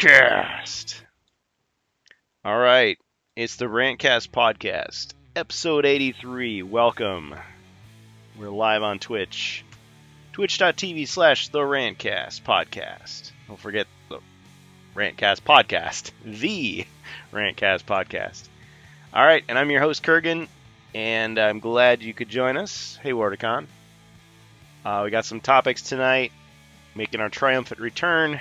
RANTCAAST. All right, it's the RANTCAAST episode 83. Welcome. We're live on Twitch, twitch.tv/TheRantCastPodcast. Don't forget the RANTCAAST, the RANTCAAST. All right, and I'm your host Kurgan, and I'm glad you could join us. Hey, Wardicon. We got some topics tonight, making our triumphant return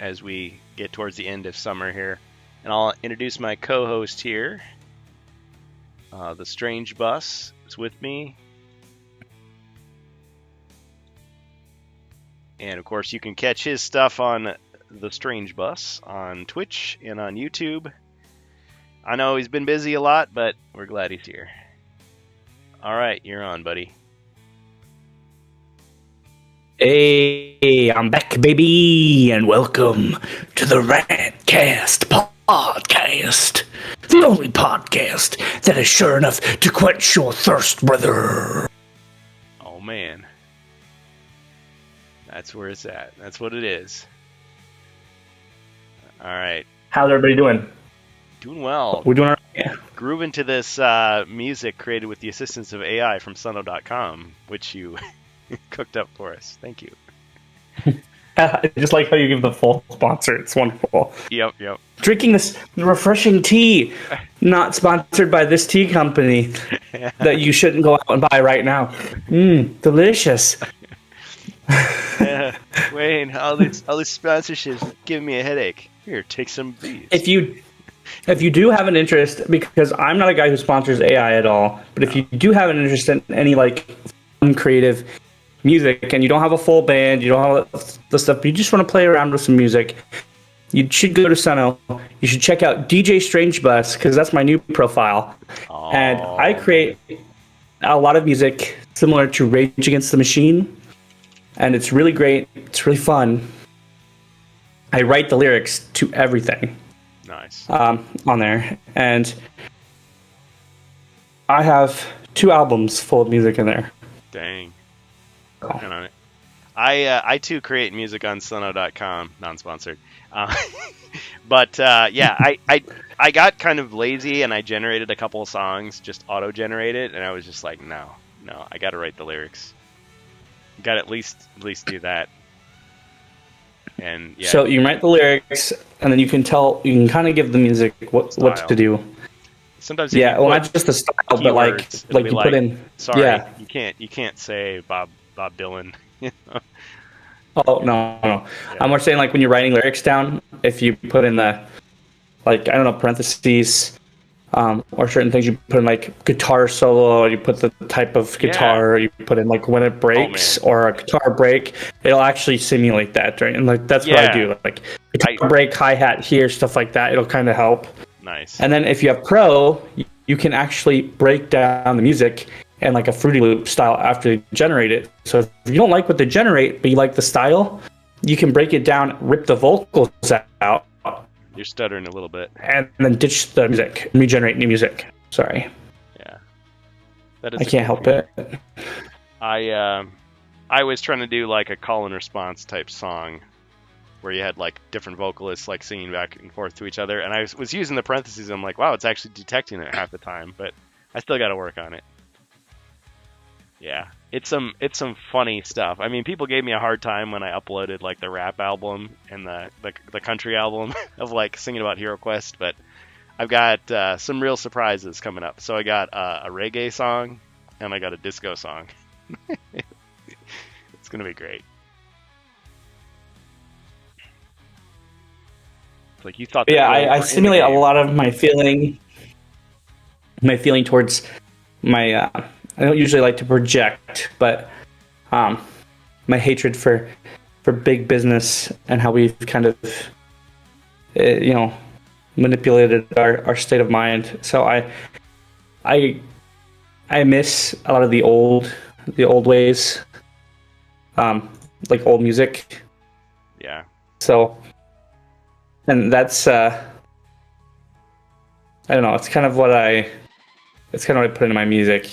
as we get towards the end of summer here. And I'll introduce my co-host here. TheStrangeBus is with me. And of course, you can catch his stuff on TheStrangeBus on Twitch and on YouTube. I know he's been busy a lot, but we're glad he's here. All right, you're on, buddy. Hey, I'm back, baby, and welcome to the RANTCAAST podcast. The only podcast that is sure enough to quench your thirst, brother. Oh, man. That's where it's at. That's what it is. All right. How's everybody doing? Doing well. We're doing all right. Yeah. Grooving to this music created with the assistance of AI from Suno.com, which you cooked up for us. Thank you. I just like how you give the full sponsor. It's wonderful. Yep. Drinking this refreshing tea, not sponsored by this tea company that you shouldn't go out and buy right now. Delicious. Wayne, all these sponsorships giving me a headache. Here, take some of these. If you do have an interest, because I'm not a guy who sponsors AI at all, but if you do have an interest in any like fun, creative music, and you don't have a full band, you don't have the stuff, you just want to play around with some music, you should go to Suno. You should check out DJ StrangeBus, because that's my new profile. Oh. And I create a lot of music similar to Rage Against the Machine, and it's really great. It's really fun. I write the lyrics to everything. Nice. On there, and I have 2 albums full of music in there. Dang. Working on it. I too create music on Suno.com, non-sponsored. But yeah, I got kind of lazy and I generated a couple of songs, just auto-generated, and I was just like, no, I got to write the lyrics. Got to at least do that. And yeah. So you write the lyrics, and then you can kind of give the music what to do. Sometimes not just the style, but like you put in. Sorry, yeah. You can't say Bob Dylan. Oh no. Yeah. I'm more saying like when you're writing lyrics down, if you put in the parentheses, or certain things you put in like guitar solo, you put the type of guitar, you put in like when it breaks or a guitar break, it'll actually simulate that, right? And like that's what I do, like guitar break, hi-hat here, stuff like that. It'll kind of help. Nice. And then if you have Pro, you can actually break down the music in like a Fruity Loop style after you generate it. So if you don't like what they generate, but you like the style, you can break it down, rip the vocals out. You're stuttering a little bit. And then ditch the music, regenerate new music. Sorry. Yeah. That is I can't help it. I was trying to do like a call and response type song where you had like different vocalists like singing back and forth to each other, and I was using the parentheses. I'm like, wow, it's actually detecting it half the time, but I still got to work on it. Yeah, it's some funny stuff. I mean, people gave me a hard time when I uploaded like the rap album and the country album of like singing about HeroQuest, but I've got some real surprises coming up. So I got a reggae song and I got a disco song. It's gonna be great. It's like you thought. Yeah, I simulate a lot of my feeling towards my. I don't usually like to project, but my hatred for big business and how we've kind of, manipulated our state of mind. So I miss a lot of the old ways, like old music. Yeah. So, and that's I don't know. It's kind of what I put into my music,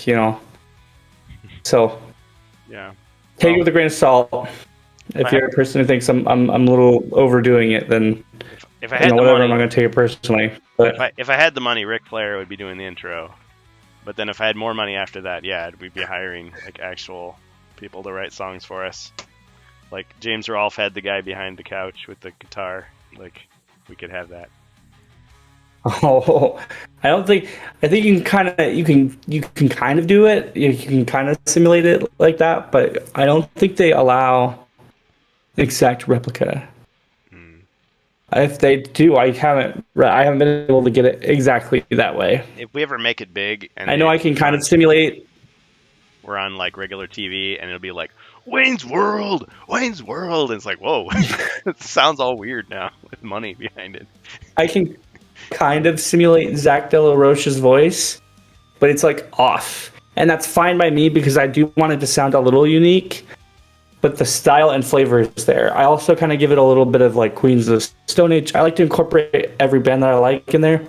So, yeah. take it with a grain of salt. If you're a person who thinks I'm a little overdoing it, then if I had the whatever, money, I'm not going to take it personally. But if I had the money, Ric Flair would be doing the intro. But then if I had more money after that, yeah, we'd be hiring like actual people to write songs for us. Like James Rolfe had the guy behind the couch with the guitar. Like we could have that. oh, I think you can kind of do it. You can kind of simulate it like that, but I don't think they allow exact replica. If they do, I haven't been able to get it exactly that way. If we ever make it big, and I know I can kind of simulate. We're on like regular TV, and it'll be like Wayne's World, Wayne's World, and it's like, whoa, it sounds all weird now with money behind it. I can kind of simulate Zach De La Roche's voice, but it's like off, and that's fine by me because I do want it to sound a little unique. But the style and flavor is there. I also kind of give it a little bit of like Queens of the Stone Age. I like to incorporate every band that I like in there.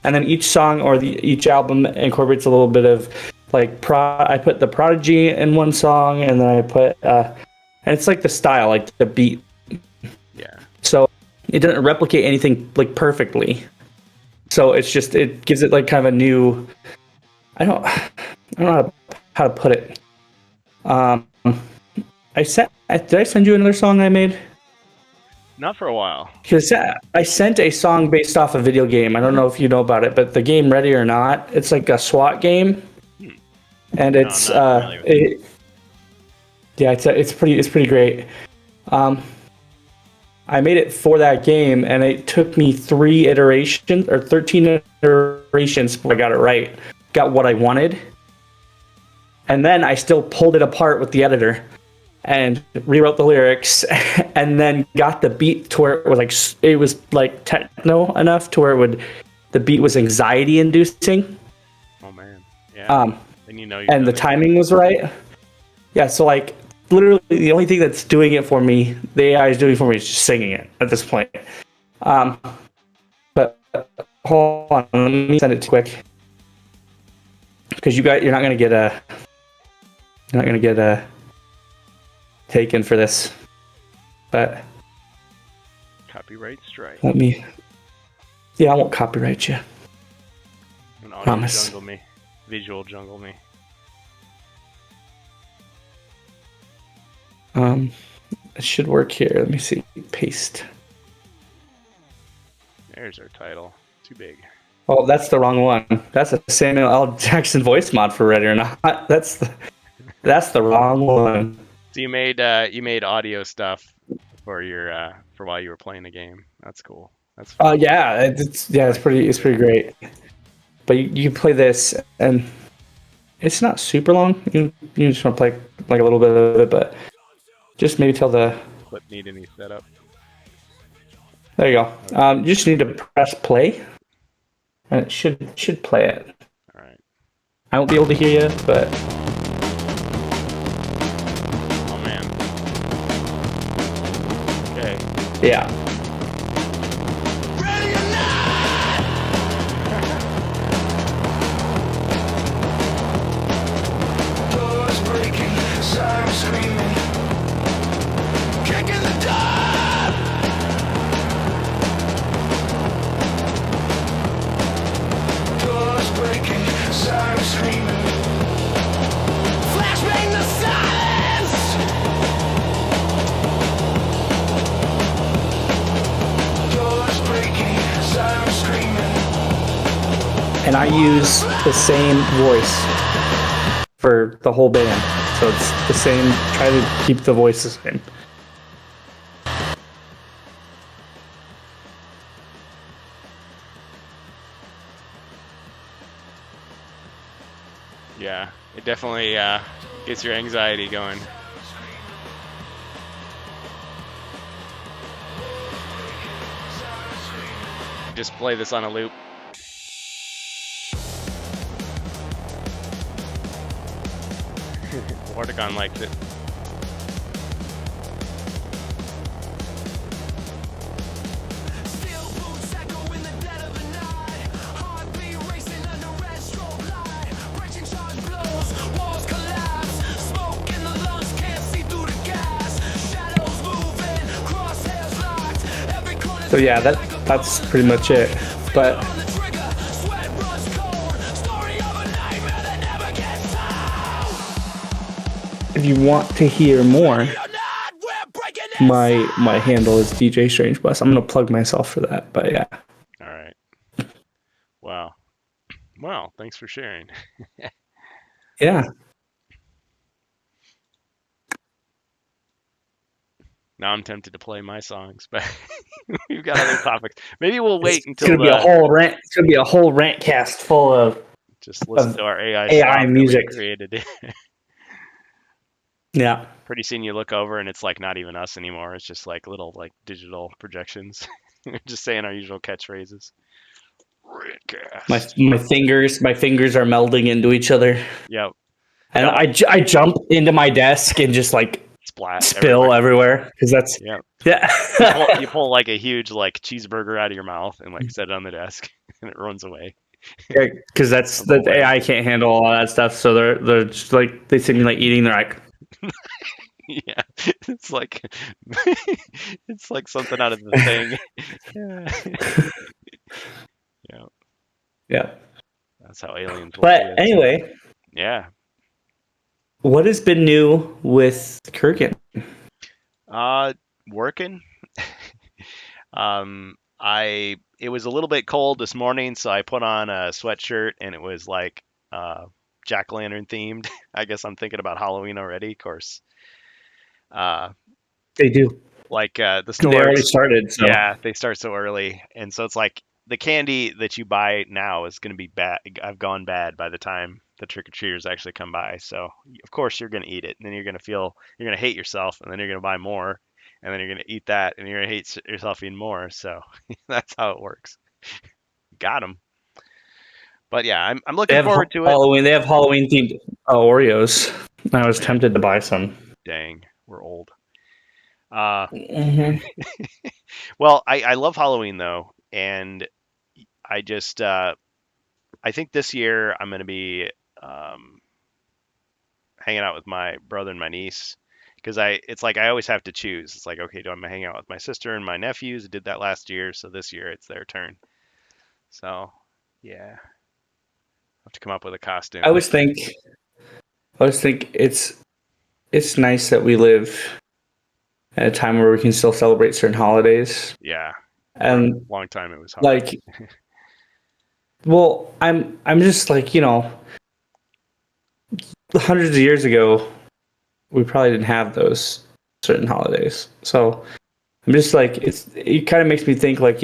And then each song or each album incorporates a little bit of like I put the Prodigy in one song, and then I put and it's like the style, like the beat. Yeah. So it doesn't replicate anything like perfectly. So it's just, it gives it like kind of a new, I don't know how to put it. Did I send you another song I made? Not for a while. Because I sent a song based off a video game. I don't know if you know about it, but the game Ready or Not, it's like a SWAT game, and it's it's pretty great. I made it for that game, and it took me 13 iterations before I got it right, got what I wanted, and then I still pulled it apart with the editor and rewrote the lyrics, and then got the beat to where it was like techno enough to where the beat was anxiety inducing. Oh man, yeah. And the timing was right. Yeah, so like literally the only thing that's doing it for me, the AI is doing for me, is just singing it at this point. But hold on, let me send it quick, because you're not gonna get a taken for this, but copyright strike. I won't copyright you. An audio Promise. jungle me, visual jungle me. It should work here. Let me see. Paste. There's our title. Too big. Oh, that's the wrong one. That's a Samuel L. Jackson voice mod for Ready or Not. That's the wrong one. So you made audio stuff for your for while you were playing the game. That's cool. That's fun. It's pretty great. But you play this, and it's not super long. You just want to play like a little bit of it, but just maybe tell the Clip need any setup. There you go. You just need to press play, and it should play it. All right. I won't be able to hear you, but. Yeah. Ready or not! Doors breaking, sirens screaming, kicking the door. Doors breaking, sirens screaming, flashbang the silence. And I use the same voice for the whole band, so it's the same. Try to keep the voice the same. Yeah, it definitely gets your anxiety going. Just play this on a loop. Vorticon likes it. So yeah, that's pretty much it. But if you want to hear more, my handle is DJ StrangeBus. I'm gonna plug myself for that. But yeah. All right. Wow. Well, thanks for sharing. Yeah. Now I'm tempted to play my songs, but we've got other topics. Maybe we'll wait It's until gonna be a whole rant. It's gonna be a whole rantcast full of just listen to our AI, AI stuff music. that we created. Yeah. Pretty soon you look over and it's like not even us anymore. It's just like little like digital projections, just saying our usual catchphrases. Rantcast. My fingers are melding into each other, Yep. and I jump into my desk and just like Splat. spill everywhere because that's Yep. yeah. You pull like a huge like cheeseburger out of your mouth and like set it on the desk and it runs away. Because that's the AI can't handle all that stuff, so they're just like they simulate eating. They're like, Yeah, it's like it's like something out of the Thing. Yeah, yeah. that's how aliens will But see us. anyway, Yeah. what has been new with Kurgan? Working. It was a little bit cold this morning, so I put on a sweatshirt and it was like jack-o'-lantern themed. I guess I'm thinking about Halloween already, of course. They do. Like the They already stores, started. So. yeah, they start so early, and so it's like the candy that you buy now is going to be bad. I've gone bad by the time the trick-or-treaters actually come by. So of course you're going to eat it, and then you're going to hate yourself, and then you're going to buy more, and then you're going to eat that, and you're going to hate yourself even more. So that's how it works. Got them. But yeah, I'm looking forward to it. Halloween. They have Halloween themed Oreos. I was tempted to buy some. Dang, we're old. Mm-hmm. Well, I love Halloween though, and I just I think this year I'm gonna be hanging out with my brother and my niece because it's like I always have to choose. It's like, okay, do I hang out with my sister and my nephews? I did that last year, so this year it's their turn. So yeah, I have to come up with a costume. I always think it's nice that we live at a time where we can still celebrate certain holidays. Yeah, And for a long time it was hard. like, well, I'm just like, hundreds of years ago, we probably didn't have those certain holidays. So I'm just like, it kind of makes me think like,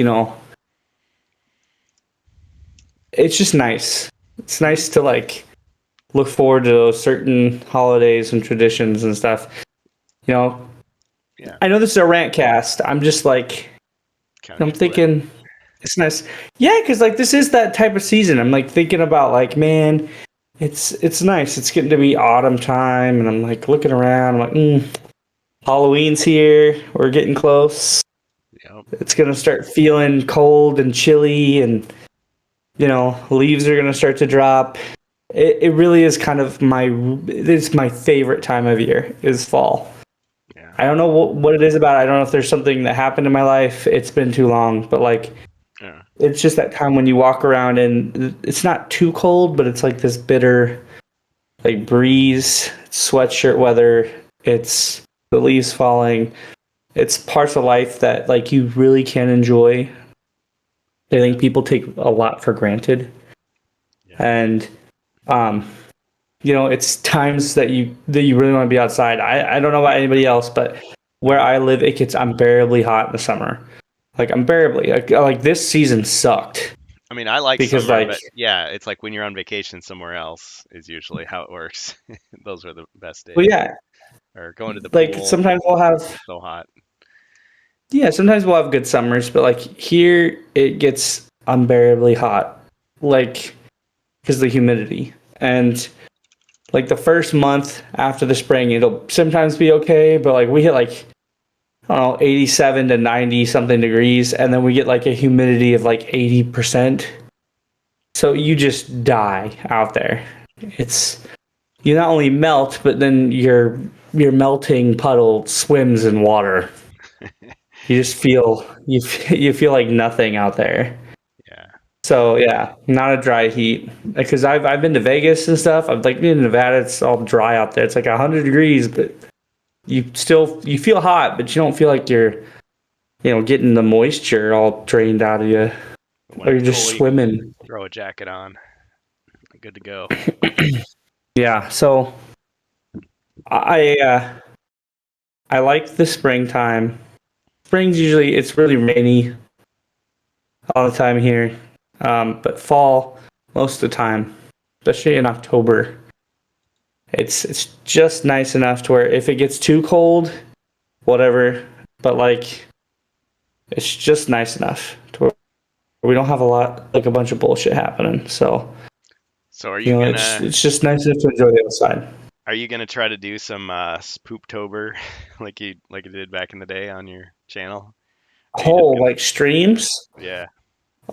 it's just nice. It's nice to like look forward to those certain holidays and traditions and stuff. Yeah. I know this is a rant cast. I'm just like, I'm thinking it's nice. Yeah, because like this is that type of season. I'm like thinking about like, man, it's nice. It's getting to be autumn time, and I'm like looking around. I'm like, Halloween's here. We're getting close. Yep. It's gonna start feeling cold and chilly, and leaves are gonna start to drop. It really is kind of it's my favorite time of year is fall. Yeah. I don't know what it is about it. I don't know if there's something that happened in my life. It's been too long, but like, Yeah. it's just that time when you walk around and it's not too cold, but it's like this bitter, like breeze, sweatshirt weather. It's the leaves falling. It's parts of life that like you really can enjoy. I think people take a lot for granted, and it's times that you really want to be outside. I don't know about anybody else, but where I live, it gets unbearably hot in the summer. Like unbearably. Like this season sucked. I mean, I like Because, summer, like- but yeah, it's like when you're on vacation somewhere else is usually how it works. Those are the best days. Well, yeah, Or going to the like pool. sometimes we'll have So hot. good summers, but like here it gets unbearably hot, like because of the humidity. And like the first month after the spring, it'll sometimes be okay, but like we hit like, I don't know, 87 to 90 something degrees, and then we get like a humidity of like 80%. So you just die out there. You not only melt, but then your melting puddle swims in water. You just feel you feel like nothing out there. Yeah. So yeah, not a dry heat. Because I've been to Vegas and stuff. I've like been in Nevada. It's all dry out there. It's like 100 degrees, but you feel hot, but you don't feel like you're getting the moisture all drained out of you, When or you're it's just cold, you swimming. throw a jacket on. Good to go. Yeah. So I like the springtime. Spring's usually it's really rainy all the time here, but fall most of the time, especially in October, it's just nice enough to where if it gets too cold, whatever, but like it's just nice enough to where we don't have a bunch of bullshit happening. So So are you gonna it's just nice enough to enjoy the outside. try to do some Spooptober like you did back in the day on your channel? Are you just Oh, gonna like streams. yeah.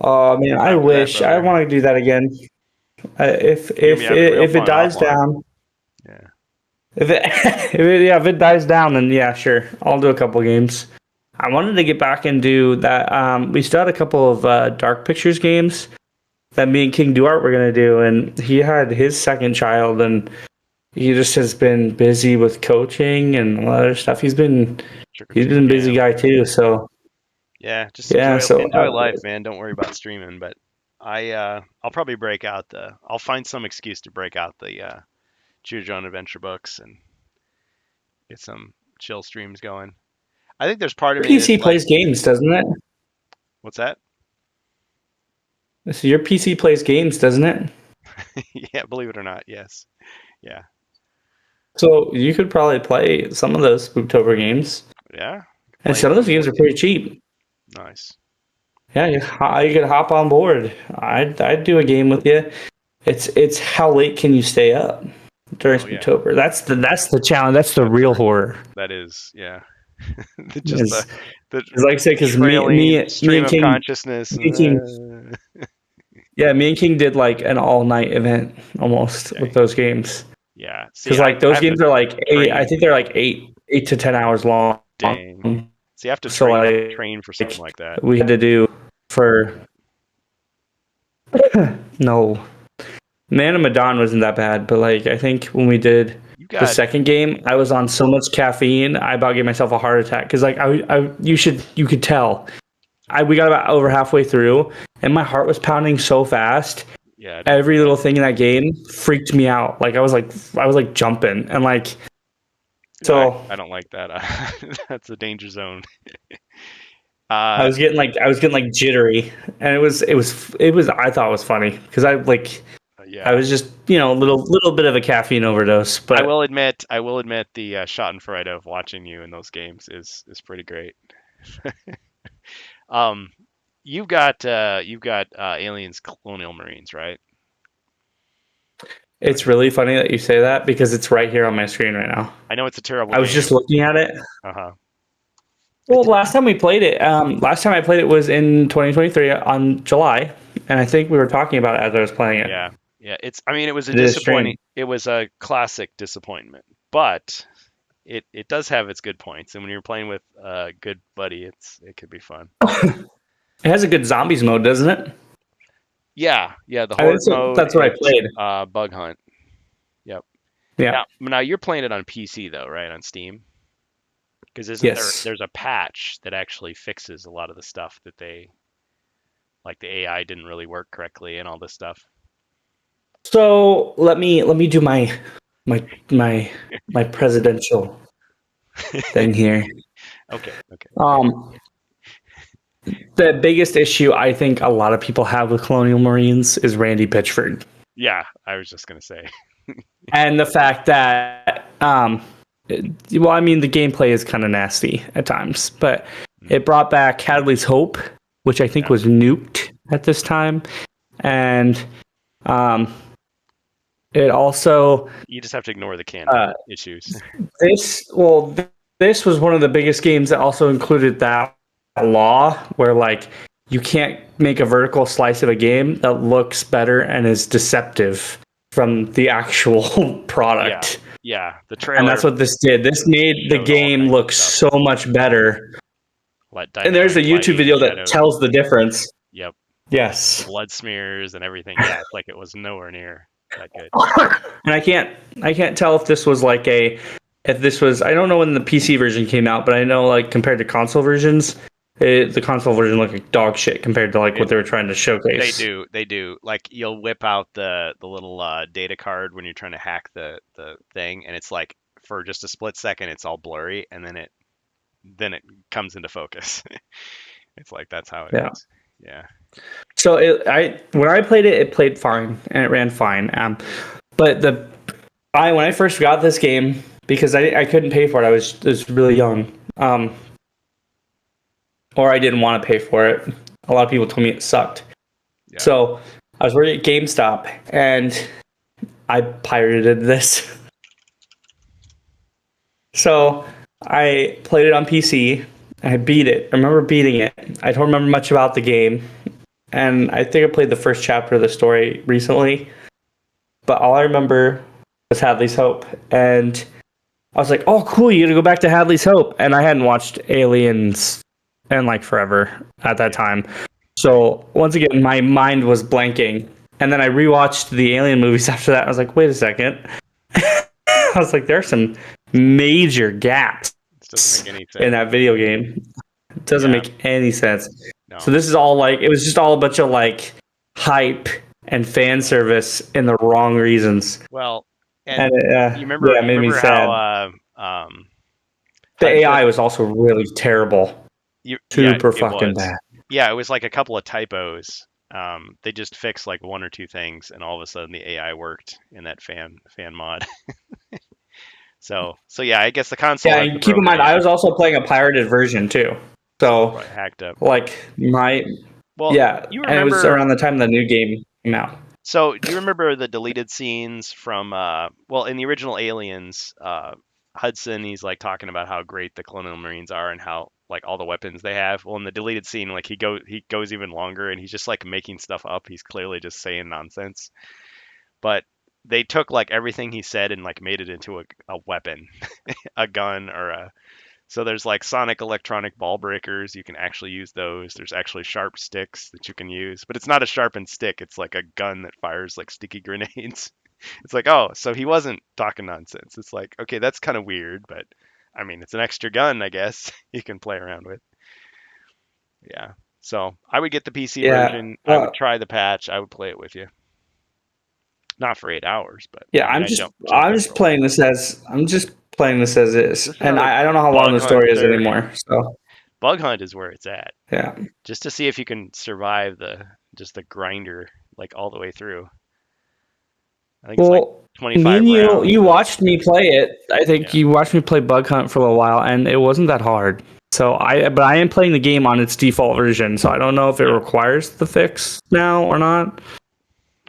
Oh man, I Time for that, wish I brother. want to do that again. If You're gonna be having real if it fun dies offline. down, Yeah. if it dies down, then yeah, sure, I'll do a couple games. I wanted to get back and do that. We still had a couple of Dark Pictures games that me and King Duart were gonna do, and he had his second child, and he just has been busy with coaching and other stuff. He's been a busy guy too. So Yeah, just yeah, enjoy life, man. Don't worry about streaming. But I'll probably I'll find some excuse to break out the Choose Your Own Adventure books and get some chill streams going. I think there's part of me PC that's like, plays games, doesn't it? what's that? So your PC plays games, doesn't it? Yeah, believe it or not, yes. Yeah, So you could probably play some of those Spooktober games, yeah. and Play some of those some games are board pretty games. cheap. Nice. Yeah, you could hop on board. I'd do a game with you. It's how late can you stay up during Oh yeah, Spooktober? That's the challenge. That's the real horror. that is, yeah. Just Is the like I say, because trailing me stream and of King, consciousness. me and King, yeah, me and King did like an all night event almost with Dang. those games. Yeah. See, Because like I those have to games are like eight. I train. think they're like 8 to 10 hours long. Dang. See, I have to So train for something like that. we had to do for no. Man of Medan wasn't that bad, but like I think when we did You the got second game, I was on so much caffeine, I about gave myself a heart attack. Because like you could tell, we got about over halfway through, and my heart was pounding so fast. yeah. Every little thing in that game freaked me out. Like I was like jumping and like. So I don't like that. That's a danger zone. I was getting like jittery, and it was I thought it was funny because I Yeah. was just a little bit of a caffeine overdose, but I will admit the Schadenfreude of watching you in those games is pretty great. Um, you've got Aliens Colonial Marines, right? it's really funny that you say that because it's right here on my screen right now. I know it's a terrible I was game. just looking at it. Uh-huh. Well, last time I played it was in 2023 on July, and I think we were talking about it as I was playing it. Yeah. Yeah, it was a It is disappointing. It was a classic disappointment, but it does have its good points, and when you're playing with a good buddy, it could be fun. It has a good zombies mode, doesn't it? Yeah, the horde mode. That's what I is, played. Bug hunt. Yep. Yeah. Now you're playing it on PC though, right? On Steam. Because Yes. there's a patch that actually fixes a lot of the stuff that like the AI didn't really work correctly and all this stuff. So let me do my presidential thing here. Okay. The biggest issue I think a lot of people have with Colonial Marines is Randy Pitchford, Yeah, I was just gonna say. and the fact that well, I mean the gameplay is kind of nasty at times, but it brought back Hadley's Hope, which I think was nuked at this time, and it also You just have to ignore the canon issues. this was one of the biggest games that also included that law where like you can't make a vertical slice of a game that looks better and is deceptive from the actual product. Yeah, the trailer. And that's what this did. This made the showed all game kinds look of stuff. so much better And there's a YouTube video that tells the difference. Yep. Yes. Blood smears and everything. Yeah, it's like it was nowhere near that good. And I can't tell if this was like I don't know when the PC version came out, but I know like compared to console versions, the console version looked like dog shit compared to like what they were trying to showcase. They do. Like you'll whip out the little data card when you're trying to hack the thing, and it's like for just a split second it's all blurry, and then it comes into focus. It's like that's how it is. Yeah. So when I played it played fine and it ran fine. But when I first got this game, because I couldn't pay for it, I was really young. Or I didn't want to pay for it. A lot of people told me it sucked. Yeah. So I was working at GameStop and I pirated this. So I played it on PC. I beat it. I remember beating it. I don't remember much about the game. And I think I played the first chapter of the story recently. But all I remember was Hadley's Hope. And I was like, oh, cool, you gotta go back to Hadley's Hope. And I hadn't watched Aliens in like forever at that time. So once again, my mind was blanking. And then I rewatched the Alien movies after that. I was like, wait a second. I was like, there are some major gaps in that video game. It doesn't make any sense. No. So this is all like, it was just all a bunch of like hype and fan service in the wrong reasons. Well, and you remember, it made me sad. How the AI was also really terrible. Super fucking bad. Yeah, it was like a couple of typos. They just fixed like one or two things, and all of a sudden the AI worked in that fan mod. So yeah, I guess the console. Yeah, and keep in mind, I was also playing a pirated version too. So hacked up. Like you remember, and it was around the time the new game came out. So do you remember the deleted scenes from in the original Aliens, Hudson, he's like talking about how great the Colonial Marines are and how like all the weapons they have. Well, in the deleted scene, like he goes even longer and he's just like making stuff up. He's clearly just saying nonsense. But they took like everything he said and like made it into a weapon, a gun so there's like sonic electronic ball breakers. You can actually use those. There's actually sharp sticks that you can use, but it's not a sharpened stick. It's like a gun that fires like sticky grenades. It's like, oh, so he wasn't talking nonsense. It's like, okay, that's kind of weird, but I mean, it's an extra gun, I guess, you can play around with. Yeah. So I would get the PC version. I would try the patch. I would play it with you. Not for 8 hours, but yeah, I'm just playing this as is, and I don't know how long the story is anymore. So Bug Hunt is where it's at. Yeah, just to see if you can survive the grinder like all the way through. I think it's like 25 rounds. You watched me play it. I think you watched me play Bug Hunt for a while, and it wasn't that hard. So but I am playing the game on its default version, so I don't know if it requires the fix now or not.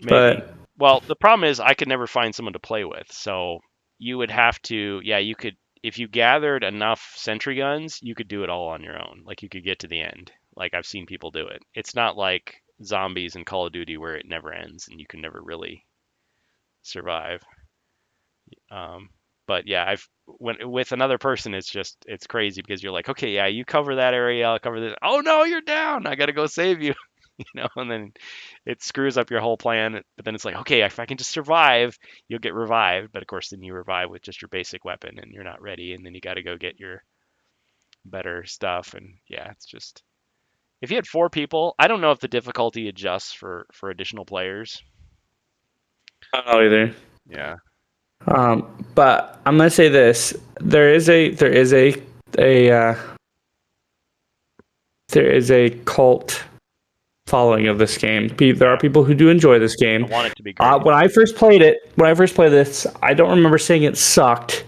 Maybe. But well, the problem is I could never find someone to play with. So you would have to, you could, if you gathered enough sentry guns, you could do it all on your own. Like you could get to the end. Like I've seen people do it. It's not like zombies in Call of Duty where it never ends and you can never really survive. But yeah, with another person, it's crazy because you're like, okay, yeah, you cover that area, I'll cover this. Oh no, you're down. I got to go save you. And then it screws up your whole plan. But then it's like, okay, if I can just survive, you'll get revived. But of course, then you revive with just your basic weapon and you're not ready. And then you got to go get your better stuff. And yeah, it's just, if you had 4 people, I don't know if the difficulty adjusts for additional players. I don't know either. Yeah. But I'm gonna say this: there is a cult following of this game. There are people who do enjoy this game. I want it to be great. When I first played this, I don't remember saying it sucked.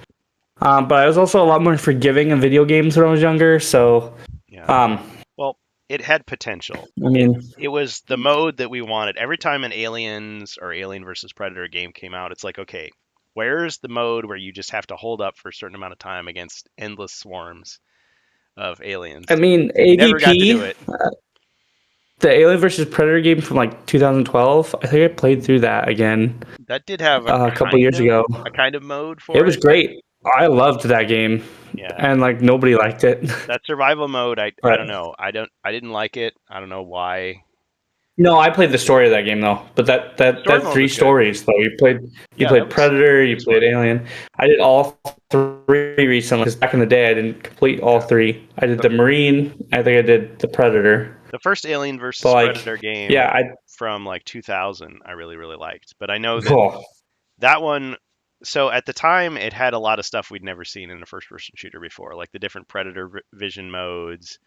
But I was also a lot more forgiving of video games when I was younger. So, well, it had potential. I mean, it was the mode that we wanted. Every time an Aliens or Alien versus Predator game came out, it's like, okay, where's the mode where you just have to hold up for a certain amount of time against endless swarms of aliens? I mean, AVP. Never got to do it. The Alien vs. Predator game from like 2012, I think I played through that again. That did have a couple years ago. A kind of mode for it. It was great. I loved that game. Yeah. and like nobody liked it. That survival mode, I But don't know. I didn't like it. I don't know why. no, I played the story of that game though. But Story that mode three was good. stories though. You Yeah, played Predator, you was played fun. Alien. I did all three recently because back in the day I didn't complete all three. I did the Marine. I think I did the Predator. The first Alien But versus like, Predator game yeah, from like 2000, I really really liked. But I know that cool. that one. So at the time, it had a lot of stuff we'd never seen in a first-person shooter before, like the different Predator vision modes,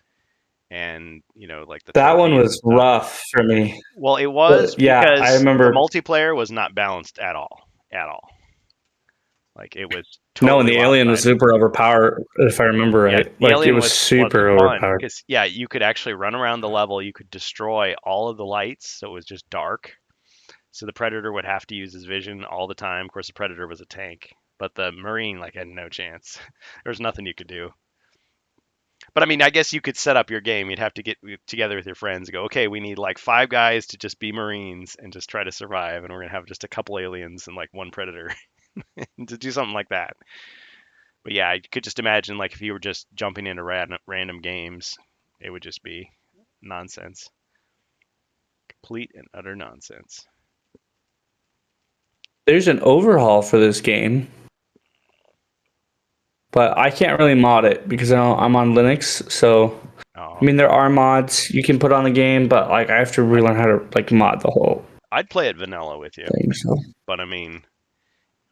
and like the That one trophies and was stuff. rough for me. Well, it But was yeah, I because the remember. multiplayer was not balanced at all, at all. Like it was No, and totally the Alien was lopsided. super overpowered, if I remember Yeah, right. the Like it Alien was wasn't super fun overpowered. because yeah, you could actually run around the level. You could destroy all of the lights, so it was just dark. So the Predator would have to use his vision all the time. Of course, the Predator was a tank, but the Marine like had no chance. There was nothing you could do. But I mean, I guess you could set up your game. You'd have to get together with your friends and go, okay, we need like 5 guys to just be Marines and just try to survive, and we're gonna have just a couple aliens and like one Predator to do something like that. But yeah, I could just imagine like if you were just jumping into random games, it would just be nonsense, complete and utter nonsense. There's an overhaul for this game, but I can't really mod it because I'm on Linux. So I Oh, mean, there are mods you can put on the game, but like I have to I'd relearn how to like mod the whole I'd play it vanilla with you, thing. So but I mean,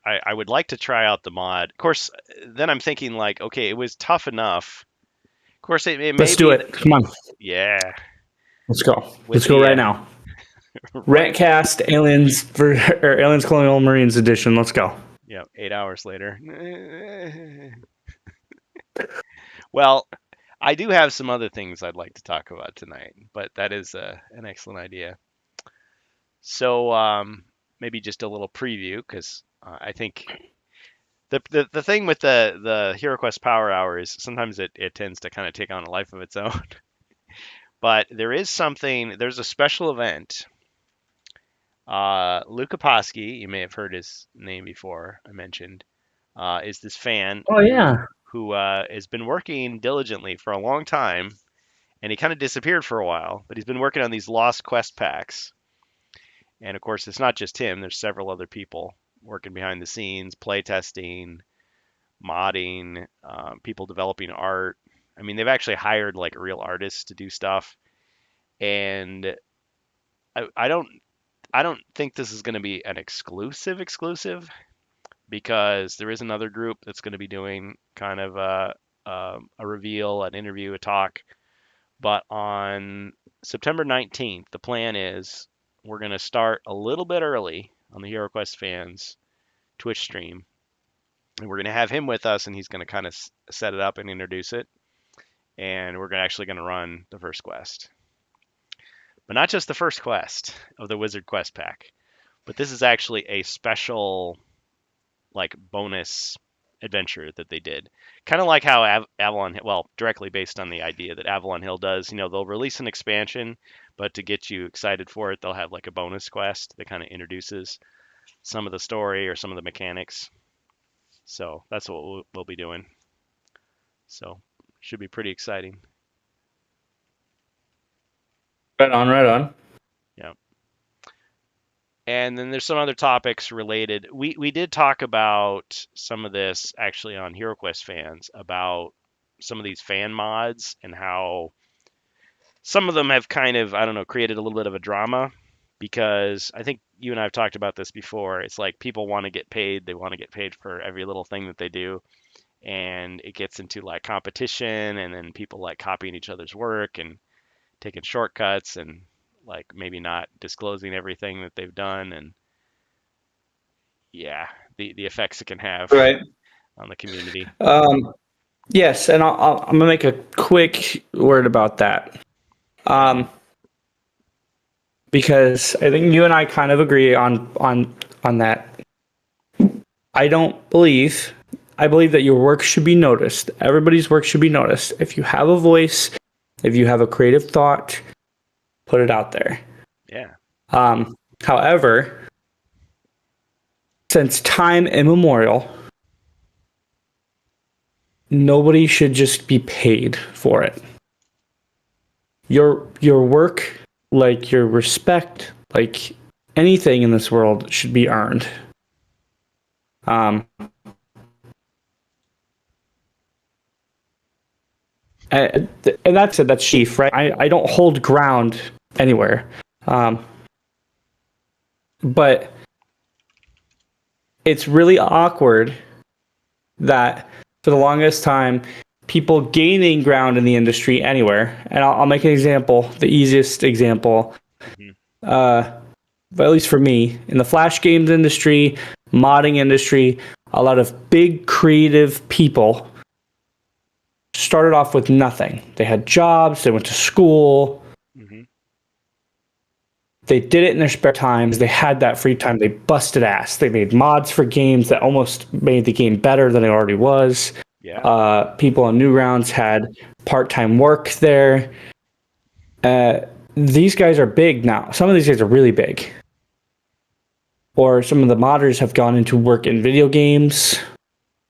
I would like to try out the mod. Of course, then I'm thinking like, okay, it was tough enough. Of course, it may let's do be, it. Come on, yeah, let's go. with Let's go the right now. right, RANTCAAST Aliens for or Aliens Colonial Marines Edition. Let's go. 8 hours later. Well, I do have some other things I'd like to talk about tonight, but that is an excellent idea. So maybe just a little preview because I think the thing with the HeroQuest Power Hour is sometimes it tends to kind of take on a life of its own. But there's a special event. Luca Posky, you may have heard his name before, I mentioned, is this fan Oh yeah. who has been working diligently for a long time, and he kind of disappeared for a while, but he's been working on these Lost Quest packs. And of course, it's not just him. There's several other people working behind the scenes, playtesting, modding, people developing art. I mean, they've actually hired like real artists to do stuff, and I don't think this is going to be an exclusive because there is another group that's going to be doing kind of a reveal, an interview, a talk. But on September 19th, the plan is we're going to start a little bit early on the HeroQuest fans Twitch stream, and we're going to have him with us, and he's going to kind of set it up and introduce it, and we're actually going to run the first quest. But not just the first quest of the Wizard Quest pack, but this is actually a special like bonus adventure that they did. Kind of like how Avalon, well, directly based on the idea that Avalon Hill does. They'll release an expansion, but to get you excited for it, they'll have like a bonus quest that kind of introduces some of the story or some of the mechanics. So that's what we'll be doing. So should be pretty exciting. Right on, right on. Yeah. And then there's some other topics related. We did talk about some of this actually on HeroQuest fans about some of these fan mods and how some of them have kind of, I don't know, created a little bit of a drama because I think you and I have talked about this before. It's like people want to get paid. They want to get paid for every little thing that they do. And it gets into like competition and then people like copying each other's work and taking shortcuts and like maybe not disclosing everything that they've done and yeah, the effects it can have Right. on the community. Yes, and I'm gonna make a quick word about that. Because I think you and I kind of agree on that. I believe that your work should be noticed. Everybody's work should be noticed. If you have a voice, if you have a creative thought, put it out there. Yeah. However, since time immemorial, nobody should just be paid for it. Your work, like your respect, like anything in this world should be earned. And that's chief, right? I don't hold ground anywhere. But it's really awkward that for the longest time, people gaining ground in the industry anywhere, and I'll make an example, the easiest example, but at least for me, in the Flash games industry, modding industry, a lot of big creative people started off with nothing. They had jobs, they went to school, they did it in their spare times, they had that free time, they busted ass. They made mods for games that almost made the game better than it already was. Yeah. People on Newgrounds had part-time work there. These guys are big now. Some of these guys are really big. Or some of the modders have gone into work in video games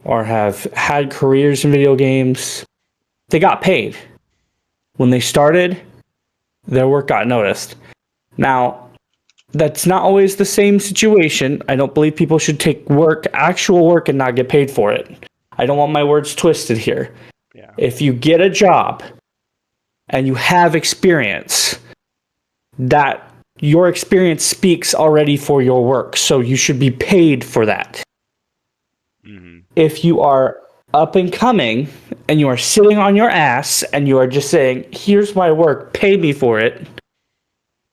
or have had careers in video games. They got paid. When they started, their work got noticed. Now, that's not always the same situation. I don't believe people should take work, actual work, and not get paid for it. I don't want my words twisted here. Yeah. If you get a job and you have experience, that your experience speaks already for your work, so you should be paid for that. If you are up and coming and you are sitting on your ass and you are just saying, here's my work, pay me for it,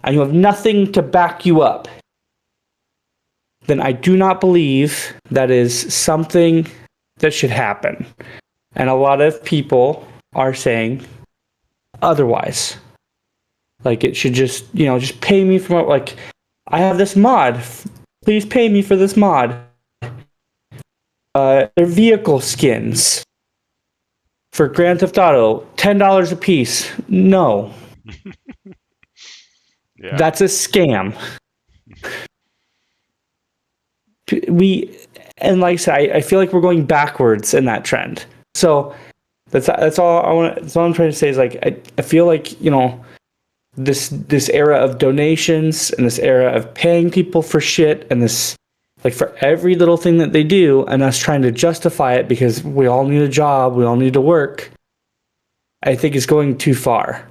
and you have nothing to back you up, then I do not believe that is something that should happen. And a lot of people are saying otherwise. Like, it should just, just pay me for my, like, I have this mod. Please pay me for this mod. Their vehicle skins for Grand Theft Auto, $10 a piece. No. Yeah. That's a scam. And like I said, I feel like we're going backwards in that trend. So that's all I want. That's all I'm trying to say is, like, I feel like, this era of donations and this era of paying people for shit and this, like, for every little thing that they do, and us trying to justify it because we all need a job, we all need to work, I think is going too far.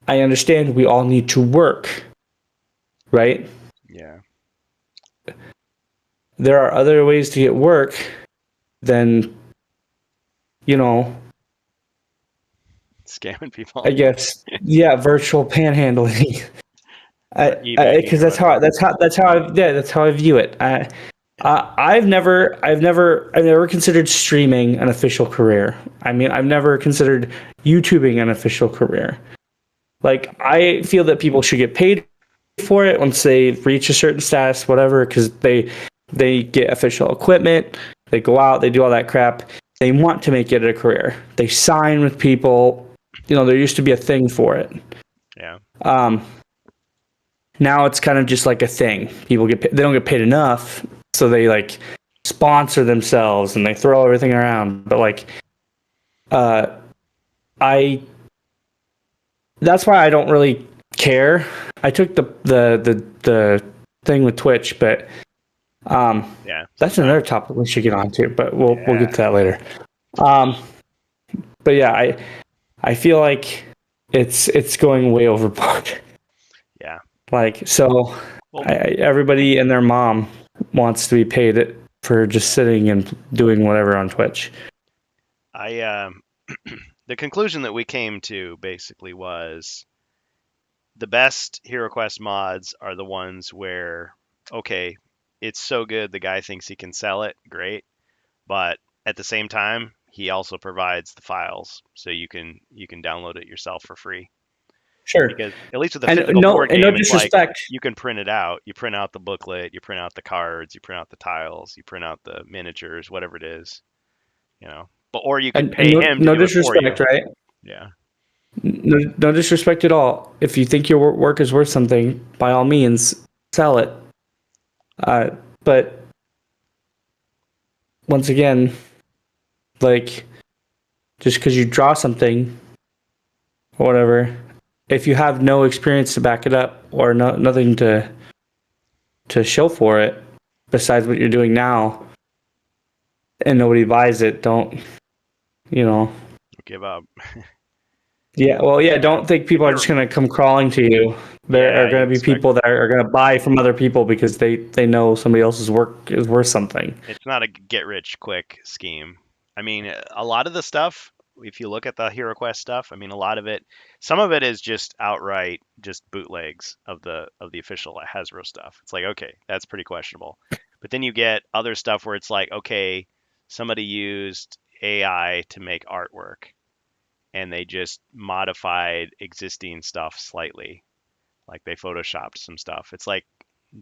I understand we all need to work, right? Yeah. There are other ways to get work than, Scamming people. I guess, virtual panhandling. Because that's how I view it. I've never considered streaming an official career. I mean, I've never considered YouTubing an official career. Like, I feel that people should get paid for it once they reach a certain status, whatever, because they get official equipment, they go out, they do all that crap. They want to make it a career. They sign with people. There used to be a thing for it. Yeah. Now it's kind of just like a thing. People they don't get paid enough, so they, like, sponsor themselves and they throw everything around. But, like, that's why I don't really care. I took the thing with Twitch, but that's another topic we should get onto. But we'll get to that later. But yeah, I feel like it's going way overboard. Yeah. Like, so everybody and their mom wants to be paid for just sitting and doing whatever on Twitch. The conclusion that we came to basically was the best HeroQuest mods are the ones where, okay, it's so good the guy thinks he can sell it, great, but at the same time, he also provides the files, so you can download it yourself for free. Sure. Because at least with a physical board game, it's like disrespect. you can print it out. You print out the booklet, you print out the cards, you print out the tiles, you print out the miniatures, whatever it is, But or you can pay him. No to do disrespect, it for you. right? Yeah. No disrespect at all. If you think your work is worth something, by all means, sell it. But once again, like, just because you draw something or whatever, if you have no experience to back it up or nothing to show for it besides what you're doing now, and nobody buys it, don't, you know. Give up. Yeah, well, yeah, don't think people are just going to come crawling to you. There Yeah, are going you to be expect people that are going to buy from other people because they know somebody else's work is worth something. it's not a get rich quick scheme. I mean, a lot of the stuff, if you look at the HeroQuest stuff, I mean, a lot of it, some of it is just outright just bootlegs of the official Hasbro stuff. It's like, okay, that's pretty questionable. But then you get other stuff where it's like, okay, somebody used AI to make artwork and they just modified existing stuff slightly. Like they photoshopped some stuff. It's like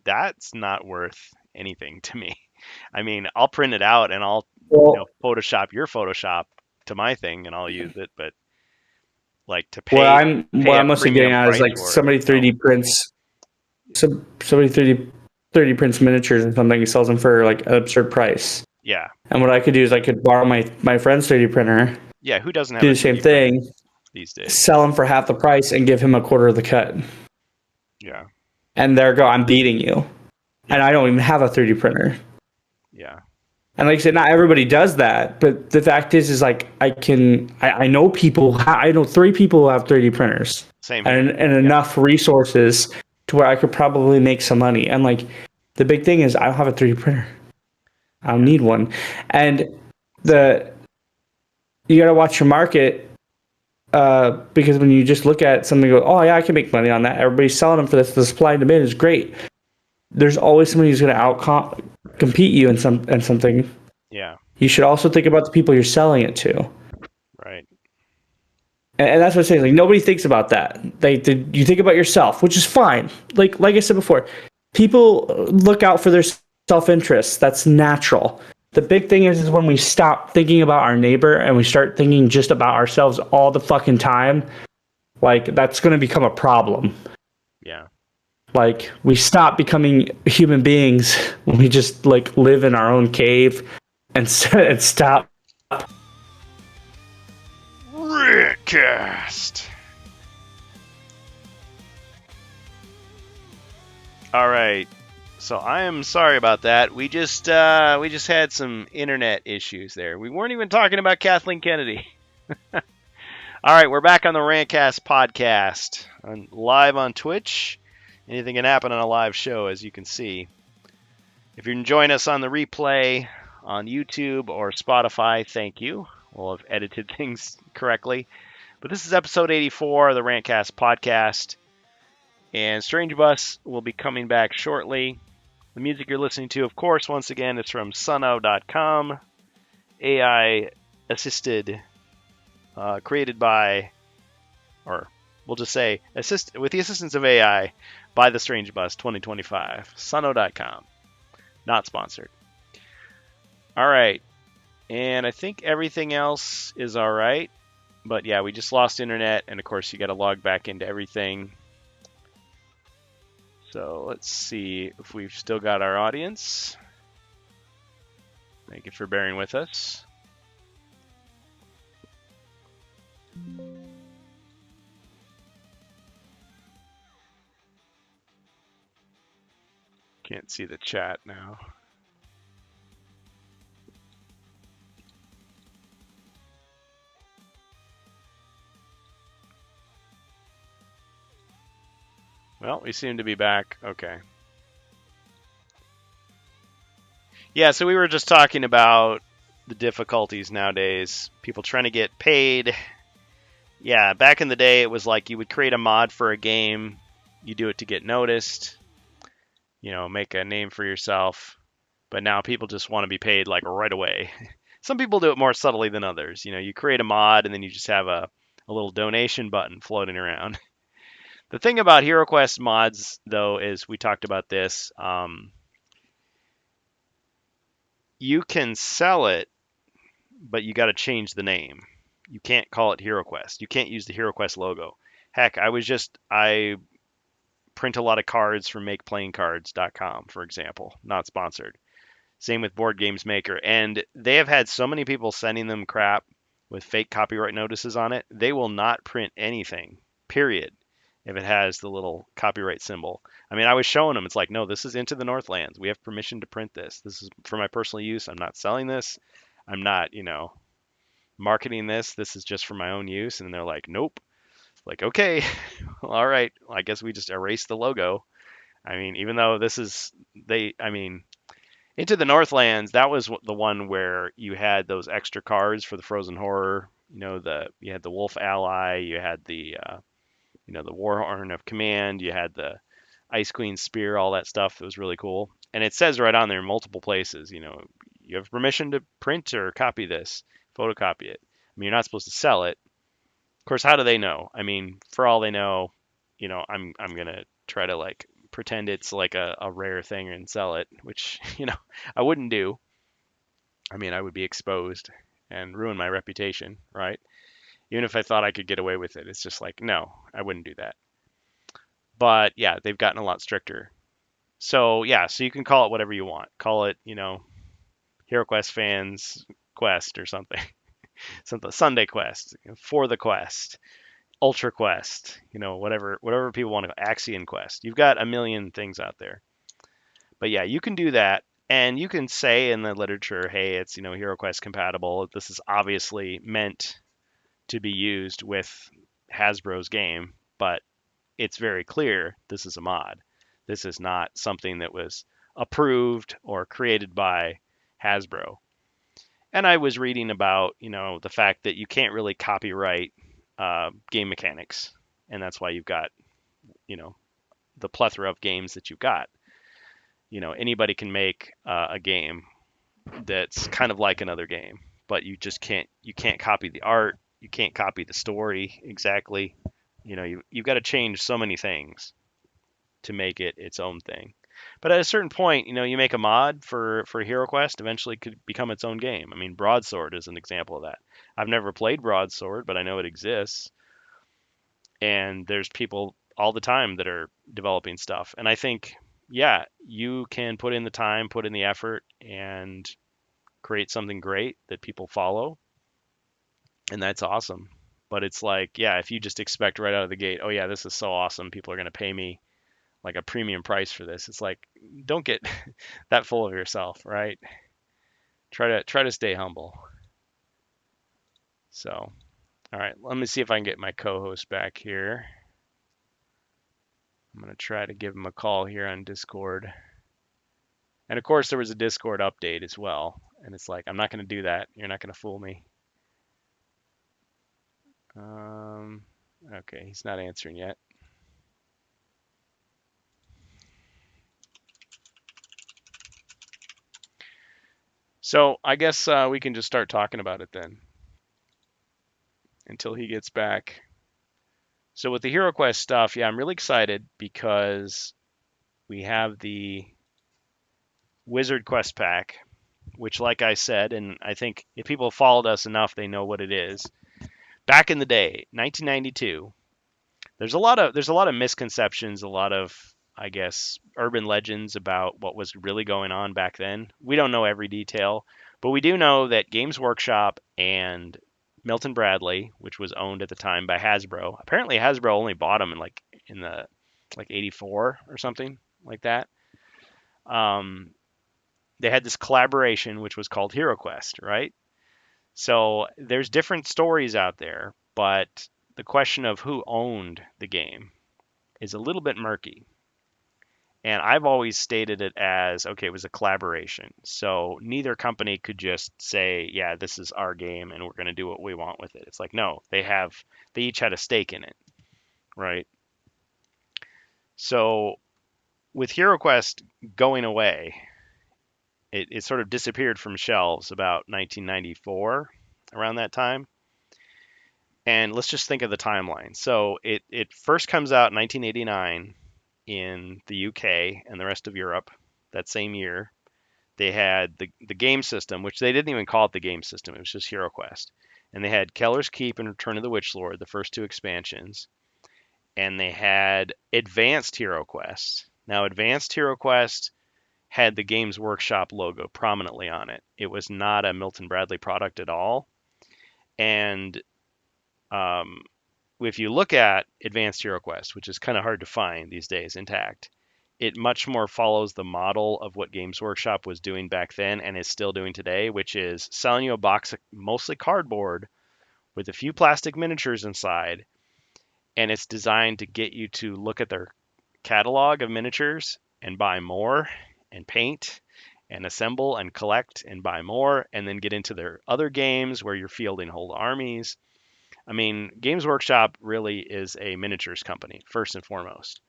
that's not worth anything to me. I mean, I'll print it out and I'll, Well, Photoshop your Photoshop to my thing and I'll use it, but like to what pay what a I'm mostly getting premium at is price like for it. somebody No. 3D prints somebody 3D prints miniatures and something. He sells them for like an absurd price. Yeah. And what I could do is I could borrow my friend's 3D printer, Yeah, who doesn't have do a the same 3D printer thing, these days? sell them for half the price, and give him a quarter of the cut. Yeah. And there go, I'm beating you. And I don't even have a 3D printer. Yeah. And like I said, not everybody does that, but the fact is like I know people, I know 3 people who have 3D printers Same here. and enough resources to where I could probably make some money. And like the big thing is I don't have a 3D printer. I don't need one. And you got to watch your market because when you just look at something and go, oh yeah, I can make money on that. Everybody's selling them for this. The supply and demand is great. There's always somebody who's going to compete you in something. Yeah. You should also think about the people you're selling it to. Right. And that's what I'm saying. Like nobody thinks about that. You think about yourself, which is fine. Like I said before, people look out for their self-interest. That's natural. The big thing is when we stop thinking about our neighbor and we start thinking just about ourselves all the fucking time, like that's going to become a problem. Yeah. Like we stop becoming human beings when we just like live in our own cave and stop. RANTCAAST. All right. So I am sorry about that. We just had some internet issues there. We weren't even talking about Kathleen Kennedy. All right, we're back on the RANTCAAST podcast, live on Twitch. Anything can happen on a live show, as you can see. If you're enjoying us on the replay on YouTube or Spotify, thank you. We'll have edited things correctly. But this is episode 84 of the RANTCAAST podcast. And StrangeBus will be coming back shortly. The music you're listening to, of course, once again, is from Suno.com. AI assisted, created by, or we'll just say, with the assistance of AI by TheStrangeBus 2025. Suno.com. Not sponsored. All right. And I think everything else is all right. But yeah, we just lost internet. And of course, you got to log back into everything. So let's see if we've still got our audience. Thank you for bearing with us. Can't see the chat now. Well, we seem to be back. Okay. Yeah, so we were just talking about the difficulties nowadays. People trying to get paid. Yeah, back in the day, it was like you would create a mod for a game. You do it to get noticed. Make a name for yourself. But now people just want to be paid like right away. Some people do it more subtly than others. You create a mod and then you just have a little donation button floating around. The thing about HeroQuest mods, though, is we talked about this. You can sell it, but you got to change the name. You can't call it HeroQuest. You can't use the HeroQuest logo. Heck, I print a lot of cards from MakePlayingCards.com, for example. Not sponsored. Same with Board Games Maker. And they have had so many people sending them crap with fake copyright notices on it, they will not print anything, period, if it has the little copyright symbol. I mean, I was showing them, it's like, no, this is Into the Northlands. We have permission to print this. This is for my personal use. I'm not selling this. I'm not, marketing this. This is just for my own use. And they're like, nope. Like, okay, all right. Well, I guess we just erase the logo. I mean, even though Into the Northlands, that was the one where you had those extra cards for the Frozen Horror. You had the Wolf Ally, you had the the Warhorn of Command, you had the Ice Queen Spear, all that stuff. It was really cool. And it says right on there in multiple places, you have permission to print or copy this, photocopy it. I mean, you're not supposed to sell it. Of course, how do they know? I mean, for all they know, I'm gonna try to like pretend it's like a rare thing and sell it, which I wouldn't do. I mean, I would be exposed and ruin my reputation, right? Even if I thought I could get away with it, it's just like, no, I wouldn't do that. But yeah, they've gotten a lot stricter. So yeah, so you can call it whatever you want. Call it, HeroQuest fans quest or something. Something Sunday quest, for the quest, Ultra Quest, whatever people want to go, Axion Quest. You've got a million things out there. But yeah, you can do that. And you can say in the literature, hey, it's, HeroQuest compatible. This is obviously meant to be used with Hasbro's game, but it's very clear this is a mod. This is not something that was approved or created by Hasbro. And I was reading about, the fact that you can't really copyright game mechanics, and that's why you've got, the plethora of games that you've got. Anybody can make a game that's kind of like another game, but you can't copy the art, you can't copy the story exactly. You've got to change so many things to make it its own thing. But at a certain point, you make a mod for HeroQuest, eventually it could become its own game. I mean, Broadsword is an example of that. I've never played Broadsword, but I know it exists. And there's people all the time that are developing stuff. And I think, yeah, you can put in the time, put in the effort, and create something great that people follow. And that's awesome. But it's like, yeah, if you just expect right out of the gate, oh yeah, this is so awesome, people are going to pay me like a premium price for this. It's like, don't get that full of yourself, right? Try to stay humble. So, all right, let me see if I can get my co-host back here. I'm going to try to give him a call here on Discord. And of course, there was a Discord update as well. And it's like, I'm not going to do that. You're not going to fool me. Okay, he's not answering yet. So I guess we can just start talking about it then until he gets back. So with the HeroQuest stuff, yeah, I'm really excited because we have the Wizard Quest Pack, which, like I said, and I think if people followed us enough, they know what it is. Back in the day, 1992, there's a lot of misconceptions, a lot of, I guess, urban legends about what was really going on back then. We don't know every detail, but we do know that Games Workshop and Milton Bradley, which was owned at the time by Hasbro. Apparently Hasbro only bought them in the 84 or something like that. They had this collaboration which was called HeroQuest, right? So there's different stories out there, but the question of who owned the game is a little bit murky. And I've always stated it as, okay, it was a collaboration. So neither company could just say, yeah, this is our game and we're going to do what we want with it. It's like, no, they each had a stake in it, right? So with HeroQuest going away, it sort of disappeared from shelves about 1994, around that time. And let's just think of the timeline. So it first comes out in 1989 in the UK and the rest of Europe. That same year, they had the game system, which they didn't even call it the game system. It was just HeroQuest. And they had Keller's Keep and Return of the Witch Lord, the first two expansions. And they had Advanced HeroQuest. Now, Advanced HeroQuest had the Games Workshop logo prominently on it. It was not a Milton Bradley product at all. And if you look at Advanced HeroQuest, which is kind of hard to find these days intact, it much more follows the model of what Games Workshop was doing back then and is still doing today, which is selling you a box of mostly cardboard with a few plastic miniatures inside, and it's designed to get you to look at their catalog of miniatures and buy more and paint and assemble and collect and buy more and then get into their other games where you're fielding whole armies. I mean, Games Workshop really is a miniatures company first and foremost.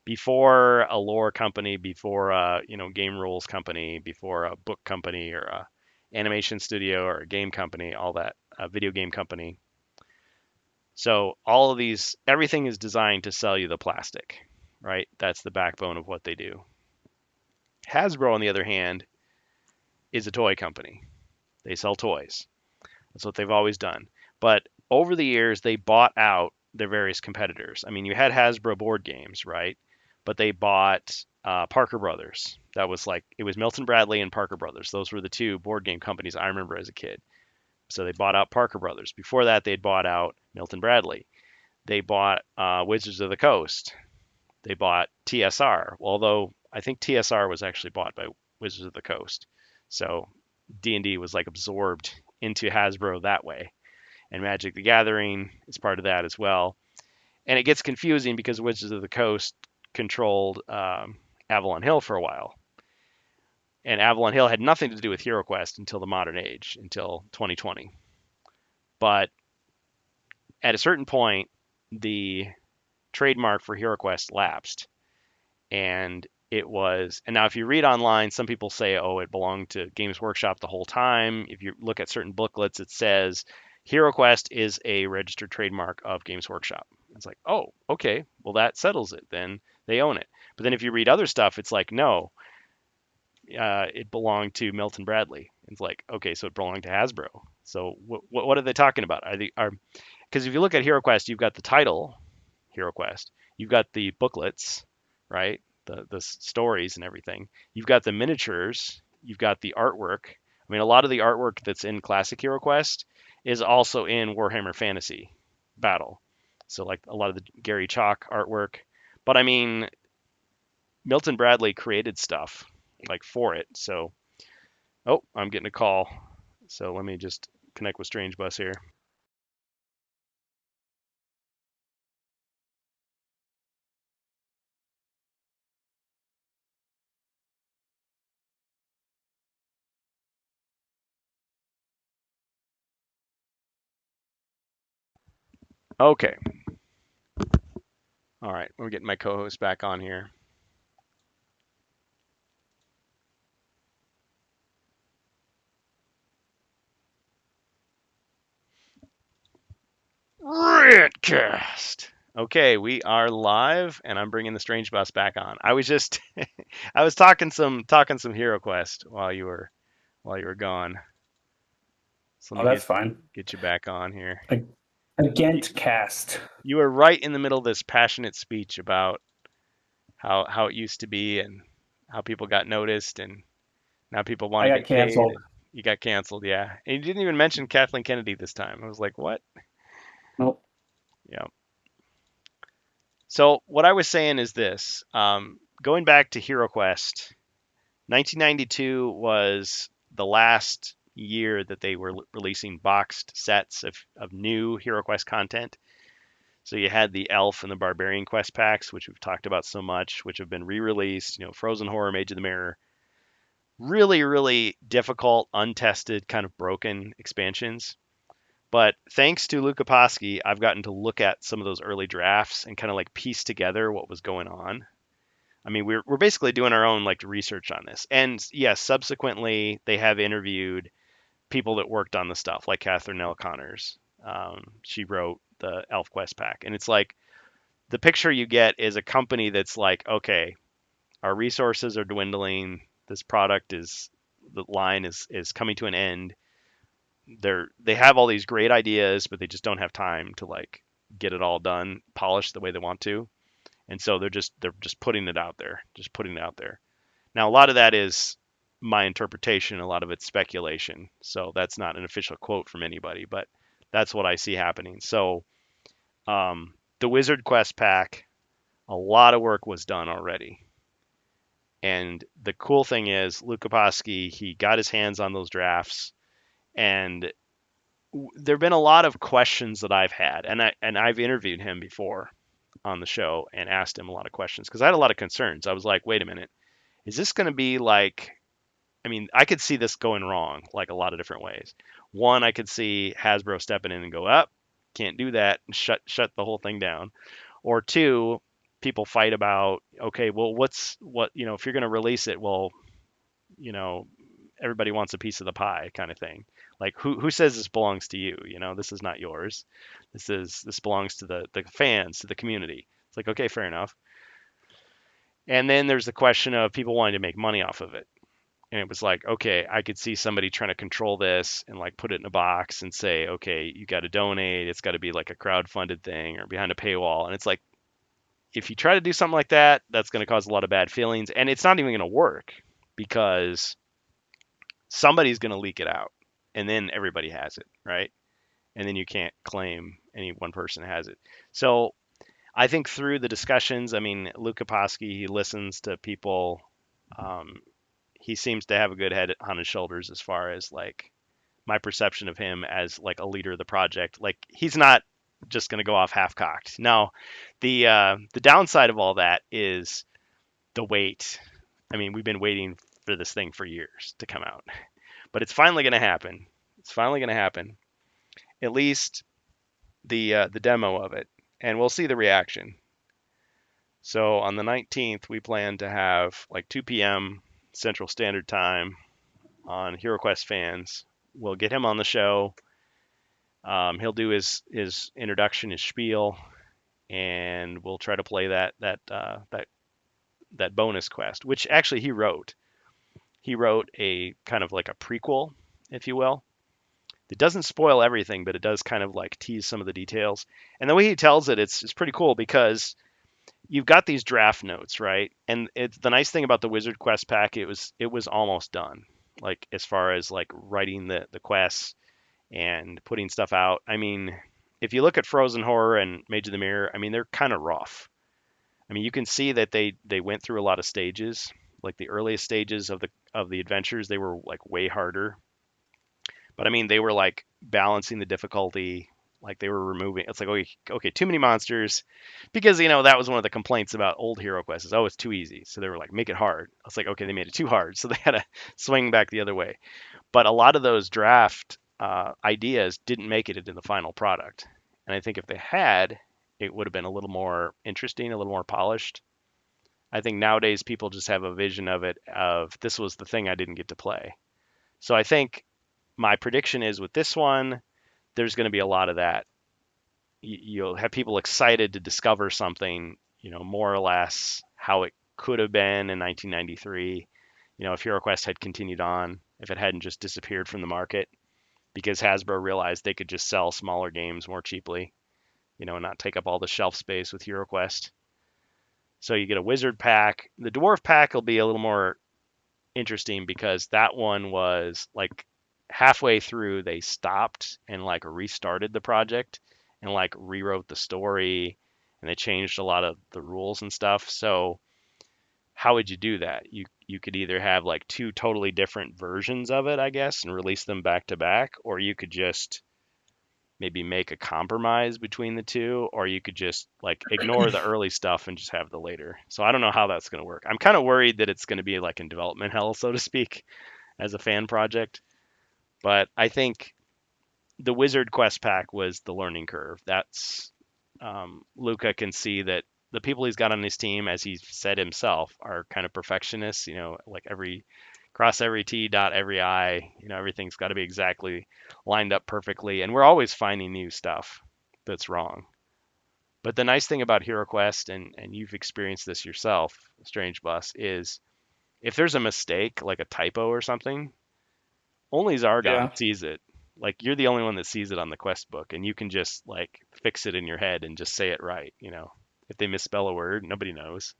Before a lore company, before a game rules company, before a book company or a animation studio or a game company, all that, a video game company. So all of these, everything is designed to sell you the plastic, right? That's the backbone of what they do. Hasbro, on the other hand, is a toy company. They sell toys. That's what they've always done. But over the years, they bought out their various competitors. I mean, you had Hasbro board games, right? But they bought Parker Brothers. That was like, it was Milton Bradley and Parker Brothers. Those were the two board game companies I remember as a kid. So they bought out Parker Brothers. Before that, they'd bought out Milton Bradley. They bought Wizards of the Coast. They bought TSR, although I think TSR was actually bought by Wizards of the Coast. So D&D was like absorbed into Hasbro that way. And Magic the Gathering is part of that as well. And it gets confusing because Wizards of the Coast controlled Avalon Hill for a while. And Avalon Hill had nothing to do with HeroQuest until the modern age, until 2020. But at a certain point, the trademark for HeroQuest lapsed. And now if you read online, some people say, oh, it belonged to Games Workshop the whole time. If you look at certain booklets, it says HeroQuest is a registered trademark of Games Workshop. It's like, oh, okay, well, that settles it. Then they own it. But then if you read other stuff, it's like, no, it belonged to Milton Bradley. It's like, okay, so it belonged to Hasbro. So what are they talking about? Because if you look at HeroQuest, you've got the title, HeroQuest. You've got the booklets, right? The stories and everything. You've got the miniatures. You've got the artwork. I mean, a lot of the artwork that's in Classic HeroQuest is also in Warhammer Fantasy Battle. So like a lot of the Gary Chalk artwork. But I mean, Milton Bradley created stuff like for it. So, oh, I'm getting a call. So let me just connect with StrangeBus here. Okay. All right, we're getting my co-host back on here. RANTCAAST. Okay, we are live, and I'm bringing the StrangeBus back on. I was just, I was talking some HeroQuest while you were gone. So Oh, let me that's fine. get you back on here. Against cast. You were right in the middle of this passionate speech about how it used to be and how people got noticed and now people want I to got get paid. canceled. You got canceled, yeah. And you didn't even mention Kathleen Kennedy this time. I was like, what? Nope. Yeah. So what I was saying is this: going back to HeroQuest, 1992 was the last year that they were releasing boxed sets of new HeroQuest content. So you had the Elf and the Barbarian Quest packs, which we've talked about so much, which have been re-released. Frozen Horror, Mage of the Mirror. Really, really difficult, untested, kind of broken expansions. But thanks to Luca Paschi, I've gotten to look at some of those early drafts and kind of like piece together what was going on. I mean, we're basically doing our own like research on this. And yes, subsequently they have interviewed people that worked on the stuff, like Catherine L. Connors. She wrote the ElfQuest pack, and it's like the picture you get is a company that's like, okay, our resources are dwindling. This product is the line is coming to an end. They have all these great ideas, but they just don't have time to like get it all done, polished the way they want to. And so they're just putting it out there, just putting it out there. Now a lot of that is my interpretation, a lot of it's speculation. So that's not an official quote from anybody, but That's what I see happening. So the Wizard Quest pack, a lot of work was done already. And the cool thing is, Luke Kaposki, he got his hands on those drafts, and there've been a lot of questions that I've had, and I've interviewed him before on the show and asked him a lot of questions because I had a lot of concerns. I was like, wait a minute, is this going to be like? I mean, I could see this going wrong like a lot of different ways. One, I could see Hasbro stepping in and go up, can't do that, and shut the whole thing down. Or two, people fight about, okay, well, if you're going to release it, well, you know, everybody wants a piece of the pie kind of thing. Like who says this belongs to you? This is not yours. This belongs to the fans, to the community. It's like, okay, fair enough. And then there's the question of people wanting to make money off of it. And it was like, okay, I could see somebody trying to control this and like put it in a box and say, okay, you got to donate. It's got to be like a crowd-funded thing or behind a paywall. And it's like, if you try to do something like that, that's going to cause a lot of bad feelings. And it's not even going to work because somebody's going to leak it out and then everybody has it, right? And then you can't claim any one person has it. So I think through the discussions, I mean, Luke Kaposki, he listens to people. Um, he seems to have a good head on his shoulders as far as like my perception of him as like a leader of the project. Like he's not just going to go off half cocked. Now, the downside of all that is the wait. I mean, we've been waiting for this thing for years to come out, but it's finally going to happen. It's finally going to happen. At least the demo of it, and we'll see the reaction. So on the 19th, we plan to have like 2 p.m. Central Standard Time on HeroQuest fans. We'll get him on the show. He'll do his introduction, his spiel, and we'll try to play that bonus quest, which actually he wrote. He wrote a kind of like a prequel, if you will. It doesn't spoil everything, but it does kind of like tease some of the details. And the way he tells it, it's pretty cool because you've got these draft notes, right? And it's the nice thing about the Wizard Quest pack, it was almost done. Like as far as like writing the quests and putting stuff out. I mean, if you look at Frozen Horror and Mage of the Mirror, I mean they're kind of rough. I mean, you can see that they went through a lot of stages. Like the earliest stages of the adventures, they were like way harder. But I mean, they were like balancing the difficulty, like they were removing. It's like, okay, too many monsters, because that was one of the complaints about old Hero Quest is, oh, it's too easy. So they were like, make it hard. It's like, okay, they made it too hard, so they had to swing back the other way. But a lot of those draft ideas didn't make it into the final product, and I think if they had, it would have been a little more interesting, a little more polished. I think nowadays people just have a vision of it of this was the thing I didn't get to play. So I think my prediction is with this one, there's going to be a lot of that. You'll have people excited to discover something, more or less how it could have been in 1993. If HeroQuest had continued on, if it hadn't just disappeared from the market, because Hasbro realized they could just sell smaller games more cheaply, and not take up all the shelf space with HeroQuest. So you get a Wizard pack. The Dwarf pack will be a little more interesting because that one was like halfway through they stopped and like restarted the project and like rewrote the story, and they changed a lot of the rules and stuff. So how would you do that? You could either have like two totally different versions of it, I guess, and release them back to back, or you could just maybe make a compromise between the two, or you could just like ignore the early stuff and just have the later. So I don't know how that's going to work. I'm kind of worried that it's going to be like in development hell, so to speak, as a fan project. But I think the Wizard Quest pack was the learning curve. That's Luca can see that the people he's got on his team, as he said himself, are kind of perfectionists. Like cross every T, dot every I. Everything's got to be exactly lined up perfectly, and we're always finding new stuff that's wrong. But the nice thing about HeroQuest, and you've experienced this yourself, StrangeBus, is if there's a mistake, like a typo or something, only Yeah. Zargon sees it. Like you're the only one that sees it on the quest book, and you can just like fix it in your head and just say it right. If they misspell a word, nobody knows.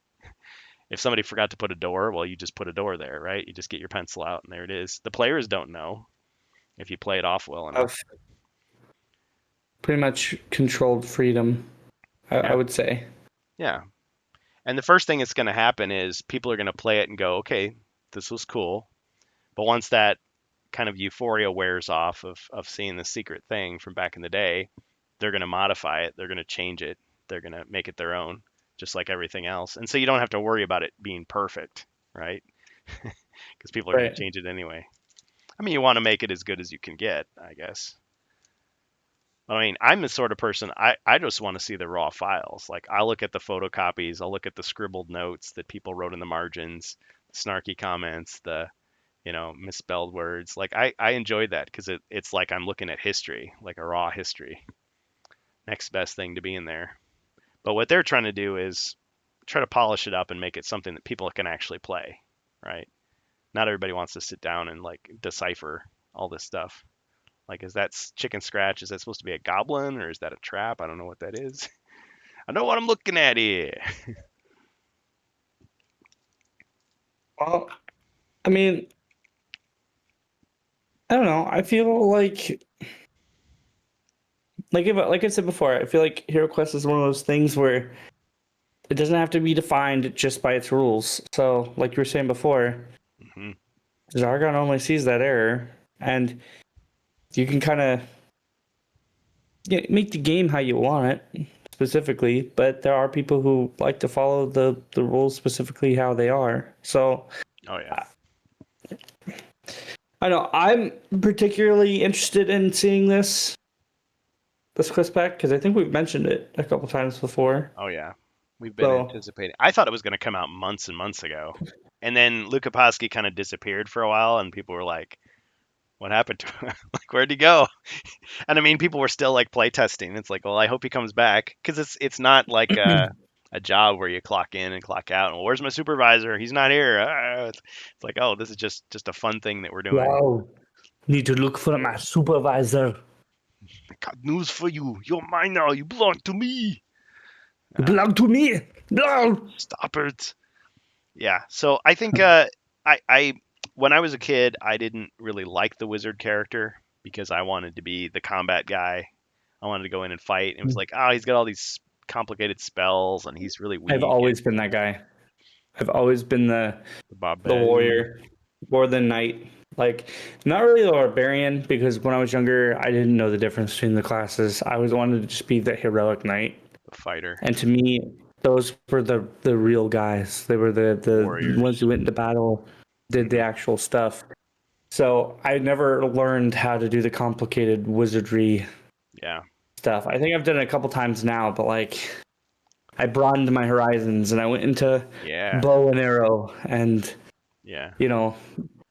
If somebody forgot to put a door, well, you just put a door there, right? You just get your pencil out and there it is. The players don't know if you play it off well enough. pretty much controlled freedom, I Yeah. would say. Yeah. And the first thing that's going to happen is people are going to play it and go, okay, this was cool. But once that kind of euphoria wears off of seeing the secret thing from back in the day, they're going to modify it. They're going to change it. They're going to make it their own, just like everything else. And so you don't have to worry about it being perfect, right? Because people are going to Right. change it anyway. I mean, you want to make it as good as you can get, I guess. I mean, I'm the sort of person, I just want to see the raw files. Like, I'll look at the photocopies, I'll look at the scribbled notes that people wrote in the margins, the snarky comments, the, misspelled words. Like, I enjoy that because it's like I'm looking at history, like a raw history. Next best thing to be in there. But what they're trying to do is try to polish it up and make it something that people can actually play, right? Not everybody wants to sit down and like decipher all this stuff. Like, is that chicken scratch? Is that supposed to be a goblin or is that a trap? I don't know what that is. I know what I'm looking at here. Well, I mean, I don't know. I feel like I said before, I feel like HeroQuest is one of those things where it doesn't have to be defined just by its rules. So, like you were saying before, Hmm. Zargon only sees that error, and you can kind of make the game how you want it specifically. But there are people who like to follow the rules specifically how they are. So, Oh yeah. I know I'm particularly interested in seeing this quest pack because I think we've mentioned it a couple times before. Oh yeah. We've been So anticipating. I thought it was going to come out months and months ago, and then Luka Posky kind of disappeared for a while, and people were like, "What happened to him? Like, where'd he go?" And I mean, people were still like playtesting. It's like, well, I hope he comes back because it's not like a job where you clock in and clock out. Well, where's my supervisor? He's not here. It's like, oh, this is just a fun thing that we're doing. wow, need to look for my supervisor. I got news for you. You're mine now. You belong to me. You Uh, belong to me. No. Stop it. Yeah. So I think I when I was a kid, I didn't really like the wizard character because I wanted to be the combat guy. I wanted to go in and fight. And it was like, oh, he's got all these complicated spells and he's really I've weak. And always been that guy. I've always been the the barbarian. warrior more than knight. Like, not really the barbarian because when I was younger, I didn't know the difference between the classes. I always wanted to just be the heroic knight. The fighter, And to me, those were the real guys. They were the ones warriors. who went into battle, did the Hmm. actual stuff. So I never learned how to do the complicated wizardry Yeah, stuff. I think I've done it a couple times now, but like I broadened my horizons and I went into yeah, bow and arrow and yeah, you know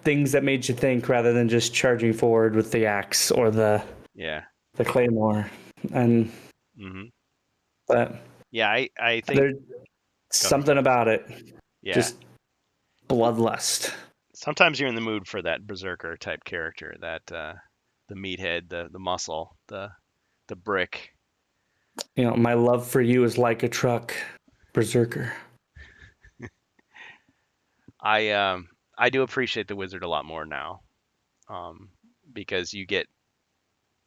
things that made you think rather than just charging forward with the axe or yeah. the claymore. And Hmm. but Yeah, I think. there's Go ahead. something about it, Yeah. just bloodlust. Sometimes you're in the mood for that berserker type character, that the meathead, the muscle, the brick. My love for you is like a truck, berserker. I do appreciate the wizard a lot more now, um, because you get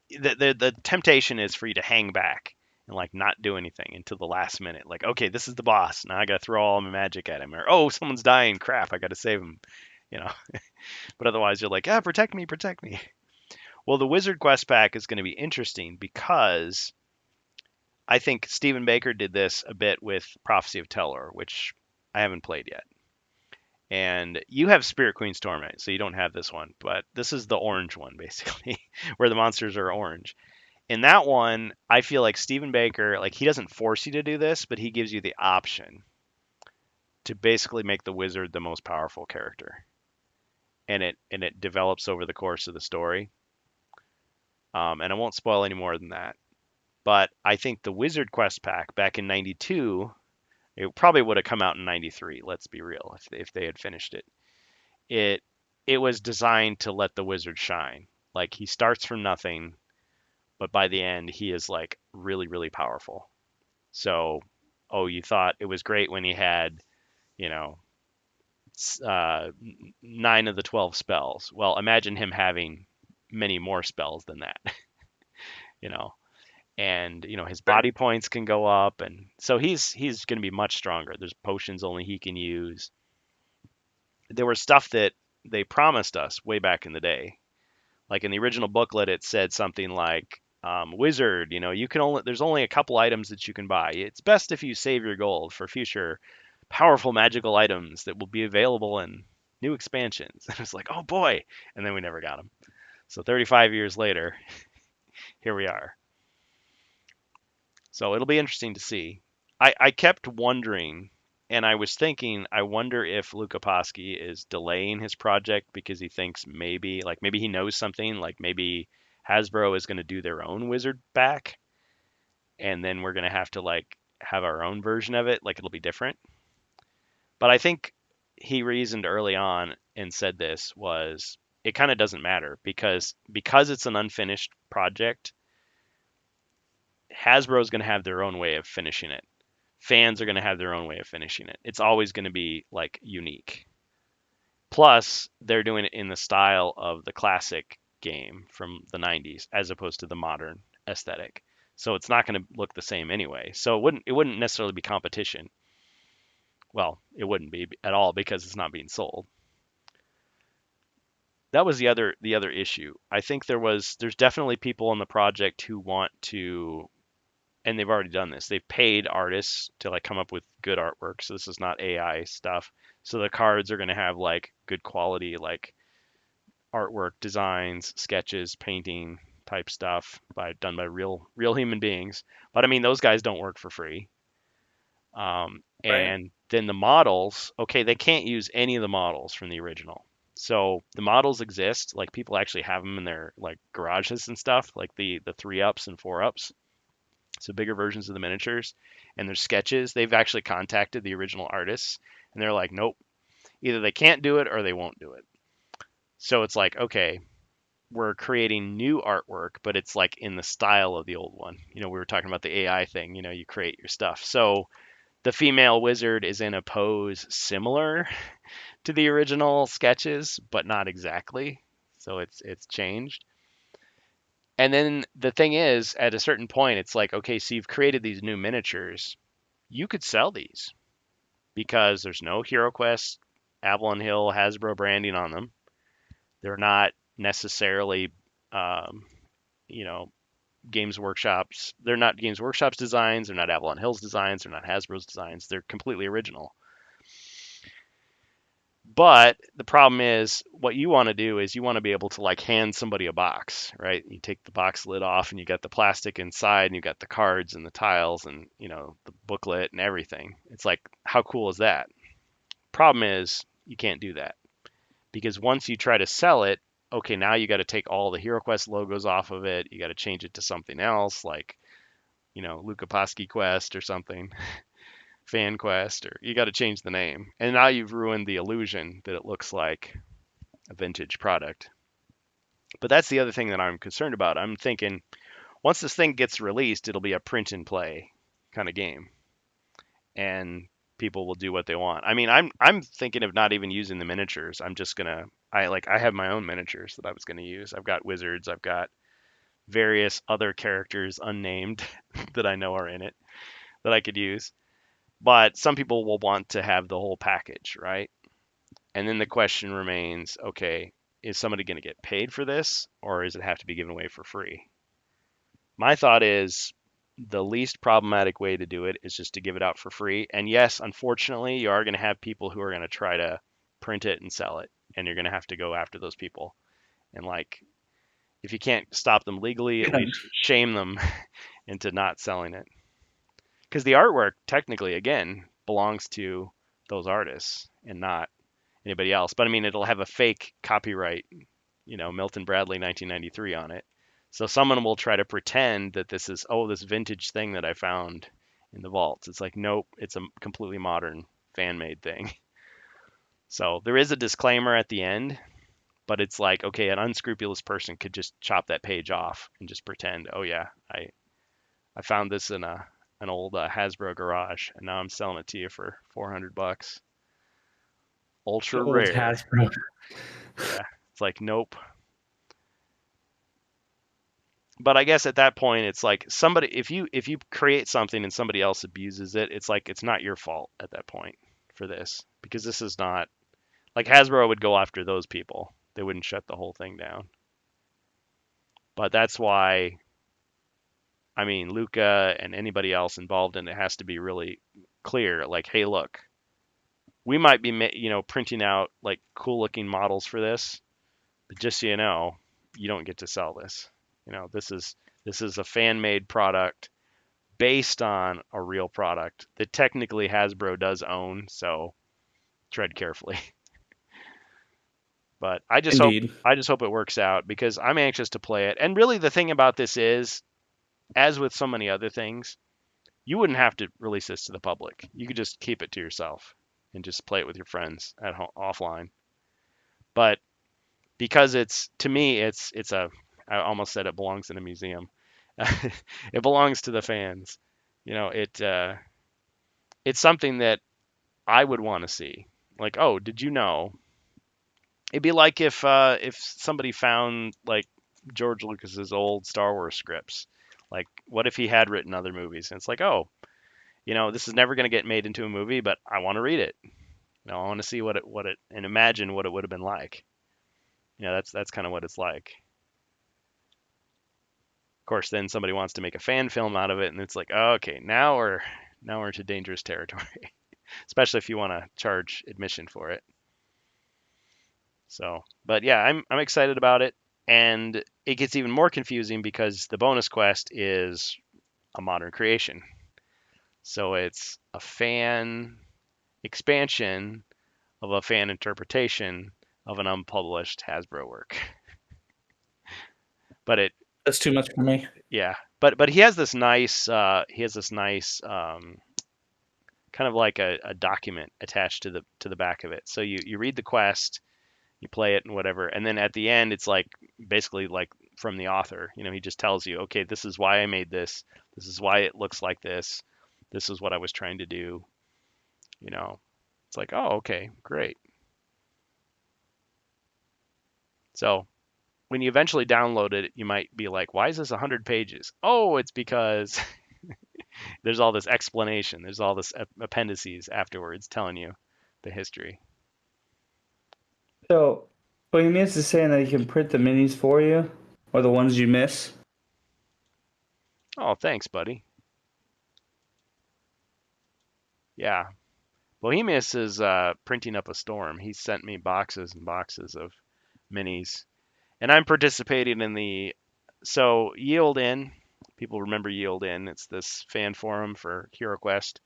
the temptation is for you to hang back and like not do anything until the last minute. Like, okay, this is the boss. Now I gotta throw all my magic at him, or oh, someone's dying. Crap, I gotta save him. You know. But otherwise, you're like, ah, protect me, protect me. Well, the wizard quest pack is going to be interesting because I think Stephen Baker did this a bit with Prophecy of Telor, which I haven't played yet. And you have Spirit Queen's Torment, so you don't have this one, but this is the orange one, basically, where the monsters are orange. In that one, I feel like Stephen Baker, like he doesn't force you to do this, but he gives you the option to basically make the wizard the most powerful character, and it develops over the course of the story. And I won't spoil any more than that. But I think the Wizard Quest pack back in '92, it probably would have come out in '93. Let's be real, if they had finished it. It it was designed to let the wizard shine. Like he starts from nothing, but by the end he is like really really powerful. So, oh, you thought it was great when he had, you know, 9 of the 12 spells. Well, imagine him having many more spells than that, you know. and his body points can go up, and so he's going to be much stronger. There's potions only he can use. There was stuff that they promised us way back in the day. Like in the original booklet, it said something like, wizard, you can only there's only a couple items that you can buy. It's best if you save your gold for future powerful magical items that will be available in new expansions. And it's like, oh boy, and then we never got them. So 35 years later, here we are. So it'll be interesting to see. I kept wondering, and I was thinking, I wonder if Luca Paschi is delaying his project because he thinks maybe he knows something, like maybe Hasbro is going to do their own wizard back, and then we're going to have to have our own version of it, like it'll be different. But I think he reasoned early on and said this was it kind of doesn't matter because it's an unfinished project. Hasbro is going to have their own way of finishing it. Fans are going to have their own way of finishing it. It's always going to be unique. Plus, they're doing it in the style of the classic game from the 90s as opposed to the modern aesthetic. So it's not going to look the same anyway. So it wouldn't necessarily be competition. Well, it wouldn't be at all because it's not being sold. That was the other issue. I think there's definitely people on the project who want to, and they've already done this. They've paid artists to come up with good artwork. So this is not AI stuff. So the cards are going to have good quality artwork, designs, sketches, painting type stuff done by real human beings. But I mean, those guys don't work for free. And then the models, okay, they can't use any of the models from the original. So the models exist, people actually have them in their garages and stuff, like the 3-ups and 4-ups. So bigger versions of the miniatures, and their sketches. They've actually contacted the original artists, and they're like, nope, either they can't do it or they won't do it. So it's okay, we're creating new artwork, but it's in the style of the old one. We were talking about the AI thing, you create your stuff. So the female wizard is in a pose similar to the original sketches, but not exactly. So it's changed. And then the thing is, at a certain point, it's okay, so you've created these new miniatures. You could sell these because there's no HeroQuest, Avalon Hill, Hasbro branding on them. They're not necessarily, Games Workshop's. They're not Games Workshop's designs. They're not Avalon Hill's designs. They're not Hasbro's designs. They're completely original. But the problem is, what you want to do is you want to be able to hand somebody a box, right? You take the box lid off, and you got the plastic inside, and you got the cards and the tiles, and the booklet and everything. It's how cool is that? Problem is, you can't do that because once you try to sell it, okay, now you got to take all the HeroQuest logos off of it. You got to change it to something else, Luca Paschi Quest or something. Fan Quest, or you got to change the name. And now you've ruined the illusion that it looks like a vintage product. But that's the other thing that I'm concerned about. I'm thinking once this thing gets released, it'll be a print and play kind of game. And people will do what they want. I mean, I'm thinking of not even using the miniatures. I'm just going to I have my own miniatures that I was going to use. I've got wizards, I've got various other characters unnamed that I know are in it that I could use. But some people will want to have the whole package, right? And then the question remains, okay, is somebody going to get paid for this, or does it have to be given away for free? My thought is the least problematic way to do it is just to give it out for free. And yes, unfortunately, you are going to have people who are going to try to print it and sell it, and you're going to have to go after those people. And if you can't stop them legally, at least shame them into not selling it. Because the artwork, technically, again, belongs to those artists and not anybody else. But I mean, it'll have a fake copyright, Milton Bradley 1993 on it. So someone will try to pretend that this is, this vintage thing that I found in the vaults. It's nope, it's a completely modern fan-made thing. So there is a disclaimer at the end, but it's okay, an unscrupulous person could just chop that page off and just pretend, oh yeah, I found this in an old Hasbro garage, and now I'm selling it to you for $400. Ultra rare. Hasbro. Yeah, it's nope. But I guess at that point, it's like somebody if you create something and somebody else abuses it, it's like it's not your fault at that point for this because this is not like Hasbro would go after those people. They wouldn't shut the whole thing down. But that's why I mean Luca and anybody else involved in it has to be really clear. Like, hey, look, we might be printing out like cool looking models for this, but just so you know, you don't get to sell this. This is a fan made product based on a real product that technically Hasbro does own, so tread carefully. But Indeed. I just hope it works out because I'm anxious to play it. And really the thing about this is, as with so many other things, you wouldn't have to release this to the public. You could just keep it to yourself and just play it with your friends at home, offline. But because it's to me it's a I almost said it belongs in a museum. It belongs to the fans. It's something that I would want to see. Like, oh, did you know? It'd be like if somebody found like George Lucas's old Star Wars scripts. Like, what if he had written other movies? And it's like, oh, this is never going to get made into a movie, but I want to read it. I want to see what it and imagine what it would have been like. That's kind of what it's like. Of course, then somebody wants to make a fan film out of it, and it's like, oh, okay, now we're into dangerous territory, especially if you want to charge admission for it. So, but yeah, I'm excited about it, and it gets even more confusing because the bonus quest is a modern creation. So it's a fan expansion of a fan interpretation of an unpublished Hasbro work. But That's too much for me. yeah, but he has this nice kind of like a document attached to the back of it. So you read the quest, you play it and whatever, and then at the end it's like basically like from the author. He just tells you, okay, this is why I made this. This is why it looks like this. This is what I was trying to do. It's like, oh, okay, great. So when you eventually download it, you might be like, why is this 100 pages? Oh, it's because there's all this explanation. There's all this appendices afterwards telling you the history. So, Bohemians is saying that he can print the minis for you, or the ones you miss. Oh, thanks, buddy. Yeah. Bohemius is printing up a storm. He sent me boxes and boxes of minis. And I'm participating in so Yield In. People remember Yield In. It's this fan forum for HeroQuest.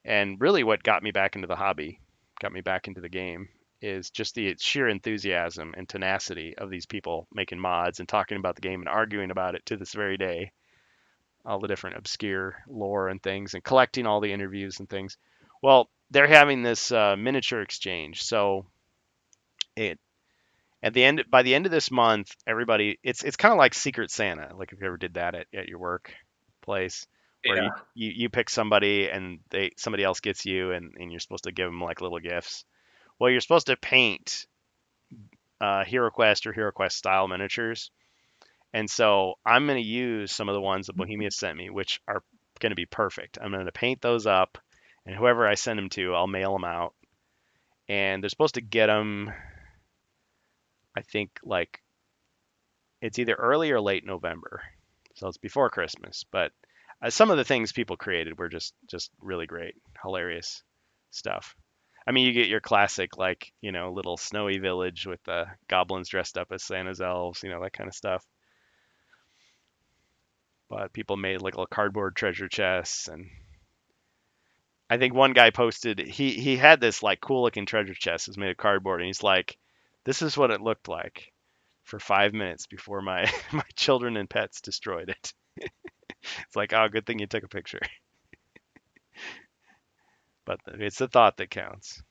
And really what got me back into the hobby, got me back into the game, is just the sheer enthusiasm and tenacity of these people making mods and talking about the game and arguing about it to this very day. All the different obscure lore and things and collecting all the interviews and things. Well, they're having this miniature exchange. So it by the end of this month, everybody it's kind of like Secret Santa, like if you ever did that at your workplace, where Yeah. you pick somebody and somebody else gets you and you're supposed to give them like little gifts. Well, you're supposed to paint HeroQuest or HeroQuest style miniatures. And so I'm going to use some of the ones that Bohemia sent me, which are going to be perfect. I'm going to paint those up, and whoever I send them to, I'll mail them out. And they're supposed to get them, I think, like it's either early or late November. So it's before Christmas. But some of the things people created were just really great, hilarious stuff. I mean, you get your classic, like, little snowy village with the goblins dressed up as Santa's elves, that kind of stuff. But people made like little cardboard treasure chests, and I think one guy posted he had this like cool looking treasure chest. It was made of cardboard, and he's like, "This is what it looked like for 5 minutes before my my children and pets destroyed it." It's like, oh, good thing you took a picture. But it's the thought that counts.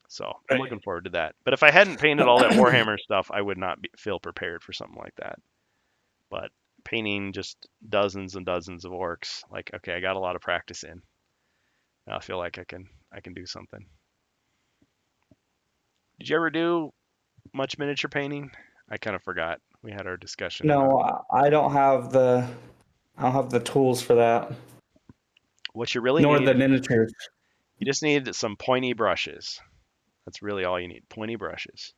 So I'm Right. looking forward to that. But if I hadn't painted all that Warhammer stuff, I would not feel prepared for something like that. But painting just dozens and dozens of orcs, like, okay, I got a lot of practice in. I feel like I can do something. Did you ever do much miniature painting? I kind of forgot. We had our discussion about No, I don't have the tools for that, what you really nor need. the miniatures You just need some pointy brushes. That's really all you need. Pointy brushes.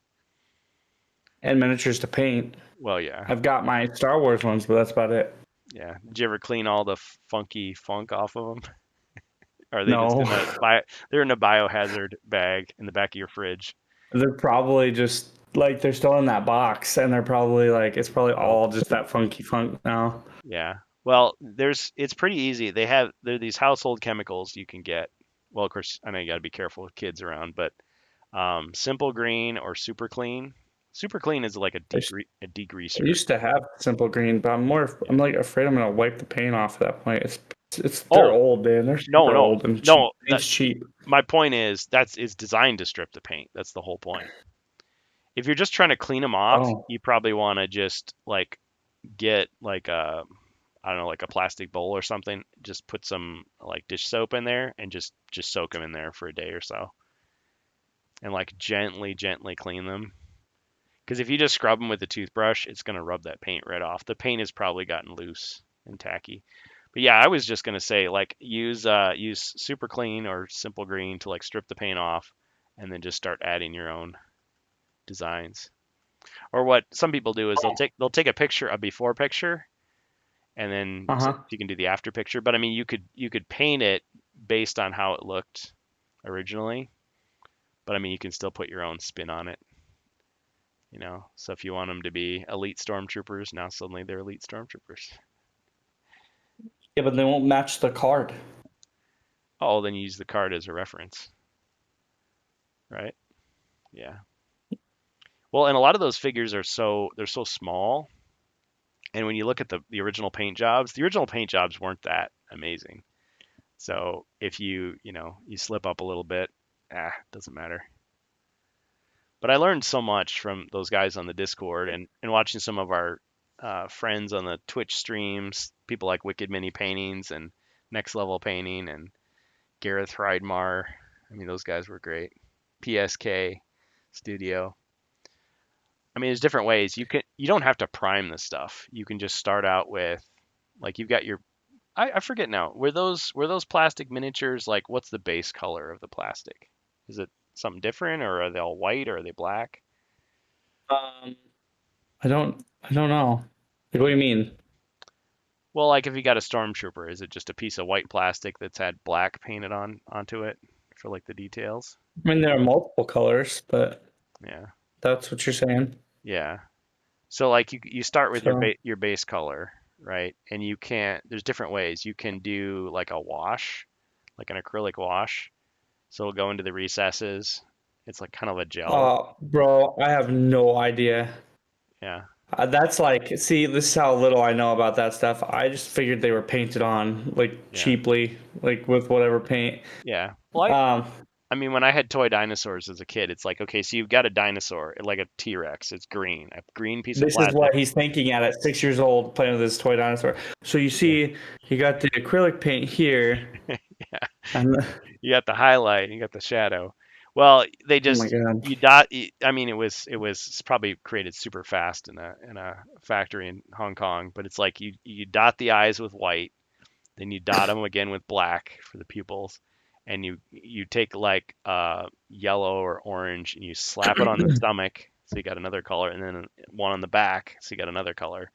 and miniatures to paint. Well, yeah. I've got my Star Wars ones, but that's about it. Yeah. Did you ever clean all the funky funk off of them? Or are they just No, in a bio, they're in a biohazard bag in the back of your fridge? they're probably just like they're still in that box, and they're probably like it's probably Oh, all just that funky funk now. yeah. Well, it's pretty easy. There are these household chemicals you can get. Well, of course, I know you got to be careful with kids around, but Simple Green or Super Clean. Super Clean is like a I s- I degreaser. used to have Simple Green, but I'm like afraid I'm gonna wipe the paint off at that point. It's they're Oh, old, man. They're no, super no, old and cheap. no. Paint's cheap. My point is it's designed to strip the paint. That's the whole point. If you're just trying to clean them off, Oh, you probably want to just like get like a I don't know, like a plastic bowl or something. Just put some like dish soap in there and just soak them in there for a day or so, and like gently clean them. Because if you just scrub them with a toothbrush, it's gonna rub that paint right off. The paint has probably gotten loose and tacky. But yeah, I was just gonna say like use Super Clean or Simple Green to like strip the paint off, and then just start adding your own designs. Or what some people do is they'll take a picture, a before picture, and then so uh-huh. you can do the after picture. But I mean, you could paint it based on how it looked originally. But I mean, you can still put your own spin on it. So if you want them to be elite stormtroopers, now suddenly they're elite stormtroopers. Yeah, but they won't match the card. Oh, then you use the card as a reference, right? Yeah. Well, and a lot of those figures they're so small, and when you look at the original paint jobs, the original paint jobs weren't that amazing. So if you slip up a little bit, doesn't matter. But I learned so much from those guys on the Discord and watching some of our friends on the Twitch streams, people like Wicked Mini Paintings and Next Level Painting and Gareth Hreidmar. I mean, those guys were great. PSK Studio. I mean, there's different ways. You don't have to prime this stuff. You can just start out with like you've got your I forget now. Were those plastic miniatures like what's the base color of the plastic? Is it something different or are they all white or are they black? Um, I don't know. Like, what do you mean? Well, like if you got a stormtrooper, is it just a piece of white plastic that's had black painted onto it for like the details? I mean, there are multiple colors, but Yeah. that's what you're saying. Yeah. So like you start with So, your base color, right? And there's different ways. You can do like a wash, like an acrylic wash. So it'll go into the recesses. It's like kind of a gel. bro, I have no idea. Yeah. That's like, see, this is how little I know about that stuff. I just figured they were painted on like Yeah. cheaply, like with whatever paint. Yeah. Well, Um, I mean, when I had toy dinosaurs as a kid, it's like, okay, so you've got a dinosaur, like a T-Rex. It's green, a green piece of this is plastic. what he's thinking at 6 years old playing with his toy dinosaur. So you Yeah. see, you got the acrylic paint here, Yeah. and the, You got the highlight, you got the shadow. Well, they oh my just God. you dot. I mean, it was probably created super fast in a factory in Hong Kong, but it's like you dot the eyes with white, then you dot them again with black for the pupils, and you take like yellow or orange and you slap it on the stomach, so you got another color, and then one on the back, so you got another color,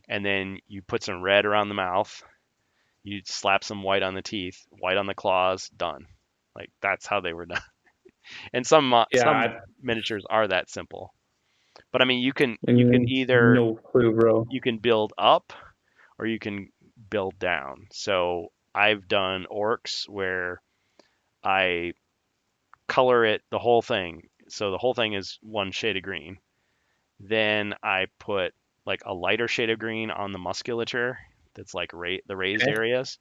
and then you put some red around the mouth, you slap some white on the teeth, white on the claws, done. Like that's how they were done. And Yeah, some miniatures are that simple. But I mean, you can and either no clue, bro. you can build up or you can build down. So I've done orcs where I color it the whole thing. So the whole thing is one shade of green. Then I put like a lighter shade of green on the musculature that's like the raised Okay. areas.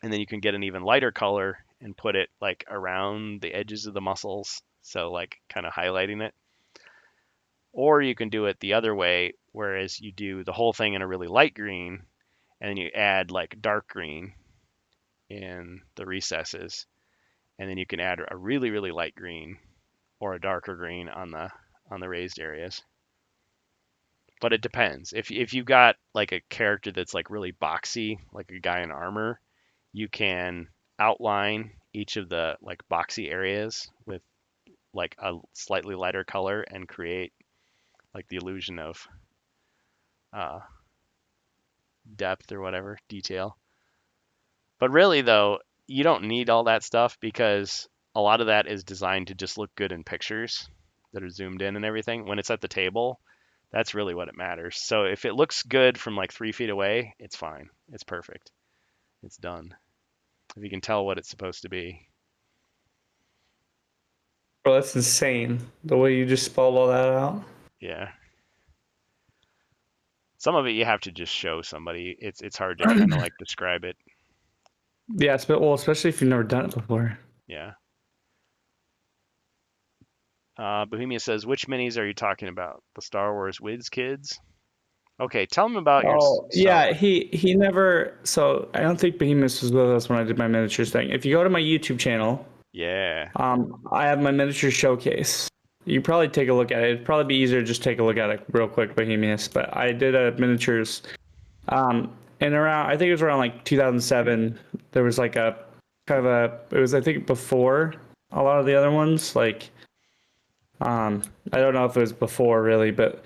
And then you can get an even lighter color and put it like around the edges of the muscles. So like kind of highlighting it. Or you can do it the other way, whereas you do the whole thing in a really light green and then you add like dark green in the recesses, and then you can add a really really light green or a darker green on the raised areas. But it depends. If you've got like a character that's like really boxy, like a guy in armor, you can outline each of the like boxy areas with like a slightly lighter color and create like the illusion of uh, depth or whatever, detail. But really though, you don't need all that stuff because a lot of that is designed to just look good in pictures that are zoomed in and everything. When it's at the table, that's really what it matters. So if it looks good from like 3 feet away, it's fine. It's perfect. It's done. If you can tell what it's supposed to be. Bro, that's insane. The way you just spelled all that out. Yeah. Some of it you have to just show somebody. It's hard to kind of like describe it. Yeah, well, especially if you've never done it before. Yeah. Bohemia says, which minis are you talking about? The Star Wars Wiz Kids? Okay, tell them about your Oh, Star yeah, Wars. he never. So I don't think Behemoth was with us when I did my miniatures thing. If you go to my YouTube channel, Yeah. I have my miniature showcase. You probably take a look at it. It'd probably be easier to just take a look at it real quick, Bohemians. But I did a miniatures, and around I think it was around like 2007. There was like a kind of a. It was I think before a lot of the other ones. Like, I don't know if it was before really, but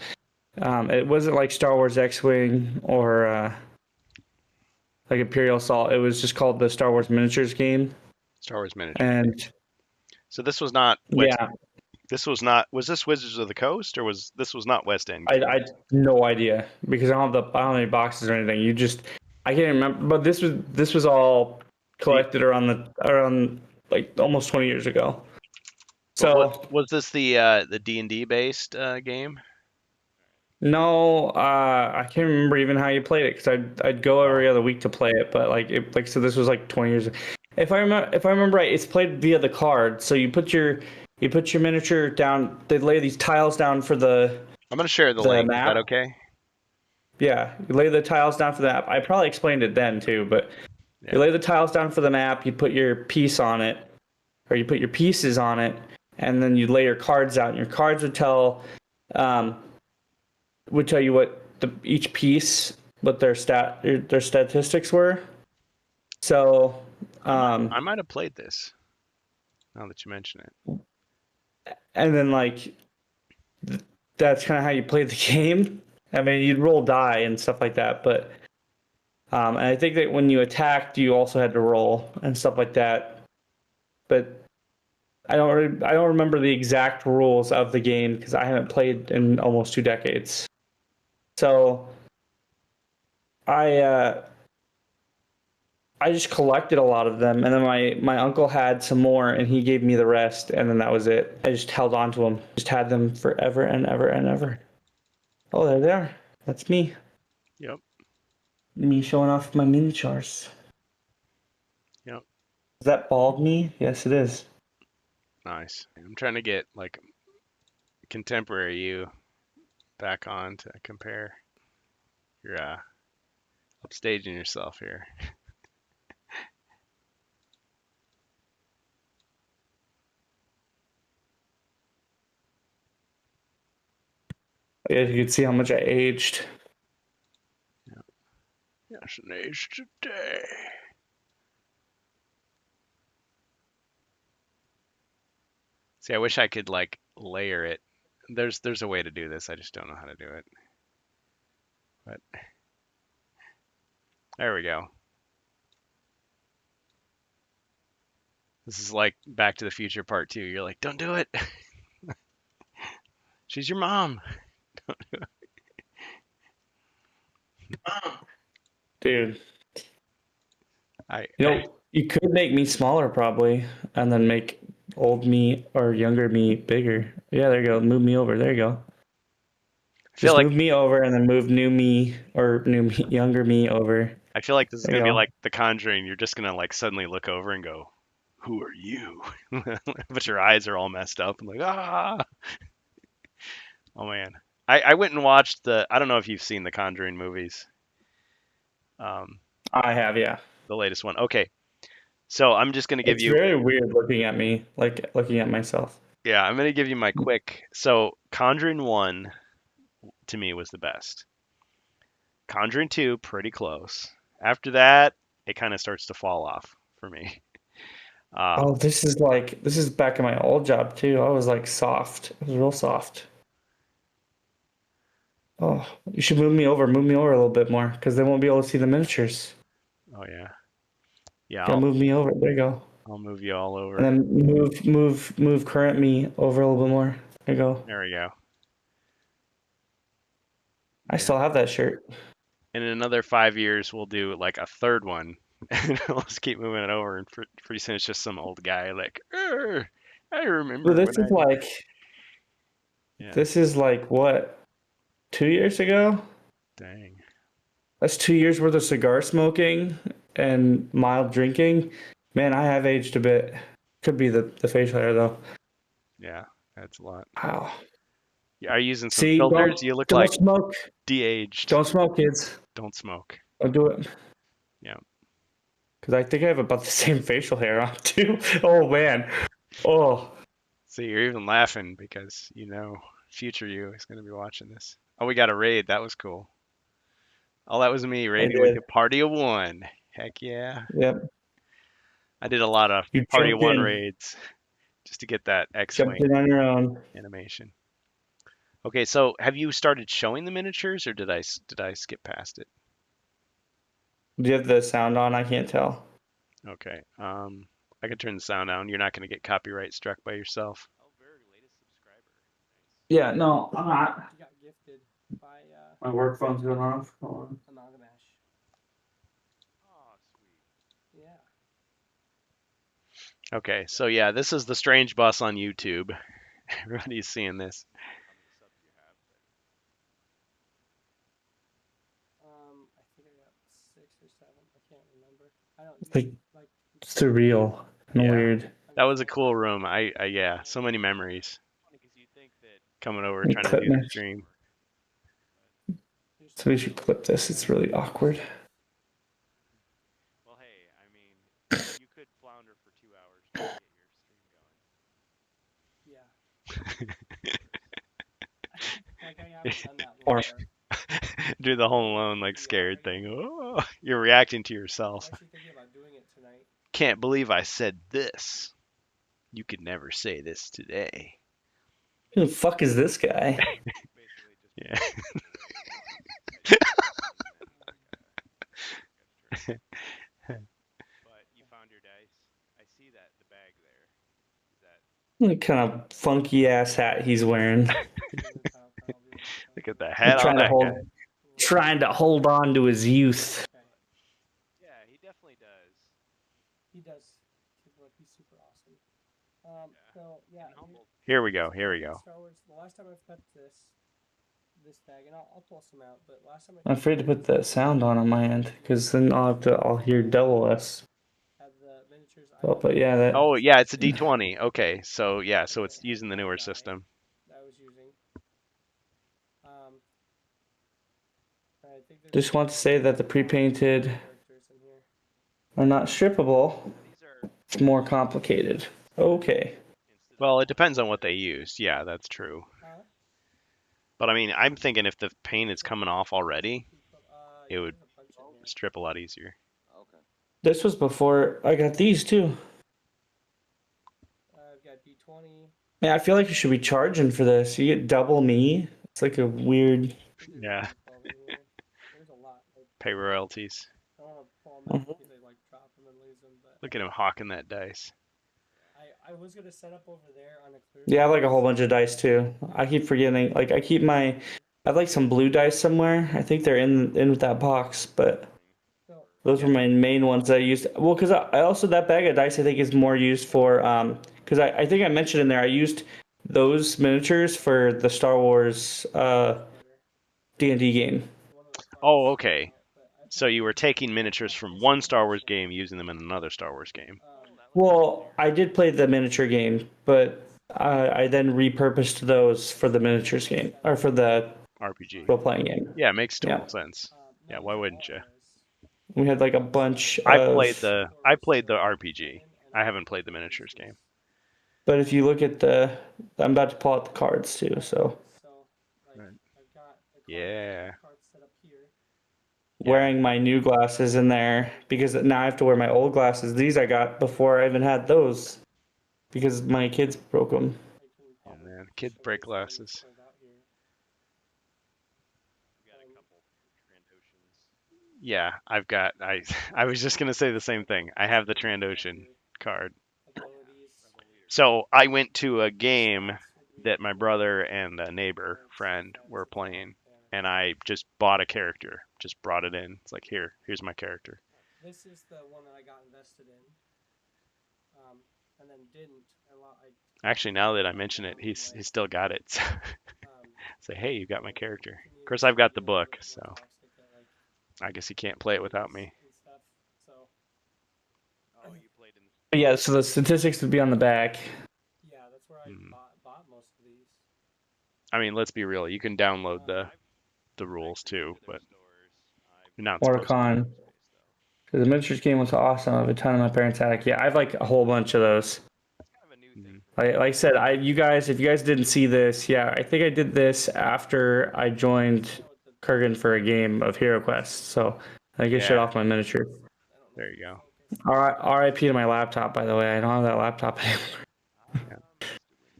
it wasn't like Star Wars X-wing or like Imperial Assault. It was just called the Star Wars Miniatures game, Star Wars miniature. and So this was not West. yeah. This was not. Was this Wizards of the Coast or was this was not West End? I no idea because I don't have any boxes or anything. I can't remember, but this was all collected around like almost 20 years ago. So Was this the D&D based game? no, I can't remember even how you played it because I'd go every other week to play it, but like so this was like 20 years. If I remember right, it's played via the card. So you put your miniature down. They lay these tiles down for the I'm gonna share the link. Is map. that okay? Yeah, you lay the tiles down for the map. I probably explained it then too, but Yeah. you lay the tiles down for the map, you put your piece on it, or you put your pieces on it, and then you lay your cards out. And your cards would tell you what each piece, what their statistics were. So, I might have played this. Now that you mention it. and then like that's kind of how you played the game. I mean, you'd roll die and stuff like that, but and I think that when you attacked, you also had to roll and stuff like that. But I don't remember the exact rules of the game because I haven't played in almost 2 decades. So I just collected a lot of them, and then my uncle had some more, and he gave me the rest, and then that was it. I just held on to them, just had them forever and ever and ever. Oh, there they are. That's me. Yep. Me showing off my miniatures. Yep. Is that bald me? Yes, it is. Nice. I'm trying to get like contemporary you back on to compare. You're upstaging yourself here. Yeah, you can see how much I aged. Yes, an age today. See, I wish I could like layer it. There's a way to do this. I just don't know how to do it. But there we go. This is like Back to the Future Part 2. You're like, don't do it. She's your mom. Dude, I you could make me smaller probably, and then make old me or younger me bigger. Yeah, there you go. Move me over. There you go. feel Just like move me over and then move new me or new me, younger me over. I feel like this is There you gonna be go. like The Conjuring. You're just gonna like suddenly look over and go, "Who are you?" But your eyes are all messed up and like, ah. Oh man, I went and watched the. I don't know if you've seen the Conjuring movies. Um, I have, yeah. the latest one. Okay, so I'm just gonna give It's you. very weird looking at me, like looking at myself. Yeah, I'm gonna give you my quick. So Conjuring 1 to me was the best. Conjuring 2, pretty close. After that, it kind of starts to fall off for me. Oh, this is back in my old job too. I was like soft. It was real soft. Oh, you should move me over a little bit more, because they won't be able to see the miniatures. Oh yeah, yeah. Gotta move me over. There you go. I'll move you all over. And then move current me over a little bit more. There you go. There we go. I still have that shirt. And in another 5 years, we'll do like a third one, and we'll just keep moving it over. And pretty soon, it's just some old guy like, I remember But when I did. Yeah. this is like what, 2 years ago? Dang. That's 2 years worth of cigar smoking and mild drinking. Man, I have aged a bit. Could be the facial hair though. Yeah, that's a lot. Wow. Are you using some See, filters? You look don't like smoke. de-aged. Don't smoke, kids. Don't smoke. Don't do it. Yeah. Because I think I have about the same facial hair on too. Oh man. Oh. See, you're even laughing because future you is going to be watching this. Oh, we got a raid. That was cool. Oh, that was me raiding with did. a party of one. Heck yeah. Yep. I did a lot of You party of jumped one in. raids just to get that Jumped X-Wing in on your own. animation. Okay, so have you started showing the miniatures, or did I skip past it? Do you have the sound on? I can't tell. Okay. I can turn the sound down. You're not going to get copyright struck by yourself. Oh, very latest subscriber. Yeah, no, I'm not. You got gifted by My work phone's going off. Hold on. Amalgamash. Oh, sweet. Yeah. Okay, so yeah, this is the Strange Bus on YouTube. Everybody's seeing this. I think I got 6 or 7. I can't remember. I don't Like, like surreal and Yeah. weird. That was a cool room. Yeah, so many memories. Coming over trying to Clip do the mesh. stream. So we should clip this. It's really awkward. Well, hey, I mean, you could flounder for 2 hours to get your stream going. Yeah. Like I haven't done that Or- before. Do the Home Alone like scared thing. Oh, you're reacting to I'm yourself. actually thinking about doing it tonight. Can't believe I said this. You could never say this today. Who the fuck is this guy? Yeah. But you found your dice. I see that the bag there. Is that What kind of funky ass hat he's wearing? look at the head on trying to that hold, guy. trying to hold on to his youth. Yeah, he definitely does. He does. He's super awesome. So yeah. Here we go. Here we go. Star Wars. The last time I've cut this bag, and I'll pull some out. But last time I'm afraid to put the sound on my end, because then I'll hear double S. had the miniatures. Oh, but yeah, that. Oh, yeah, it's a D20. Okay, so yeah, so it's using the newer system. That I was using. I think there's Just want to say that the pre-painted characters in here. are not strippable. It's more complicated. Okay. Well, it depends on what they use. Yeah, that's true. Huh? But I mean, I'm thinking if the paint is coming off already, it would There's a bunch in here. strip a lot easier. This was before I got these too. I've got D20. Man, I feel like you should be charging for this. You get double me. It's like a weird. Yeah. There's a lot. Like, Pay royalties. I don't want to pull them out because they like drop them and lose them. But Look at him hawking that dice. I was gonna set up over there on a clear. Yeah, I have like a whole bunch of dice too. I keep forgetting. Like I have like some blue dice somewhere. I think they're in with that box, but So, those were my main ones that I used. Well, because I also, that bag of dice I think is more used for because I think I mentioned in there I used those miniatures for the Star Wars D&D game. Oh, okay. So you were taking miniatures from one Star Wars game, using them in another Star Wars game. Well, I did play the miniature game, but I then repurposed those for the miniatures game or for the RPG. role-playing game. Yeah, it makes total Yeah. sense. Yeah, why wouldn't you? We had like a bunch I of. played the RPG. I haven't played the miniatures game. But if you look at I'm about to pull out the cards too. So Yeah. cards set up here. Wearing my new glasses in there because now I have to wear my old glasses. These I got before I even had those because my kids broke them. I can Oh have man, it kids show break you how these glasses. turned out here. Yeah, I've got. I was just gonna say the same thing. I have the Trandoshan card. Abilities. So I went to a game Stats would be that my brother and a neighbor friend were playing, and I just bought a character. Just brought it in. It's like here's my character. This is the one that I got invested in. And then didn't. Actually, now that I mention it, he's still got it. Say, hey, you got my character. Of course, I've got the book, so I guess he can't play it without me. And stuff. So But yeah, so the statistics would be on the back. yeah, that's where I bought most of these. I mean, let's be real. You can download the rules too, but you're not Or a supposed to. con. The miniatures game was awesome. I have a ton in my parents' attic. Yeah, I have like a whole bunch of those. Like I said, if you guys didn't see this, yeah, I think I did this after I joined Kurgan for a game of HeroQuest. So I get shut Yeah. off my miniature. There you go. R.I.P. to my laptop, by the way. I don't have that laptop anymore.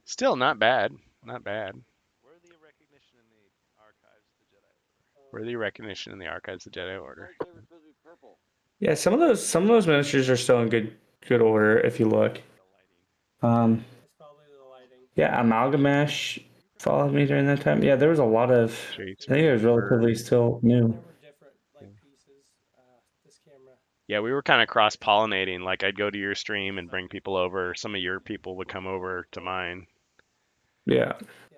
Still not bad. Not bad. Worthy recognition in the Archives of the Jedi Order. Yeah, some of those miniatures are still in good order if you look. It's probably the lighting. Yeah, Amalgamash followed me during that time. Yeah, there was a lot of. I think it was relatively still new. There were different pieces. This camera. Yeah, we were kind of cross pollinating. Like I'd go to your stream and bring people over. Some of your people would come over to mine. Yeah. Yeah.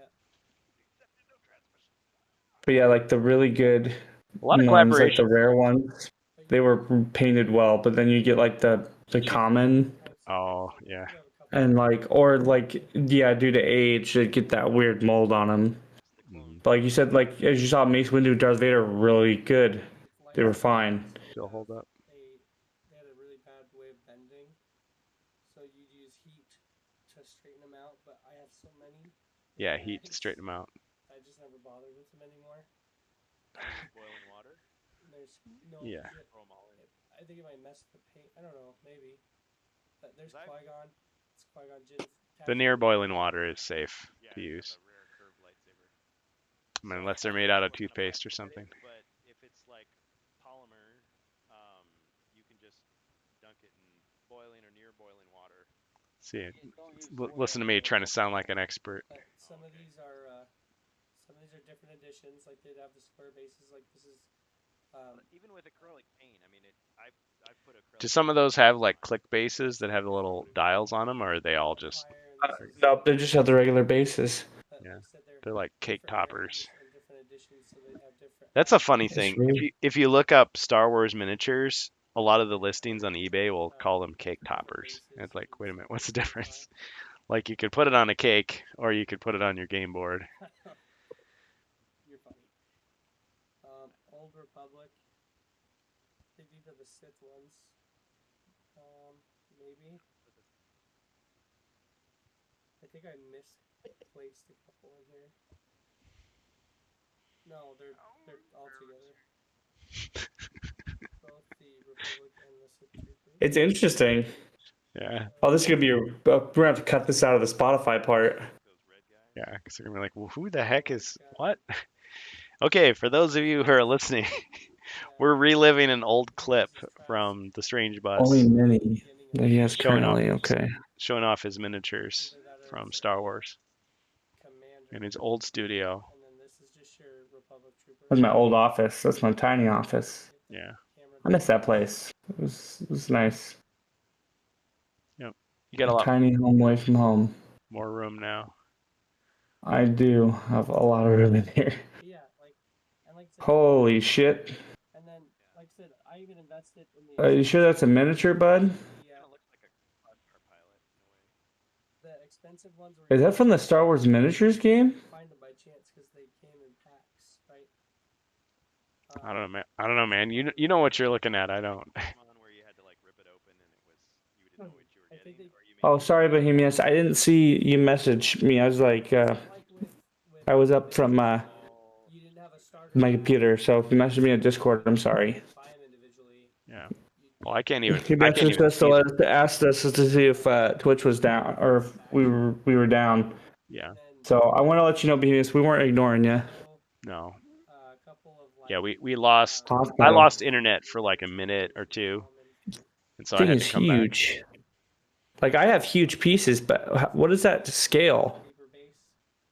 But yeah, like the really good A lot of ones, like collaboration. the rare ones, they were painted well. But then you get like the common Oh yeah. and yeah, due to age, they get that weird mold on them. But like you said, like as you saw, Mace Windu, Darth Vader, were really good. They were fine. Still hold up. They had a really bad way of bending, so you'd use heat to straighten them out. But I have so many. Yeah, heat to straighten them out. I just never bothered with them anymore. Boiling water. There's no. Yeah. I think it might mess with the paint. I don't know. Maybe. But there's Qui-Gon. It's Qui-Gon Jinn's. The near boiling water is safe to use. I mean, unless they're made out of toothpaste or something. But if it's like polymer, you can just dunk it in boiling or near boiling water. See, listen to me trying to sound like an expert. But some of these are different editions. Like they'd have the square bases. Like this is. Even with acrylic paint, I mean, I've put acrylic. Do some of those have like click bases that have the little dials on them, or are they all just? No, they just have the regular bases. Yeah, they're like cake toppers. That's a funny thing. If you look up Star Wars miniatures, a lot of the listings on eBay will call them cake toppers. And it's like, wait a minute, what's the difference? Like you could put it on a cake, or you could put it on your game board. You're funny. Old Republic. I think these are the Sith ones. Maybe. I think I misplaced a couple in here. No, they're all together. Both the Republic and the Sith Troopers. It's interesting. Yeah. Oh, this is gonna be. We're gonna have to cut this out of the Spotify part. Yeah, because they're gonna be like, well, who the heck is what? Okay, for those of you who are listening, we're reliving an old clip from the Strange Bus. Only mini. Yes, Showing currently. off- Okay. Showing off his miniatures from Star Wars in his old studio. And then this is just your Republic Trooper. That's my old office. That's my tiny office. Yeah. I miss that place. It was nice. Yep. You got a lot Tiny home away from home. more room now. I do have a lot of room in here. Yeah, Holy shit. And then, like I said, I even invested in the. Are you sure that's a miniature, bud? Yeah. The expensive ones were. Is that from the Star Wars miniatures game? Find them by chance because they came in packs, right? I don't know, man. You know what you're looking at. I don't. Oh, sorry, Bohemians. I didn't see you message me. I was like, I was up from You didn't have a starter my computer. So if you message me on Discord, I'm sorry. buy them individually. Yeah. Well, I can't even. He I can't messaged even us see them. to ask us to see if Twitch was down or if we were down. Yeah. And then So I want to let you know, Beavis, we weren't ignoring you. No. a couple of like Yeah, we lost. I Hospital. lost internet for like a minute or two, and so I Thing had is to come back. huge. Like I have huge pieces, but what is that to scale? paper base.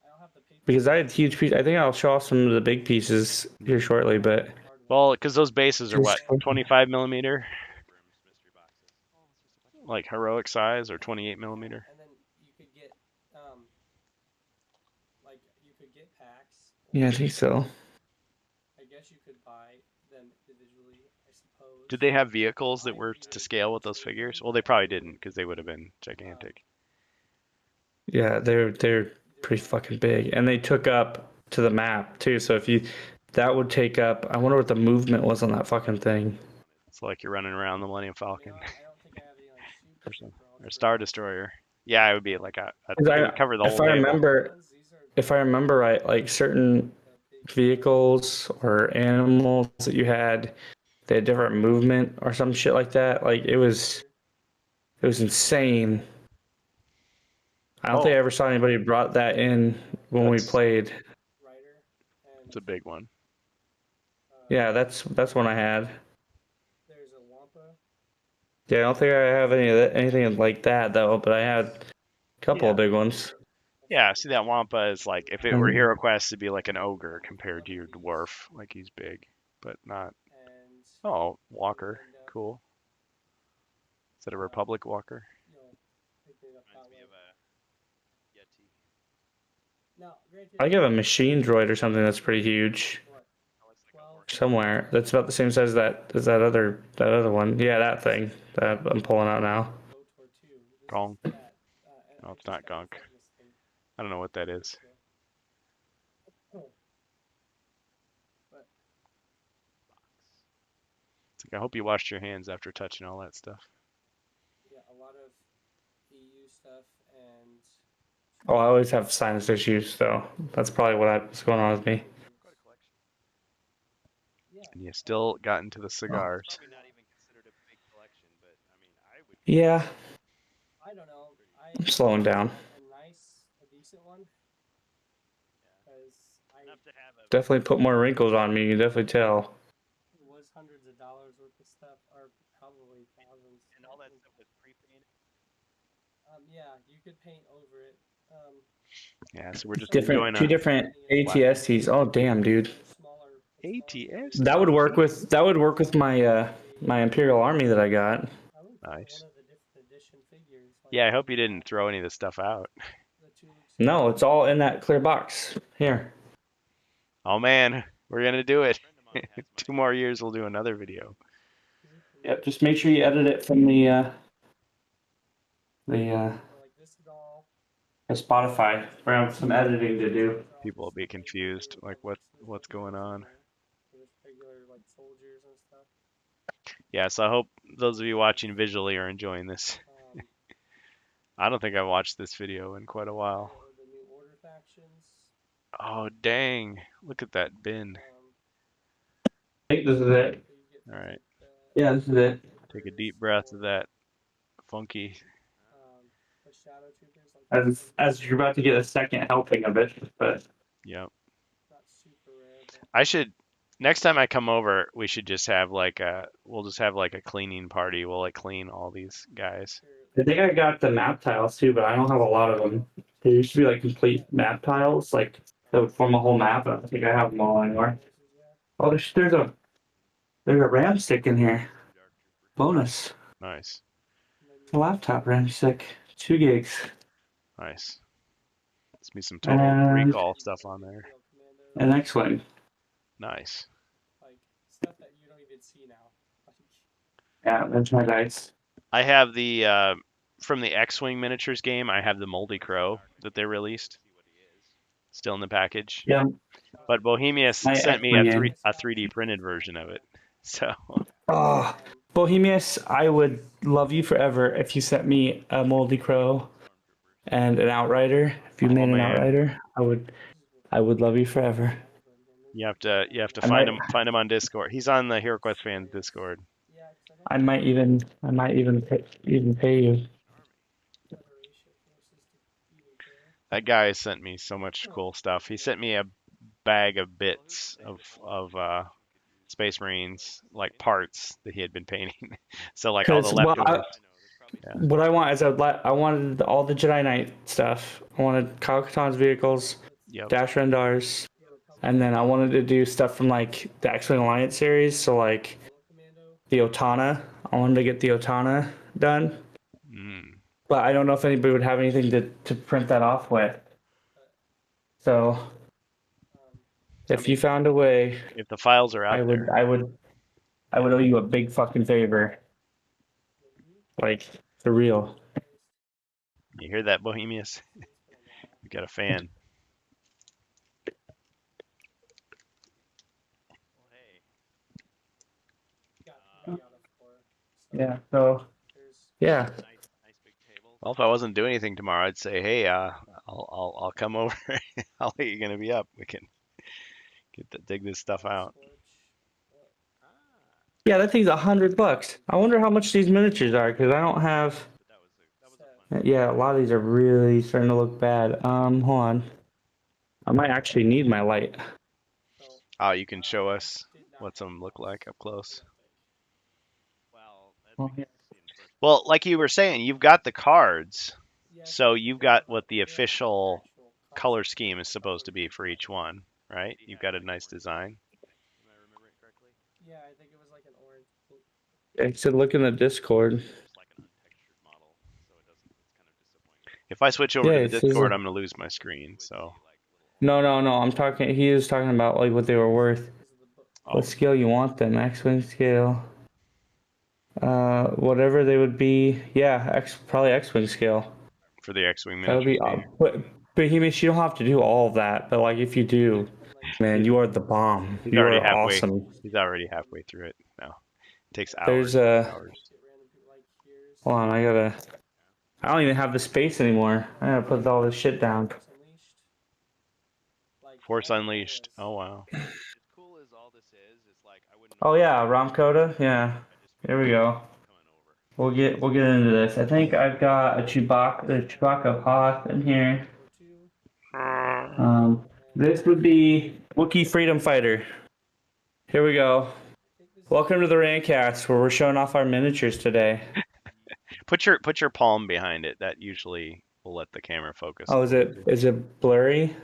I don't have the paper Because I had huge pieces. I think I'll show off some of the big pieces here shortly, but hardware. Well, because those bases are what, 25 millimeter, like heroic size, or 28 millimeter. And then you could get like you could get packs. yeah, I think so. I guess you could buy them individually, I suppose. Did they have vehicles that were to scale with those figures? Well, they probably didn't, because they would have been gigantic. Yeah, they're pretty fucking big, and they took up to the map too. So if you, that would take up. I wonder what the movement was on that fucking thing. It's like you're running around the Millennium You know, Falcon I don't think I have any like super super or Star Destroyer. Yeah, it would be like it 'Cause would cover the whole if I table. remember, These are if I remember right, like certain vehicles or animals that you had, they had different movement or some shit like that. Like it was insane. I don't think I ever saw anybody brought that in when we That's- played. writer and It's a big one. Yeah, that's one I had. there's a Wampa. Yeah, I don't think I have anything like that though, but I had a couple of big ones. Yeah, see that Wampa is like, if it were HeroQuest, it'd be like an ogre compared to your dwarf. Like he's big, but not. And Oh, Walker, cool. Is that a Republic Walker? you'll pick it up that way. Now, granted, I have a machine droid or something that's pretty huge what, 12 somewhere. That's about the same size as that other one. Yeah, that thing that I'm pulling out now. KOTOR 2. This is Gong. that, No, I it's not just got gunk. this thing. I don't know what that is. Oh. But It's like, I hope you washed your hands after touching all that stuff. yeah, a lot of EU stuff and Oh, I always have sinus issues, so that's probably what's going on with me. And you still got into the cigars. Yeah, I don't know. I'm slowing down. A decent one. Because Definitely put more wrinkles on me. You can definitely tell. it was hundreds of dollars worth of stuff, or probably thousands. And all that stuff was pre-painted. Yeah, you could paint over it. Yeah, so we're just Two enjoying different ATSTs. Oh damn, dude. Smaller. ATS. That would work with my my Imperial Army that I got. I would Nice. one of the different edition figures. Like Yeah, I hope you didn't throw any of this stuff out. the 2 weeks No, it's all in that clear box. Here. Oh man, we're gonna do it. 2 more years, we'll do another video. Yep, just make sure you edit it from the like this is all. Spotify. We have some editing to do. People will be confused, like what's going on. Just regular like soldiers and stuff. Yeah, so I hope those of you watching visually are enjoying this. Um, I don't think I've watched this video in quite a while. the new order factions. Oh dang! Look at that bin. I think this is it. So you get All right, Yeah, this is it. take a deep breath of that funky. The shadow troopers. Like As you're about to get a second helping of it, but Yep. not super rare. But I should. Next time I come over, we should just have we'll just have like a cleaning party. We'll like clean all these guys. I think I got the map tiles too, but I don't have a lot of them. There used to be like complete map tiles, like that would form a whole map. I don't think I have them all anymore. Oh, there's a RAM stick in here. Bonus. Nice, A laptop RAM stick. 2 gigs. nice. Let's be some total And- recall stuff on there. An X-Wing. Nice. like stuff that you don't even see now. Like, Yeah, that's my dice. I have the from the X-wing miniatures game. I have the Moldy Crow that they released. Still in the package. Yeah. But Bohemius My sent me X-Wing game. a 3D printed version of it. So Oh, Bohemius, I would love you forever if you sent me a Moldy Crow and an Outrider. If you made an man. Outrider, I would love you forever. You have to I find might- him on Discord. He's on the HeroQuest fans Discord. Yeah, 'cause I might even pay you. Federation forces to even care. That guy sent me so much cool stuff. He sent me a bag of bits of Space Marines, like parts that he had been painting. So like all the Because leftovers. what I want is I wanted all the Jedi Knight stuff. I wanted Kyle Katarn's vehicles, Yep. Dash Rendars, and then I wanted to do stuff from like the X-Wing Alliance series. So like Commando. the Otana. I wanted to get the Otana done, Mm. but I don't know if anybody would have anything to print that off with. So if you found a way, If the files are out I would there. I would owe you a big fucking favor. Like for real. You hear that, Bohemius? You got a fan. Got 3 out of 4. So Yeah. So there's yeah. Well, if I wasn't doing anything tomorrow, I'd say, hey, I'll come over. How late are you gonna be up? We can dig this stuff out. Scorch. Yeah, that thing's $100. I wonder how much these miniatures are because I don't have. Yeah, a lot of these are really starting to look bad. Hold on. I might actually need my light. Oh, you can show us what some look like up close. Oh, yeah. Well, like you were saying, you've got the cards, Yeah, so you've got what the official color scheme is supposed to be for each one, right? You've got a nice design. Yeah, I think it was like an orange pink. It said look in the Discord. If I switch over Yeah, to it the says Discord, a- I'm gonna lose my screen. So, No. I'm talking. He was talking about like what they were worth. oh, What scale you want them? X-wing scale. Whatever they would be. Yeah, probably X-wing scale. for the X-wing That would be. miniature. But Bohemians, you don't have to do all of that. But like if you do, man, you are the bomb. He's You already are halfway. awesome. He's already halfway through it now. It takes There's hours. Get random people like here's Hold on, I don't even have the space anymore. I gotta put all this shit down. Force Unleashed. Like Force all of Unleashed. this. Oh wow. Oh yeah, Ramcoda. Yeah. Here we go. We'll get into this. I think I've got a Chewbacca Hoth in here. Go to. This would be Wookiee Freedom Fighter. Here we go. Welcome to the RANTCAAST, where we're showing off our miniatures today. Put your palm behind it. That usually will let the camera focus. Oh, is it blurry?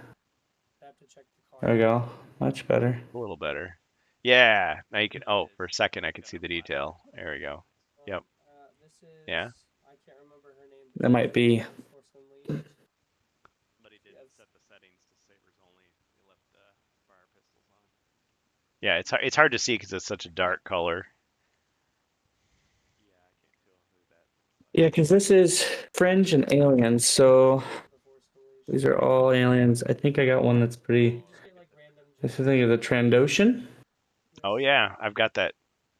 I have to check the There we go. Much better. a little better? Yeah. Now you can. Oh, for a second I could see the detail. There we go. Yep. This is. Yeah. I can't remember her name. That might be. Force Unleashed. Somebody didn't set the settings to sabers only. They left the fire pistols on. Yeah, it's hard to see because it's such a dark color. Yeah, because this is Fringe and Aliens, so The Force Unleashed. these are all aliens. I think I got one that's pretty. Just get like random. This is the Trandoshan. Oh yeah, I've got that.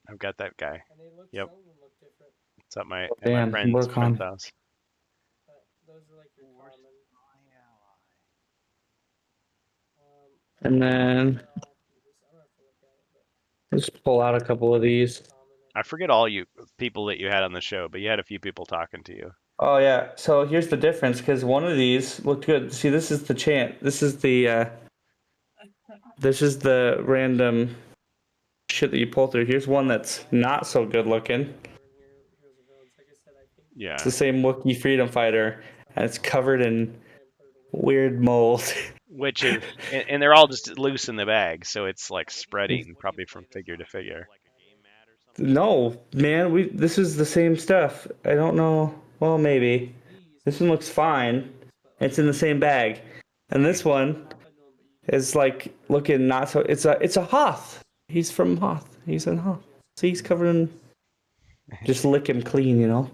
I've got that guy. And they look. Yep. Some of them look different. It's at my Damn, friend's work on. house. But those are like your common. And then I'll have to look at it, but let's pull out a couple of these. common. I forget all you people that you had on the show, but you had a few people talking to you. Oh yeah. So here's the difference, because one of these looked good. See, this is the chant. This is the random shit that you pull through. Here's one that's not so good looking. Here's the villains. Like I said, I think Yeah. It's the same Wookiee Freedom Fighter, and it's covered in weird mold. Which is, and they're all just loose in the bag, so it's like spreading probably from figure to figure. No, man, this is the same stuff. I don't know. Well, maybe. This one looks fine. It's in the same bag. And this one is like looking not so. It's a Hoth. He's from Hoth. He's in Hoth. See, he's covered in. Just lick him clean, you know.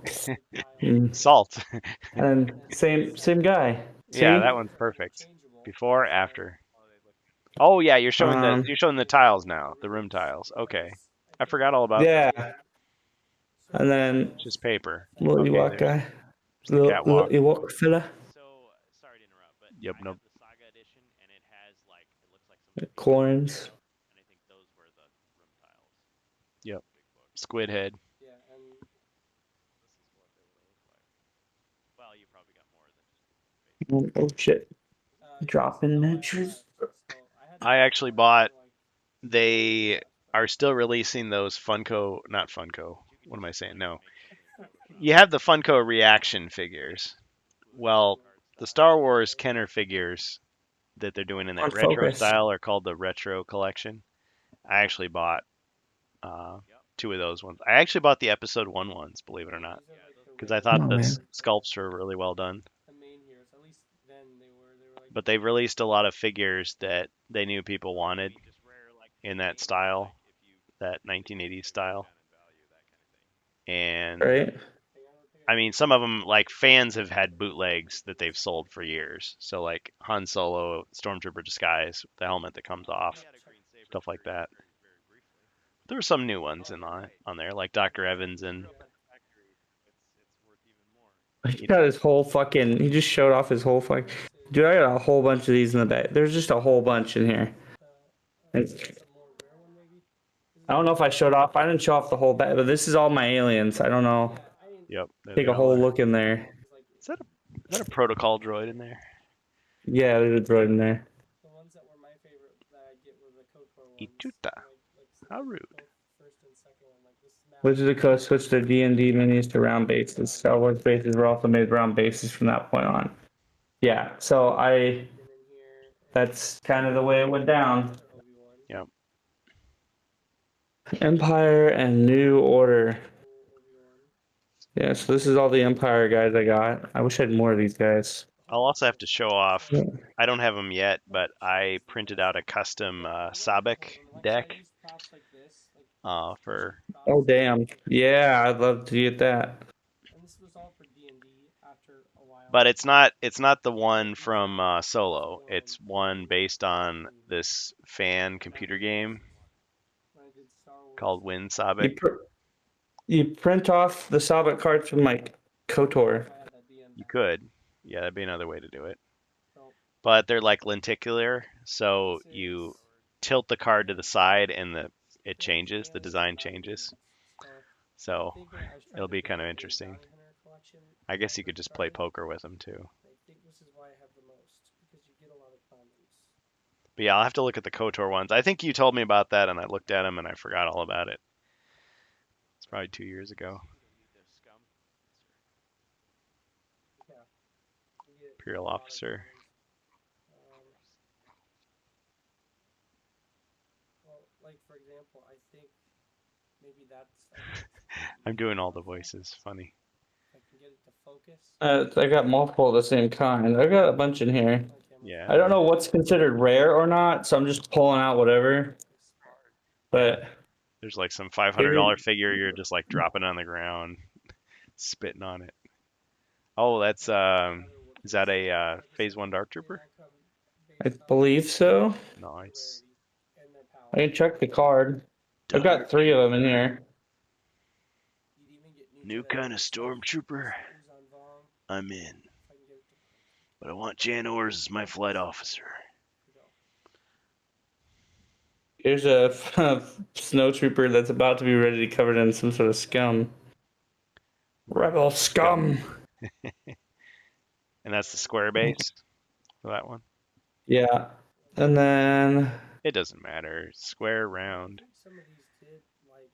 Salt. And same guy. See? Yeah, that one's perfect. Before, after. Oh yeah, you're showing the tiles now, the room tiles. Okay, I forgot all about that. Yeah. And then Just paper. little Okay, Ewok there's guy. the Little catwalk. Ewok fella. Yep, nope. Corns. Yep. Squid head. Yeah, and Oh shit! yeah, Dropping so miniatures. I had I actually one bought. for, like, They stuff, are still releasing those Funko, not Funko. What am I saying? No. You have the Funko reaction figures. Well, the Star Wars Kenner figures that they're doing in that On retro focus. style are called the Retro Collection. I actually bought two of those ones. I actually bought the Episode 1 ones, believe it or not, these are like the because I way thought Oh the man. sculpts were really well done. the main heroes. At least then they were like. But they've released a lot of figures that they knew people wanted in that style, that 1980s style. And Right. I mean, some of them, like fans have had bootlegs that they've sold for years. So like Han Solo, Stormtrooper disguise, the helmet that comes off, stuff like that. There were some new ones on there, like Dr. Evans and He got his whole fucking. He just showed off his whole fuck. Dude, I got a whole bunch of these in the back. There's just a whole bunch in here. Like, A more rare one maybe. I don't know if I showed off. I didn't show off the whole bag, but this is all my aliens. I don't know. I didn't. yep, there Take they a all whole are. look in there. Like Is that a protocol droid in there? Yeah, there's a droid in there. the ones that were my favorite that I get were the KOTOR ones. Ituta. How rude. Both first and second one. Like this map. Wizards of the Coast switched their D&D minis to round bases. Star Wars bases were also made round bases from that point on. Yeah, so Been in here. that's kind of the way it went down. Obi-Wan. Yep. Empire and New Order. Obi-Wan. Yeah, so this is all the Empire guys I got. I wish I had more of these guys. I'll also have to show off. Yeah. I don't have them yet, but I printed out a custom Sabek deck Props like this. Like for. Oh damn! Yeah, I'd love to get that. And this was all for D&D after a while. But it's not the one from Solo. It's one based on this fan computer game When I did Star Wars. called Win You, Sabek. you print off the Sabak cards from like KOTOR. I had that DM You could. Yeah, that'd be another way to do it. So But they're like lenticular, so this you is- tilt the card to the side and it changes, the design changes. So thinking I was trying it'll to be build kind of a interesting. Bounty Hunter collection. I guess you could just play poker with them too. I think this is why I have the most because you get a lot of commons. But yeah, I'll have to look at the KOTOR ones. I think you told me about that and I looked at them and I forgot all about it. It's probably 2 years ago. Yeah. You get Imperial a lot of officer. commons. Well, like for example, I think maybe that's. I'm doing all the voices. Funny. I can get it to focus. I got multiple of the same kind. I got a bunch in here. Okay, I'm Yeah. I don't know what's considered rare or not, so I'm just pulling out whatever. But There's like some $500 figure you're just like dropping on the ground, spitting on it. Oh, that's is that a Phase 1 Dark Trooper? I believe so. Nice. I can check the card. I've got 3 of them in here. New kind of stormtrooper. I'm in. But I want Jan Ors as my flight officer. Here's a snow trooper that's about to be ready to be covered in some sort of scum. Rebel scum. And that's the square base for that one. Yeah. And then It doesn't matter. Square, round. Some of these did like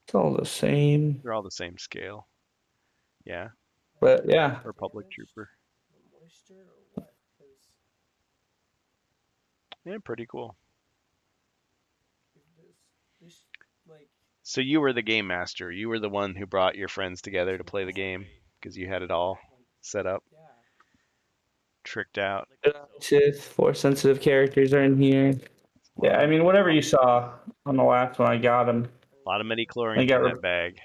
it's all the same. They're all the same scale. Yeah. But yeah. Republic Trooper. the moisture or what? 'Cause Yeah, pretty cool. this like So you were the game master. You were the one who brought your friends together to play the game because you had it all set up, yeah. tricked out. Just 4 sensitive characters are in here. Yeah, I mean, whatever you saw on the last one, I got them. A lot of midi I chlorine got in that bag.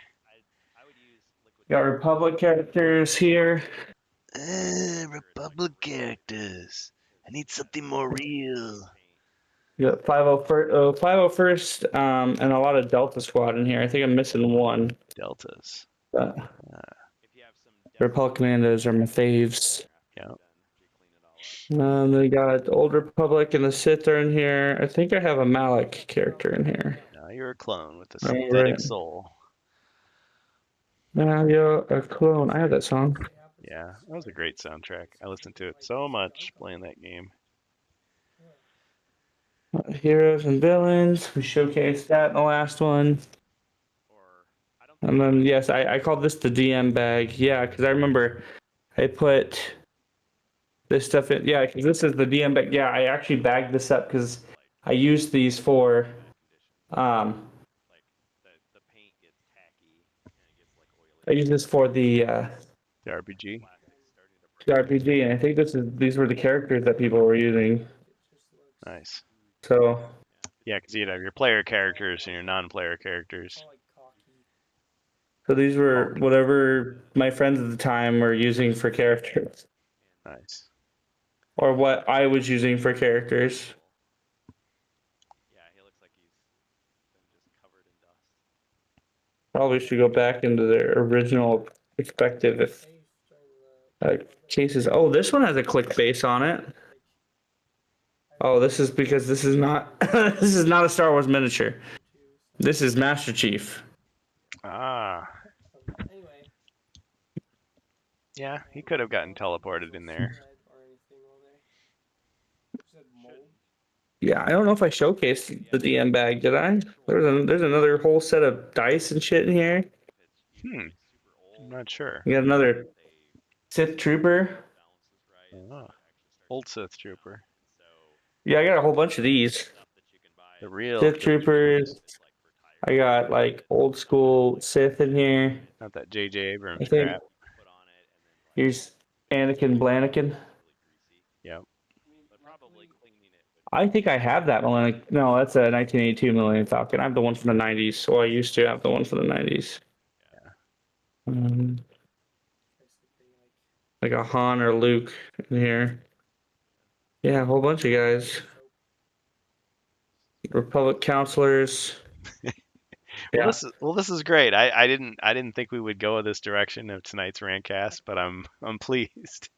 Got Republic characters here. Republic characters. I need something more real. You got 501st, and a lot of Delta Squad in here. I think I'm missing one. Deltas. But Republic Commandos are my faves. Yeah. We got Old Republic and the Sith are in here. I think I have a Malik character in here. Now you're a clone with a Remember synthetic it. soul. Now you're a clone. I have that song. Yeah, that was a great soundtrack. I listened to it so much playing that game. Heroes and villains. We showcased that in the last one. And then, yes, I called this the DM bag. Yeah, because I remember I put this stuff in. Yeah, because this is the DM bag. Yeah, I actually bagged this up because I used these for. I used this for the The RPG. RPG, and I think these were the characters that people were using. Nice. So Yeah, because you'd have your player characters and your non-player characters. so these were whatever my friends at the time were using for characters, Nice. or what I was using for characters. Probably should go back into their original perspective cases. Oh, this one has a click base on it. Oh, this is because this is not this is not a Star Wars miniature. This is Master Chief. Ah. Yeah, he could have gotten teleported in there. Yeah, I don't know if I showcased the DM bag, did I? There's another whole set of dice and shit in here. I'm not sure. We got another Sith Trooper. Ah. Old Sith Trooper. Yeah, I got a whole bunch of these. The real Sith Troopers. I got like old school Sith in here. Not that J.J. I Abrams think crap. here's Anakin Blanakin. Yep. I think I have that Millennium. No, that's a 1982 Millennium Falcon. I have the one from the 90s. Well, I used to have the one from the 90s. Like a Han or Luke in here. Yeah, a whole bunch of guys. Republic counselors. Yeah. This is great. I didn't think we would go this direction of tonight's Rantcast, but I'm pleased.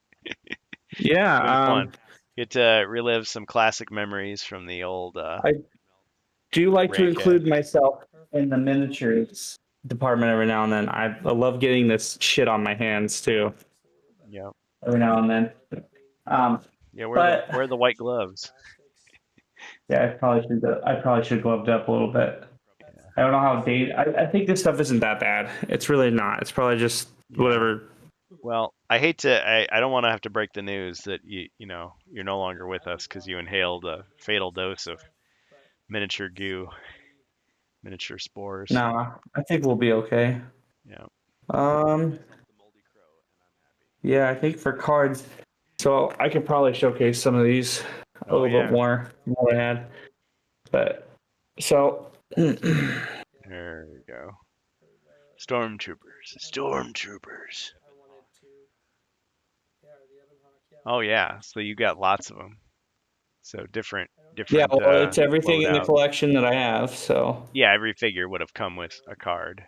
Yeah. It's been fun. Get to relive some classic memories from the old. I do like to Rantcast. include myself in the miniatures department every now and then. I love getting this shit on my hands too. Yep. Every now and then. Yeah, but- wear the white gloves. Yeah, I probably should gloved up a little bit. I don't know how dated. I think this stuff isn't that bad. It's really not. It's probably just whatever. Well, I hate to. I don't want to have to break the news that you're no longer with us because you inhaled a fatal dose of miniature goo, miniature spores. No, I think we'll be okay. Yeah. Yeah, I think for cards. So I could probably showcase some of these a little bit more than what I had. But so there we go. Stormtroopers. Oh yeah, so you got lots of them. So different. Yeah, well, it's everything in the loadouts. collection that I have. So Yeah, every figure would have come with a card.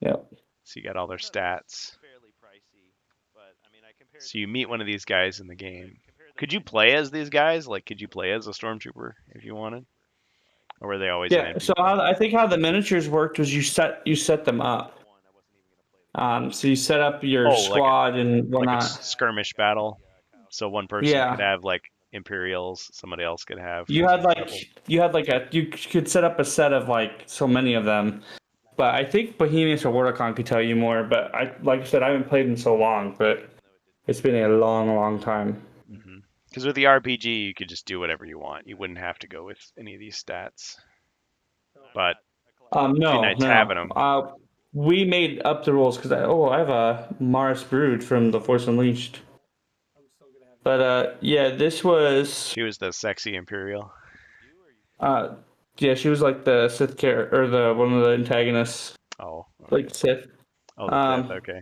Yep. So you got all their stats. So you meet one of these guys in the game. Could you play as these guys? Like, could you play as a stormtrooper if you wanted? Or were they always an Yeah. NPC? So I think how the miniatures worked was you set them up. So you set up your squad and whatnot. Like a skirmish battle. So one person Yeah. could have like Imperials, somebody else could have. You could set up a set of like so many of them. But I think Bohemians or WorldCon could tell you more. But like I said, I haven't played in so long, but it's been a long, long time. Because with the RPG, you could just do whatever you want. You wouldn't have to go with any of these stats. But no. having them. We made up the rules because I have a Mars Brood from The Force Unleashed. But yeah, this was. She was the sexy Imperial. Yeah, she was like the Sith character, or the one of the antagonists. Oh. Okay. Like Sith. Oh, the Sith, okay.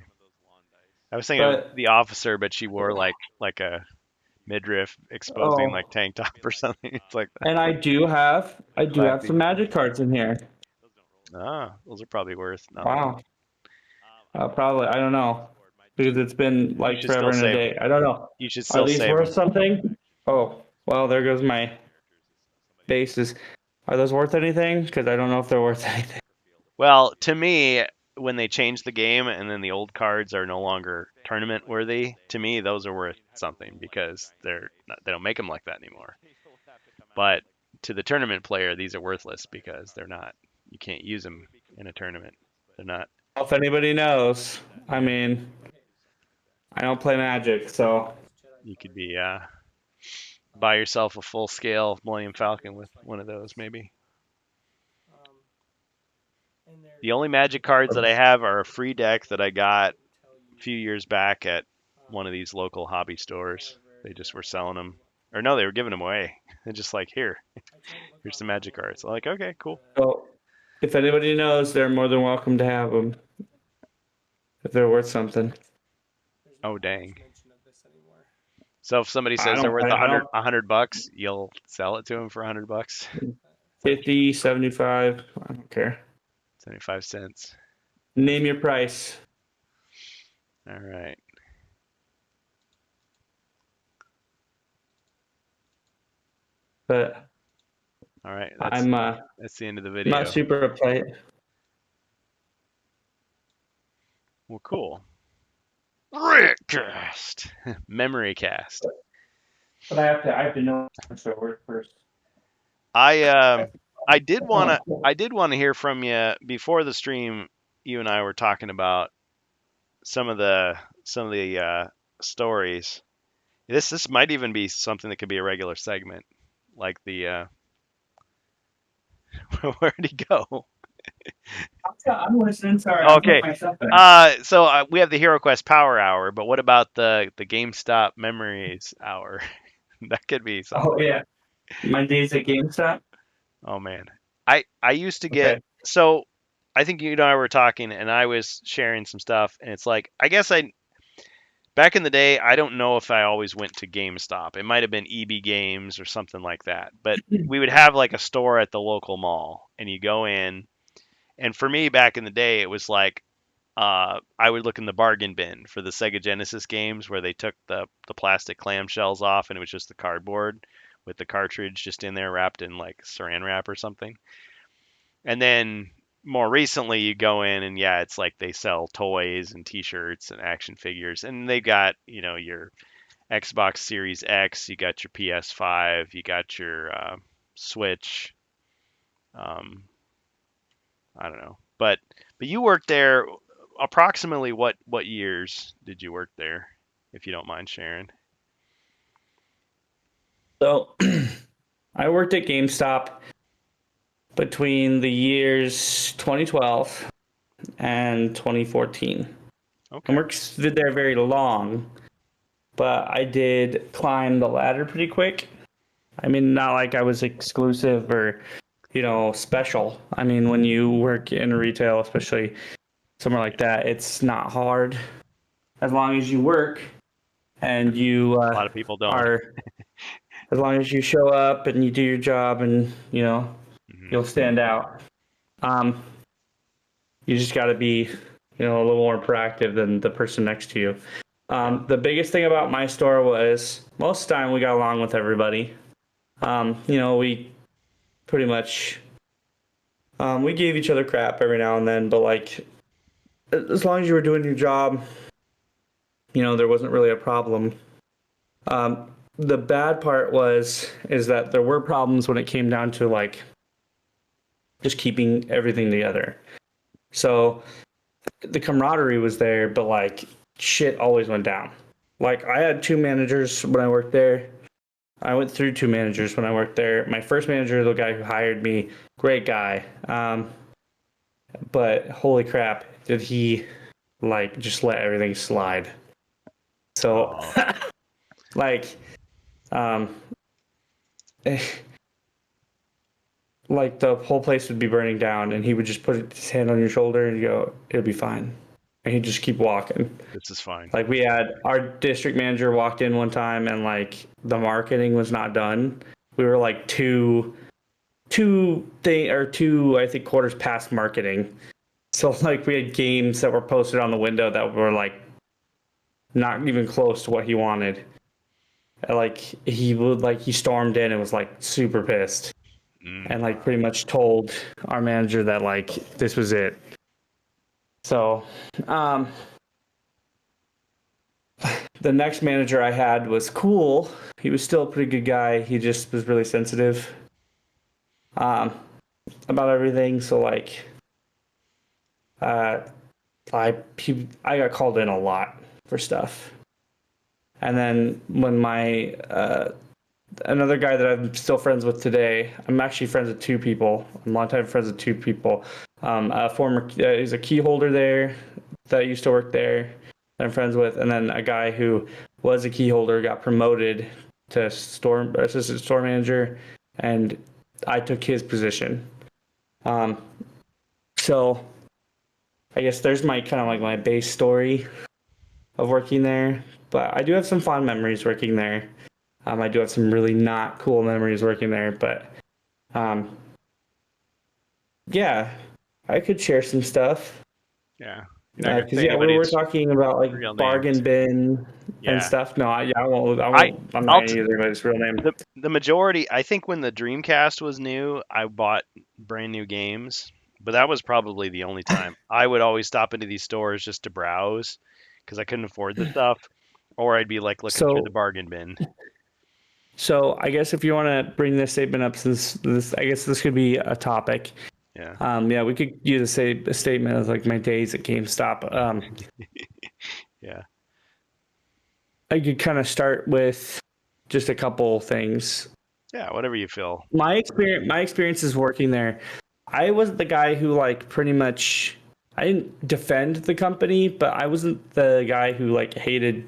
I was thinking of the officer, but she wore like a midriff exposing like tank top or something. It's like that. And I do have some magic cards in here. Ah, those are probably worth nothing. Wow. Probably, I don't know. because it's been like should forever and still a save day. I don't know. You should Are still these save worth them. something? Oh, well, there goes my bases. Are those worth anything? Because I don't know if they're worth anything. Well, to me, when they change the game and then the old cards are no longer tournament worthy, to me those are worth something because they don't make them like that anymore. But to the tournament player, these are worthless because they're not. You can't use them in a tournament. They're not. If anybody knows, I mean, I don't play Magic, so You could be buy yourself a full scale Millennium Falcon with one of those maybe. The only Magic cards that I have are a free deck that I got a few years back at one of these local hobby stores. They just were selling them. Or no, they were giving them away. They're just like, here's some Magic cards. I'm like, okay, cool. so if anybody knows, they're more than welcome to have them if they're worth something. Oh, dang. So if somebody says they're worth $100, you'll sell it to them for $100? 50, 75, I don't care. 75 cents. Name your price. All right. But All right. That's the end of the I'm video. not super uptight. Well, cool. RANTCAAST. Memory cast. But I have to know so work first. I did want to hear from you before the stream. You and I were talking about some of the stories. This might even be something that could be a regular segment, like the where'd he go? I'm listening. Sorry. Okay. So we have the HeroQuest Power Hour, but what about the GameStop Memories Hour? That could be something. Oh yeah, Mondays at GameStop. Oh man, I used to get so. I think you and I were talking, and I was sharing some stuff, and it's like I guess back in the day, I don't know if I always went to GameStop. It might have been EB Games or something like that. But we would have like a store at the local mall, and you go in. And for me, back in the day, it was like I would look in the bargain bin for the Sega Genesis games where they took the plastic clamshells off, and it was just the cardboard with the cartridge just in there wrapped in like saran wrap or something. And then more recently, you go in and yeah, it's like they sell toys and T-shirts and action figures, and they got your Xbox Series X, you got your PS5, you got your Switch. I don't know, but you worked there. Approximately what years did you work there, if you don't mind sharing? So I worked at GameStop between the years 2012 and 2014. Okay. I worked there very long, but I did climb the ladder pretty quick. I mean, not like I was exclusive or special. I mean, when you work in retail, especially somewhere like that, it's not hard as long as you work and you A lot of people don't. as long as you show up and you do your job and you'll stand out. You just got to be a little more proactive than the person next to you. The biggest thing about my store was most of the time we got along with everybody. We pretty much we gave each other crap every now and then, but like as long as you were doing your job, there wasn't really a problem. The bad part is that there were problems when it came down to like just keeping everything together. So the camaraderie was there, but like shit always went down. Like I had two managers when I worked there. I went through two managers when I worked there. My first manager, the guy who hired me, great guy. But holy crap, did he like just let everything slide. So like like the whole place would be burning down and he would just put his hand on your shoulder and go, it'll be fine. And he'd just keep walking. This is fine. Like we had our district manager walked in one time and like the marketing was not done. We were like two I think quarters past marketing. So like we had games that were posted on the window that were like not even close to what he wanted. Like he stormed in and was like super pissed, and like pretty much told our manager that like this was it. So, the next manager I had was cool. He was still a pretty good guy. He just was really sensitive about everything. So like, I got called in a lot for stuff. And then when my another guy that I'm still friends with today, I'm actually friends with two people. I'm longtime friends with two people. He's a key holder there that used to work there that I'm friends with, and then a guy who was a key holder got promoted to assistant store manager, and I took his position. So I guess there's my kind of like my base story of working there. But I do have some fond memories working there. I do have some really not cool memories working there, but yeah, I could share some stuff. Yeah. Because we were talking about like bargain bin and stuff. No, I won't. I'm not gonna use anybody's real name. The majority, I think, when the Dreamcast was new, I bought brand new games, but that was probably the only time. I would always stop into these stores just to browse because I couldn't afford the stuff, or I'd be like looking through the bargain bin. So I guess if you want to bring this statement up, since I guess this could be a topic. Yeah. We could use a statement of like my days at GameStop. Yeah. I could kind of start with just a couple things. Yeah, whatever you feel. My experiences working there, I was the guy who like pretty much I didn't defend the company, but I wasn't the guy who like hated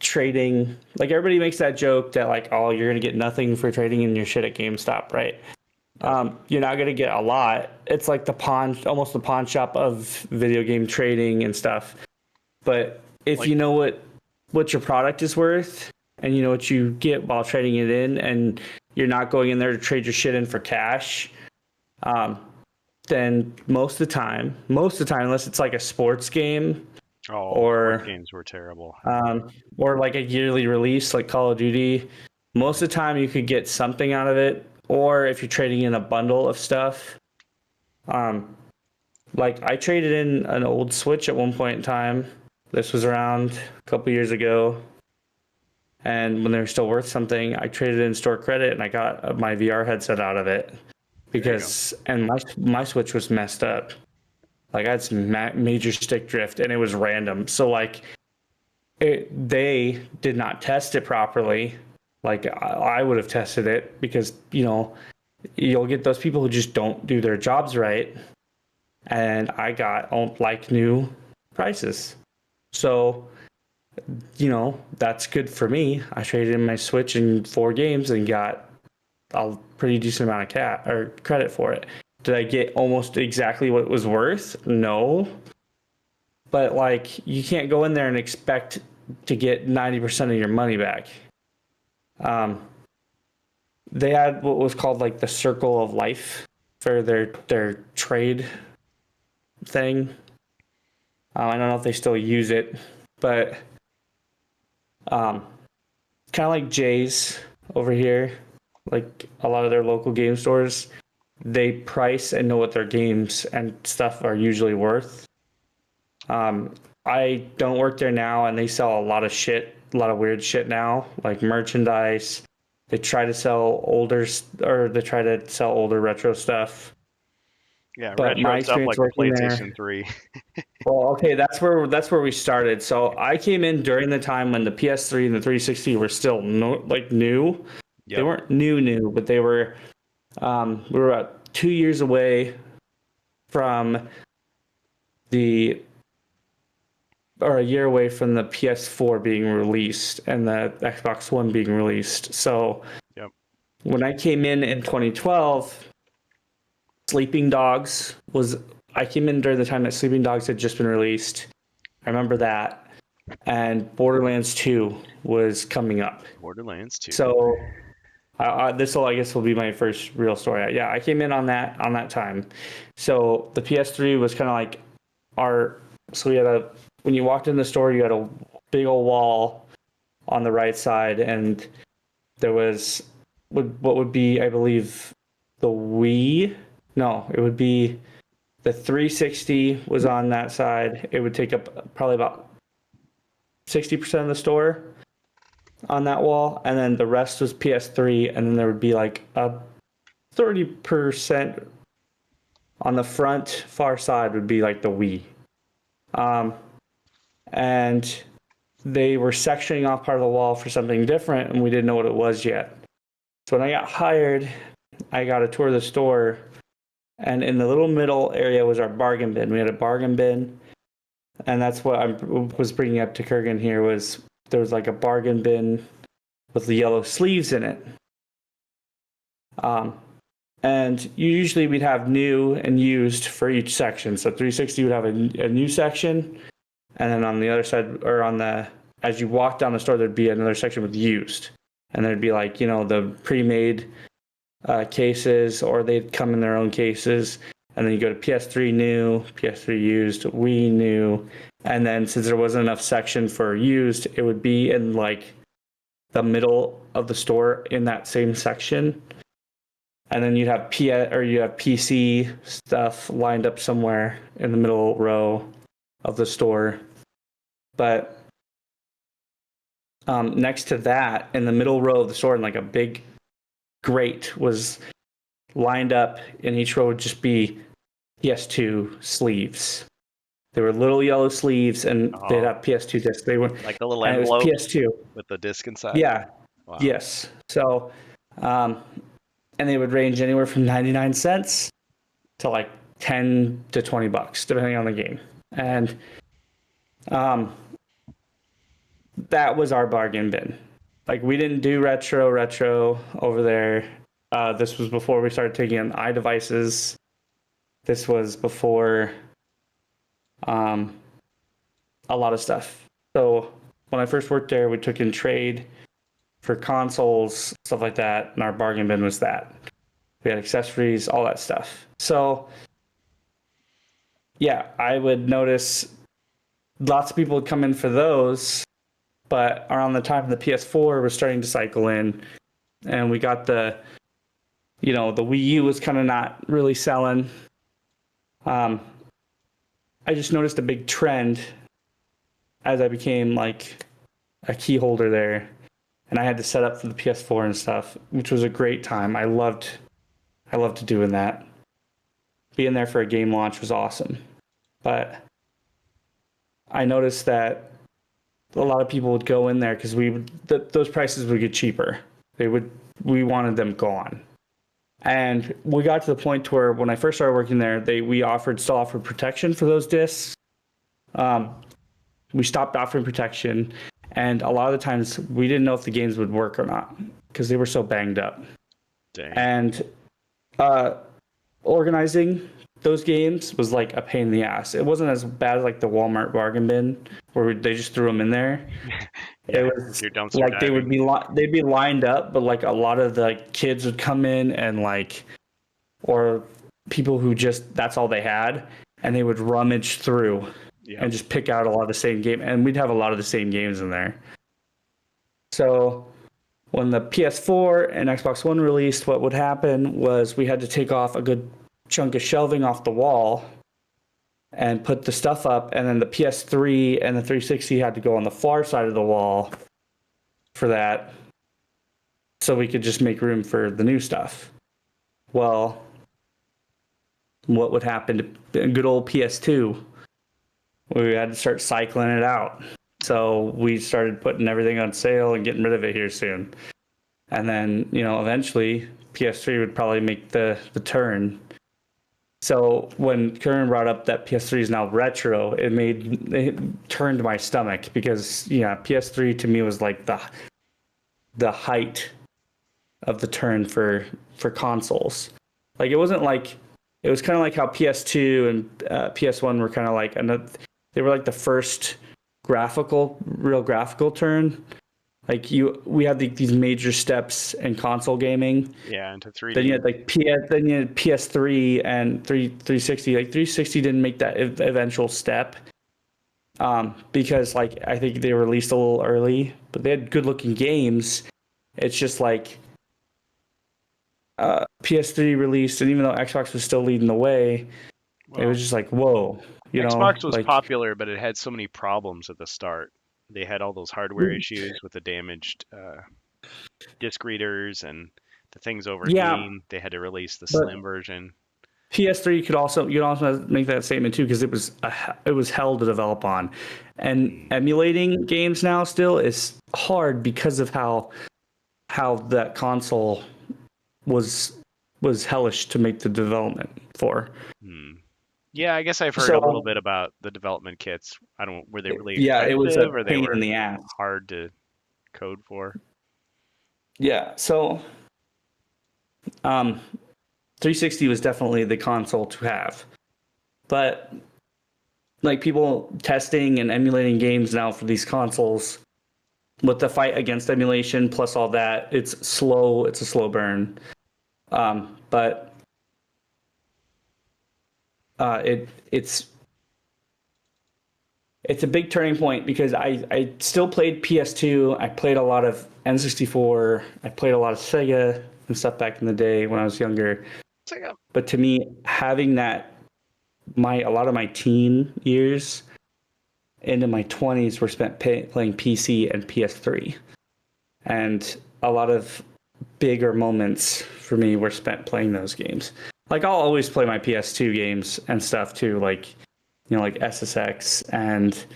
trading. Like everybody makes that joke that like, oh, you're gonna get nothing for trading in your shit at GameStop, right? You're not gonna get a lot. It's like almost the pawn shop of video game trading and stuff. But if you know what your product is worth and you know what you get while trading it in, and you're not going in there to trade your shit in for cash, then most of the time, unless it's like a sports game, or games were terrible, or like a yearly release like Call of Duty, most of the time you could get something out of it. Or if you're trading in a bundle of stuff, like I traded in an old Switch at one point in time. This was around a couple years ago. And when they were still worth something, I traded in store credit and I got my VR headset out of it. And my Switch was messed up. Like I had some major stick drift and it was random. So like they did not test it properly. Like I would have tested it because, you'll get those people who just don't do their jobs right. And I got like new prices. So, that's good for me. I traded in my Switch in 4 games and got a pretty decent amount of credit for it. Did I get almost exactly what it was worth? No. But like you can't go in there and expect to get 90% of your money back. They had what was called like the Circle of Life for their trade thing. I don't know if they still use it, but kind of like Jay's over here, like a lot of their local game stores, they price and know what their games and stuff are usually worth. I don't work there now, and they sell a lot of weird shit now, like merchandise. They try to sell older retro stuff. Yeah, but retro stuff like the PlayStation 3. Well, okay, that's where we started. So I came in during the time when the PS3 and the 360 were still new. Yep. They weren't new, but they were. We were about 2 years away from a year away from the PS4 being released and the Xbox One being released. So when I came in 2012, Sleeping Dogs I came in during the time that Sleeping Dogs had just been released. I remember that. And Borderlands 2 was coming up. Borderlands 2. So this will, I guess, will be my first real story. Yeah, I came in on that time. So the PS3 was kind of like so we had a when you walked in the store, you had a big old wall on the right side, and there was what would be, I believe, the Wii. No, it would be the 360 was on that side. It would take up probably about 60% of the store on that wall, and then the rest was PS3, and then there would be like a 30% on the front far side would be like the Wii. And they were sectioning off part of the wall for something different, and we didn't know what it was yet. So when I got hired, I got a tour of the store, and in the little middle area was our bargain bin. We had a bargain bin, and that's what I was bringing up to Kurgan here, was there was like a bargain bin with the yellow sleeves in it. And usually we'd have new and used for each section. So 360 would have a new section, and then on the other side, or on the, as you walk down the store, there'd be another section with used. And there'd be like, the pre-made cases, or they'd come in their own cases. And then you go to PS3 new, PS3 used, Wii new. And then since there wasn't enough section for used, it would be in like the middle of the store in that same section. And then you'd have PC stuff lined up somewhere in the middle row of the store. But next to that, in the middle row of the store, in like a big grate was lined up, and each row would just be PS2 sleeves. They were little yellow sleeves, and they'd have PS2 discs. They were like the little and envelope it was PS2 with the disc inside. Yeah. Wow. Yes. So, and they would range anywhere from 99 cents to like 10 to 20 bucks, depending on the game. And that was our bargain bin. Like, we didn't do retro over there. This was before we started taking in iDevices. This was before a lot of stuff. So when I first worked there, we took in trade for consoles, stuff like that, and our bargain bin was that. We had accessories, all that stuff. So yeah, I would notice lots of people would come in for those, but around the time the PS4 was starting to cycle in, and we got the Wii U was kind of not really selling. I just noticed a big trend as I became like a key holder there, and I had to set up for the PS4 and stuff, which was a great time. I loved doing that. Being there for a game launch was awesome. But I noticed that a lot of people would go in there because those prices would get cheaper. We wanted them gone. And we got to the point where when I first started working there, we still offered protection for those discs. We stopped offering protection, and a lot of the times we didn't know if the games would work or not because they were so banged up. Dang. And organizing those games was like a pain in the ass. It wasn't as bad as like the Walmart bargain bin where they just threw them in there. Yeah, it was your dumpster like diving. they'd be lined up, but like a lot of the kids would come in and or people who just that's all they had, and they would rummage through and just pick out a lot of the same game, and we'd have a lot of the same games in there. So when the PS4 and Xbox One released, what would happen was we had to take off a good chunk of shelving off the wall and put the stuff up, and then the PS3 and the 360 had to go on the far side of the wall for that, so we could just make room for the new stuff. Well, what would happen to good old PS2? We had to start cycling it out. So we started putting everything on sale and getting rid of it here soon. And then, eventually PS3 would probably make the turn. So when Karen brought up that PS3 is now retro, it turned my stomach because PS3 to me was like the height of the turn for consoles. Like it was kind of like how PS2 and PS1 were kind of like they were like the first real graphical turn. Like we had these major steps in console gaming. Yeah, into 3D. Then you had PS3 and 360. Like 360 didn't make that eventual step. because like I think they were released a little early, but they had good looking games. It's just like PS3 released, and even though Xbox was still leading the way, it was just like, whoa, Xbox was like popular, but it had so many problems at the start. They had all those hardware issues with the damaged disc readers and the things yeah, overheating. They had to release the but slim version. PS3 you could also make that statement too because it was hell to develop on, and emulating games now still is hard because of how that console was hellish to make the development for. Hmm. Yeah, I guess I've heard a little So bit about the development kits. I don't. Were they really yeah, it was a expensive or they pain were in the ass. hard to code for? Yeah, so 360 was definitely the console to have, but like people testing and emulating games now for these consoles with the fight against emulation plus all that, it's slow. It's a slow burn, but it's a big turning point because I still played PS2. I played a lot of N64. I played a lot of Sega and stuff back in the day when I was younger. But to me, having that, a lot of my teen years into my 20s were spent playing PC and PS3. And a lot of bigger moments for me were spent playing those games. Like I'll always play my PS2 games and stuff too, like like SSX and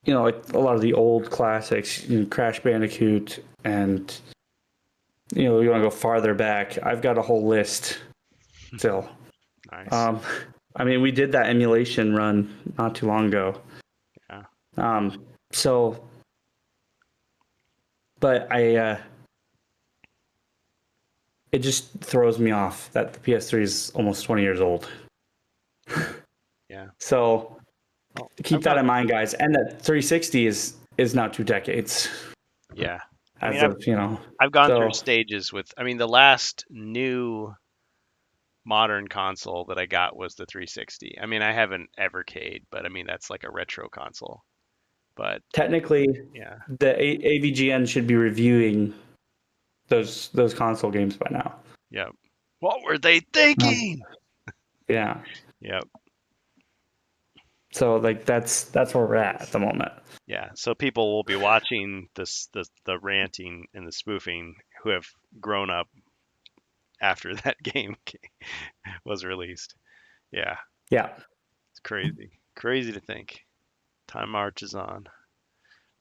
like a lot of the old classics, Crash Bandicoot, and we want to go farther back. I've got a whole list still. Nice. I mean, we did that emulation run not too long ago. Yeah. So, but it just throws me off that the PS3 is almost 20 years old. Yeah. So keep that in mind, guys. And that 360 is now 2 decades. Yeah. I've gone through stages with. I mean, the last new modern console that I got was the 360. I mean, I haven't evercade, but I mean that's like a retro console. But technically, yeah, the AVGN should be reviewing those console games by now. Yep. What were they thinking? Yeah. Yep. So like that's where we're at the moment. Yeah. So people will be watching the ranting and the spoofing who have grown up after that game was released. Yeah. Yeah. It's crazy. Crazy to think. Time marches on.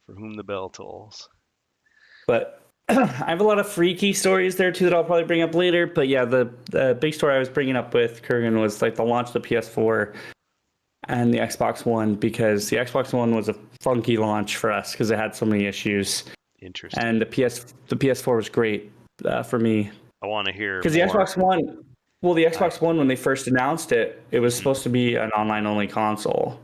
For whom the bell tolls. But I have a lot of freaky stories there too that I'll probably bring up later. But yeah, the big story I was bringing up with Kurgan was like the launch of the PS4 and the Xbox One, because the Xbox One was a funky launch for us because it had so many issues. Interesting. And the PS4 was great for me. I want to hear because the Xbox One. Well, the Xbox One, when they first announced it, it was supposed to be an online-only console.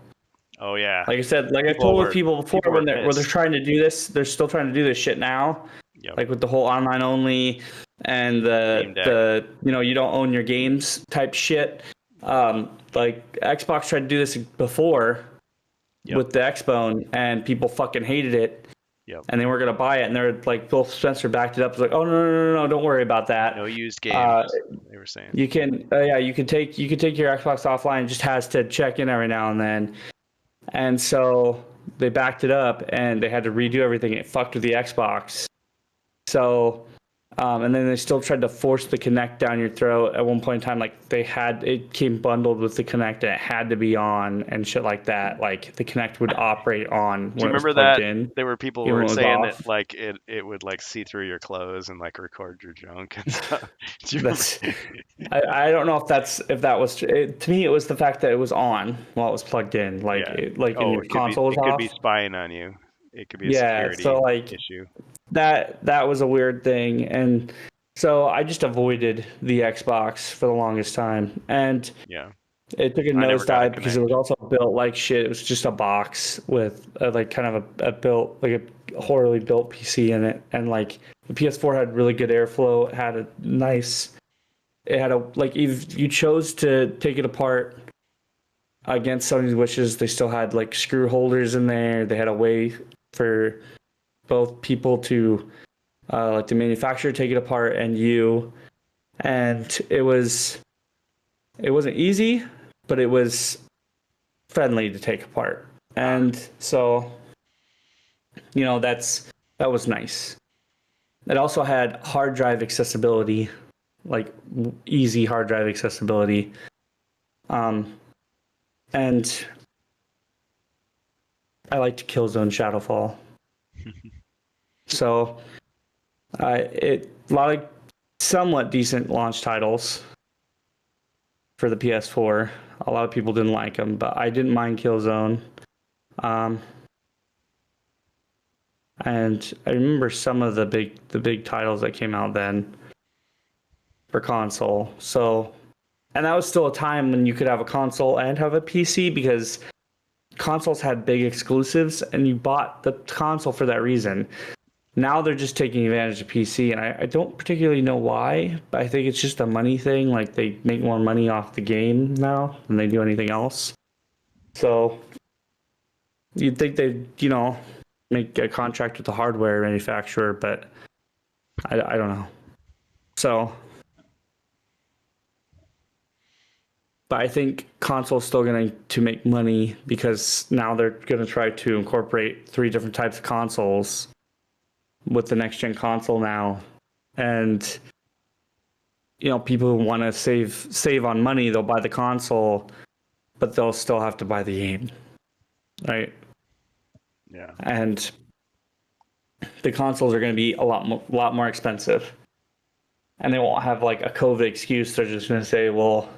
Oh yeah. Like I said, like I told people before, when they're trying to do this, they're still trying to do this shit now. Yep. Like with the whole online only and the you don't own your games type shit. Like Xbox tried to do this before with the Xbone, and people fucking hated it. Yep. And they weren't gonna buy it, and they're like, Bill Spencer backed it up. It's like, oh no, don't worry about that. No used games. They were saying you can, you can take your Xbox offline. It just has to check in every now and then. And so they backed it up, and they had to redo everything. It fucked with the Xbox. So, and then they still tried to force the Kinect down your throat. At one point in time, like it came bundled with the Kinect, and it had to be on and shit like that. Like the Kinect would operate on. Do you remember that? There were people who were saying that like it would like see through your clothes and like record your junk and stuff. I don't know if that was to me. It was the fact that it was on while it was plugged in, like in your console was off. It could be spying on you. It could be a security issue. That was a weird thing, and so I just avoided the Xbox for the longest time, and it took a nosedive because it was also built like shit. It was just a box with like kind of a built, like a horribly built PC in it, and like the PS4 had really good airflow. It had like if you chose to take it apart against Sony's wishes, they still had like screw holders in there. They had a way for both people to like the manufacturer take it apart and you. And it wasn't easy, but it was friendly to take apart. And so, that was nice. It also had hard drive accessibility, like easy hard drive accessibility. And I liked Killzone Shadowfall. So, a lot of somewhat decent launch titles for the PS4. A lot of people didn't like them, but I didn't mind Killzone. And I remember some of the big titles that came out then for console. So, and that was still a time when you could have a console and have a PC because consoles had big exclusives and you bought the console for that reason. Now they're just taking advantage of PC, and I don't particularly know why, but I think it's just a money thing. Like they make more money off the game now than they do anything else. So you'd think they'd, make a contract with the hardware manufacturer, but I don't know. So, but I think console's still going to make money because now they're going to try to incorporate 3 different types of consoles with the next gen console now. And people who want to save on money, they'll buy the console, but they'll still have to buy the game. Right? Yeah. And the consoles are going to be a lot more expensive. And they won't have like a COVID excuse. They're just going to say, well,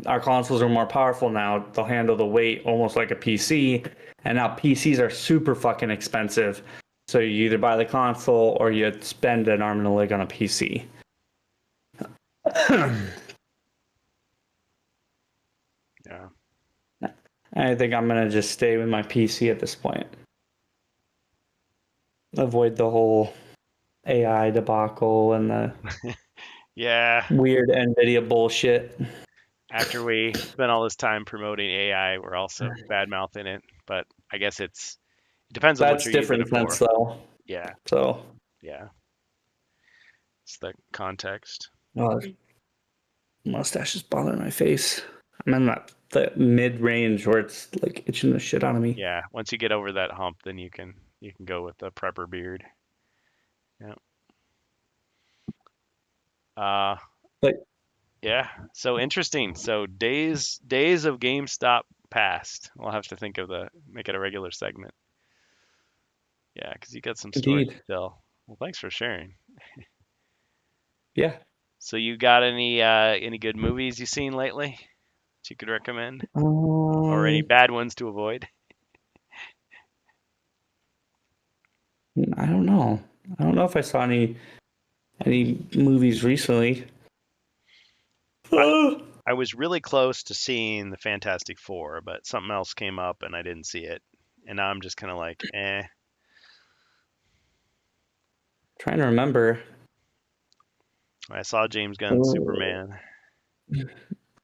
our consoles are more powerful now. They'll handle the weight almost like a PC. And now PCs are super fucking expensive. So you either buy the console or you spend an arm and a leg on a PC. Yeah. I think I'm going to just stay with my PC at this point. Avoid the whole AI debacle and the Yeah. weird NVIDIA bullshit. After we spent all this time promoting AI, we're also bad mouthing it. But I guess it depends on what That's you're using different it for. sense, though. Yeah. So, Yeah. It's the context. Mustache is bothering my face. I'm in the mid range where it's like itching the shit out of me. Yeah. Once you get over that hump, then you can go with the prepper beard. Yeah. But Yeah. So interesting. So days of GameStop past. We'll have to make it a regular segment. Yeah, because you got some stories to indeed, tell. Well, thanks for sharing. yeah. So you got any good movies you seen lately that you could recommend, or any Um, bad ones to avoid? I don't know. I don't know if I saw any movies recently. I, I was really close to seeing the Fantastic Four, but something else came up and I didn't see it. And now I'm just kind of like, eh. Trying to remember. I saw James Gunn's Oh, Superman, and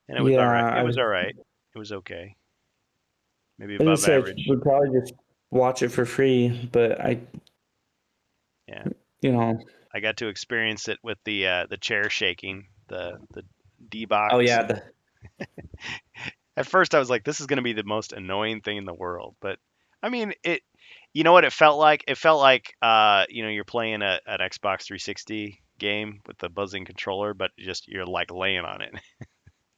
it was all right. yeah, It was all right. It was okay. Maybe I was above gonna say I average. would probably just watch it for free, but Yeah. you know, I got to experience it with the chair shaking, the D oh box. yeah, At first, I was like, "This is going to be the most annoying thing in the world," but I mean, it. You know what it felt like? It felt like you're playing an Xbox 360 game with the buzzing controller, but just you're like laying on it,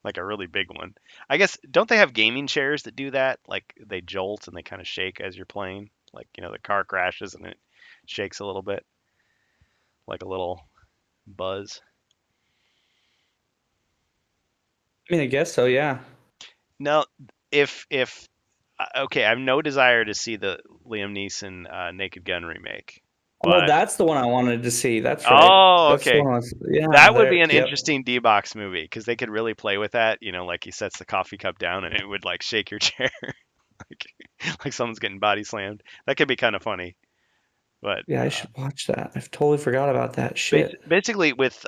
like a really big one. I guess don't they have gaming chairs that do that? Like they jolt and they kind of shake as you're playing. Like the car crashes and it shakes a little bit, like a little buzz. I mean, I guess so, yeah. No, if okay, I have no desire to see the Liam Neeson Naked Gun remake, Oh, no, but that's the one I wanted to see. That's right. oh, That's the okay, one yeah, that would be there. an Yep. interesting D-box movie because they could really play with that. Like he sets the coffee cup down and it would like shake your chair, like someone's getting body slammed. That could be kind of funny, but Yeah, I should watch that. I've totally forgot about that shit. basically with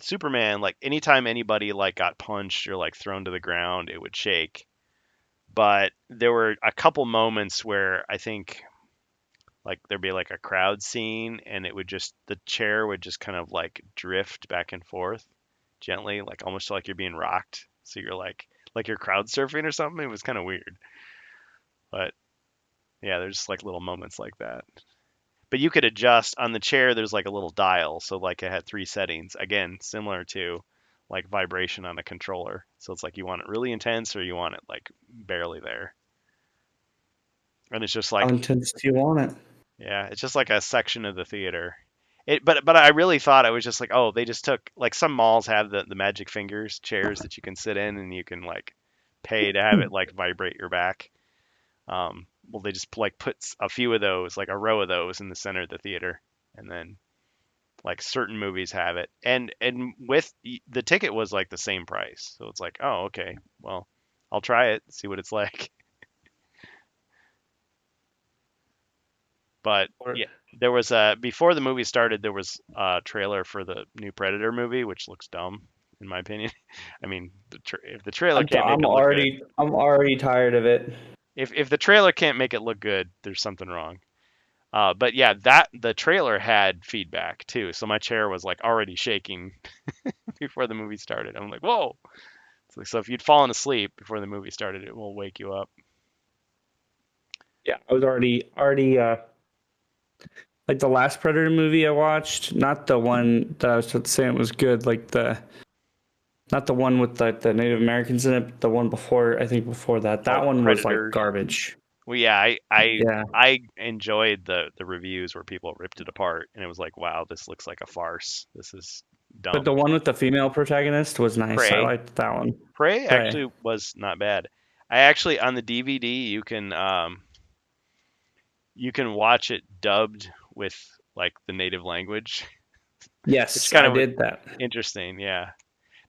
Superman, like anytime anybody like got punched or like thrown to the ground, it would shake. but there were a couple moments where I think like there'd be like a crowd scene and the chair would just kind of like drift back and forth gently, like almost like you're being rocked. So you're like you're crowd surfing or something. It was kind of weird. But yeah, there's just like little moments like that. But you could adjust on the chair. There's like a little dial, so like it had three settings. Again, similar to like vibration on a controller. So it's like you want it really intense or you want it like barely there. And it's just How like intense do you want it? yeah, it's just like a section of the theater. But I really thought it was just like oh they just took like some malls have the magic fingers chairs that you can sit in and you can like pay to have it like vibrate your back. Well, they just like put a few of those, like a row of those, in the center of the theater, and then like certain movies have it, and with the ticket was like the same price, so it's like, oh, okay, well, I'll try it, see what it's like. But Or yeah, there was a before the movie started, there was a trailer for the new Predator movie, which looks dumb in my opinion. I mean, if the trailer can't make it look good, I'm already tired of it. if the trailer can't make it look good, there's something wrong. But yeah, that the trailer had feedback too, so my chair was like already shaking before the movie started. I'm like, whoa! So if you'd fallen asleep before the movie started, it will wake you up. Yeah, I was already like the last Predator movie I watched, not the one that I was saying was good, like not the one with the Native Americans in it, but the one before, I think before that. Oh, That one was like Predators. garbage. Well, yeah, Yeah. I enjoyed the reviews where people ripped it apart, and it was like, wow, this looks like a farce. This is But the dumb. one with the female protagonist was nice. I Prey, liked that one. Prey Prey. actually was not bad. I actually on the DVD you can watch it dubbed with like the native language. It's Yes, kind I of did that. interesting, yeah.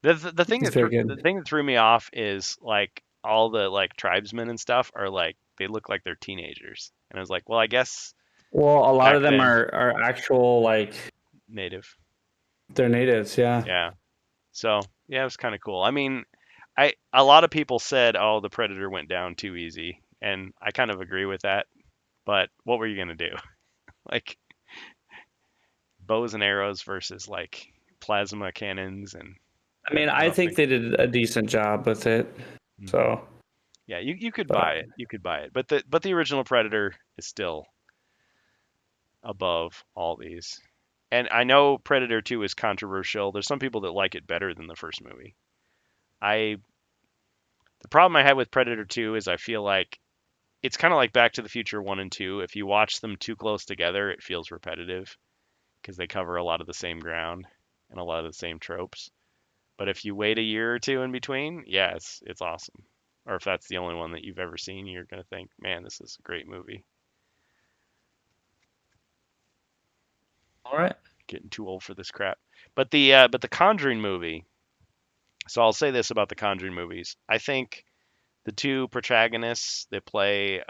The thing It's very the good. thing that threw me off is like all the like tribesmen and stuff are like they look like they're teenagers, and I was like, well, I guess Well, a lot back of them then are actual, like, native, they're natives, yeah. yeah. So yeah, it was kind of cool. I mean, I a lot of people said, oh, the Predator went down too easy, and I kind of agree with that. But what were you gonna do? Like bows and arrows versus like plasma cannons, and I mean, I I don't think think. they did a decent job with it. Mhm. So, Yeah, you could buy but it. You could buy it. But the original Predator is still above all these. And I know Predator 2 is controversial. There's some people that like it better than the first movie. I the problem I have with Predator 2 is I feel like it's kind of like Back to the Future 1 and 2. If you watch them too close together, it feels repetitive because they cover a lot of the same ground and a lot of the same tropes. But if you wait a year or two in between, yeah, it's awesome. Or if that's the only one that you've ever seen, you're gonna think, man, this is a great movie. all right. Getting too old for this crap. But the Conjuring movie. So I'll say this about the Conjuring movies. I think the two protagonists that play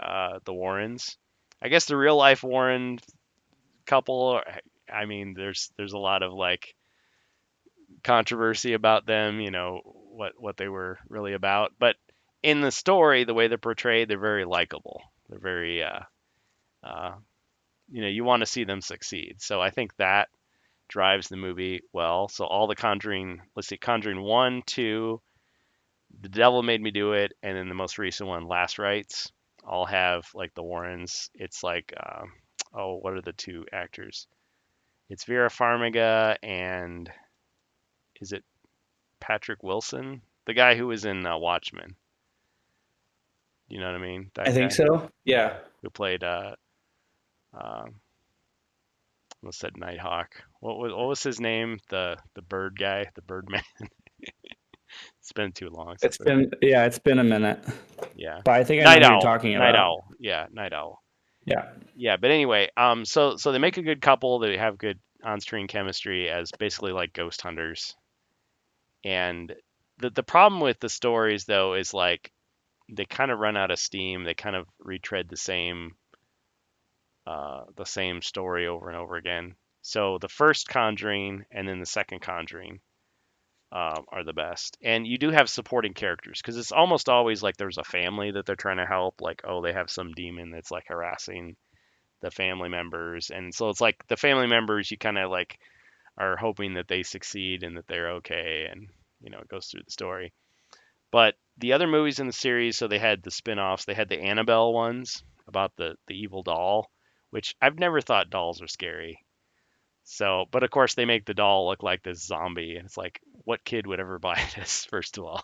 the Warrens. I guess the real life Warren couple. I mean, there's a lot of like controversy about them. You know what they were really about. But in the story, the way they're portrayed, they're very likable. They're very uh, you want to see them succeed. So I think that drives the movie well. So all the Conjuring, let's see, Conjuring 1, 2, The Devil Made Me Do It, and then the most recent one, Last Rites, all have like the Warrens. It's like, oh, what are the two actors? It's Vera Farmiga and is it Patrick Wilson? The guy who was in Watchmen. You know what I mean? I That think guy. so. Yeah. Yeah. Who played, almost said Nighthawk. What was his name? The bird guy, the bird man. It's been too long since I've seen. It's been a minute. Yeah. But I think I know Night who you're Owl. talking Night about. Owl. Yeah, Night Owl. Yeah. Yeah, but anyway, so they make a good couple. They have good on-screen chemistry as basically like ghost hunters. And the problem with the stories though is like they kind of run out of steam. They kind of retread the same story over and over again. So the first Conjuring and then the second Conjuring, are the best. And you do have supporting characters because it's almost always like there's a family that they're trying to help. Like, oh, they have some demon that's like harassing the family members, and so it's like the family members you kind of like are hoping that they succeed and that they're okay, and it goes through the story. But the other movies in the series, so they had the spin-offs, they had the Annabelle ones about the evil doll, which I've never thought dolls are scary. So, but of course they make the doll look like this zombie, and it's like, what kid would ever buy this, first of all?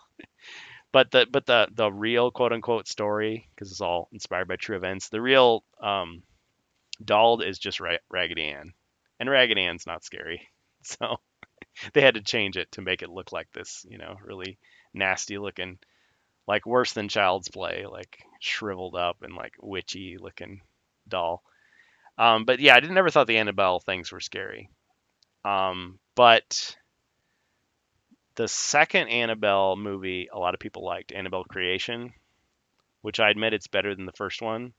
But the real quote unquote story, because it's all inspired by true events, the real doll is just Raggedy Ann, and Raggedy Ann's not scary. So they had to change it to make it look like this, really nasty looking, like worse than Child's Play, like shriveled up and like witchy looking doll. But yeah, I didn't never thought the Annabelle things were scary. But the second Annabelle movie, a lot of people liked Annabelle Creation, which I admit it's better than the first one.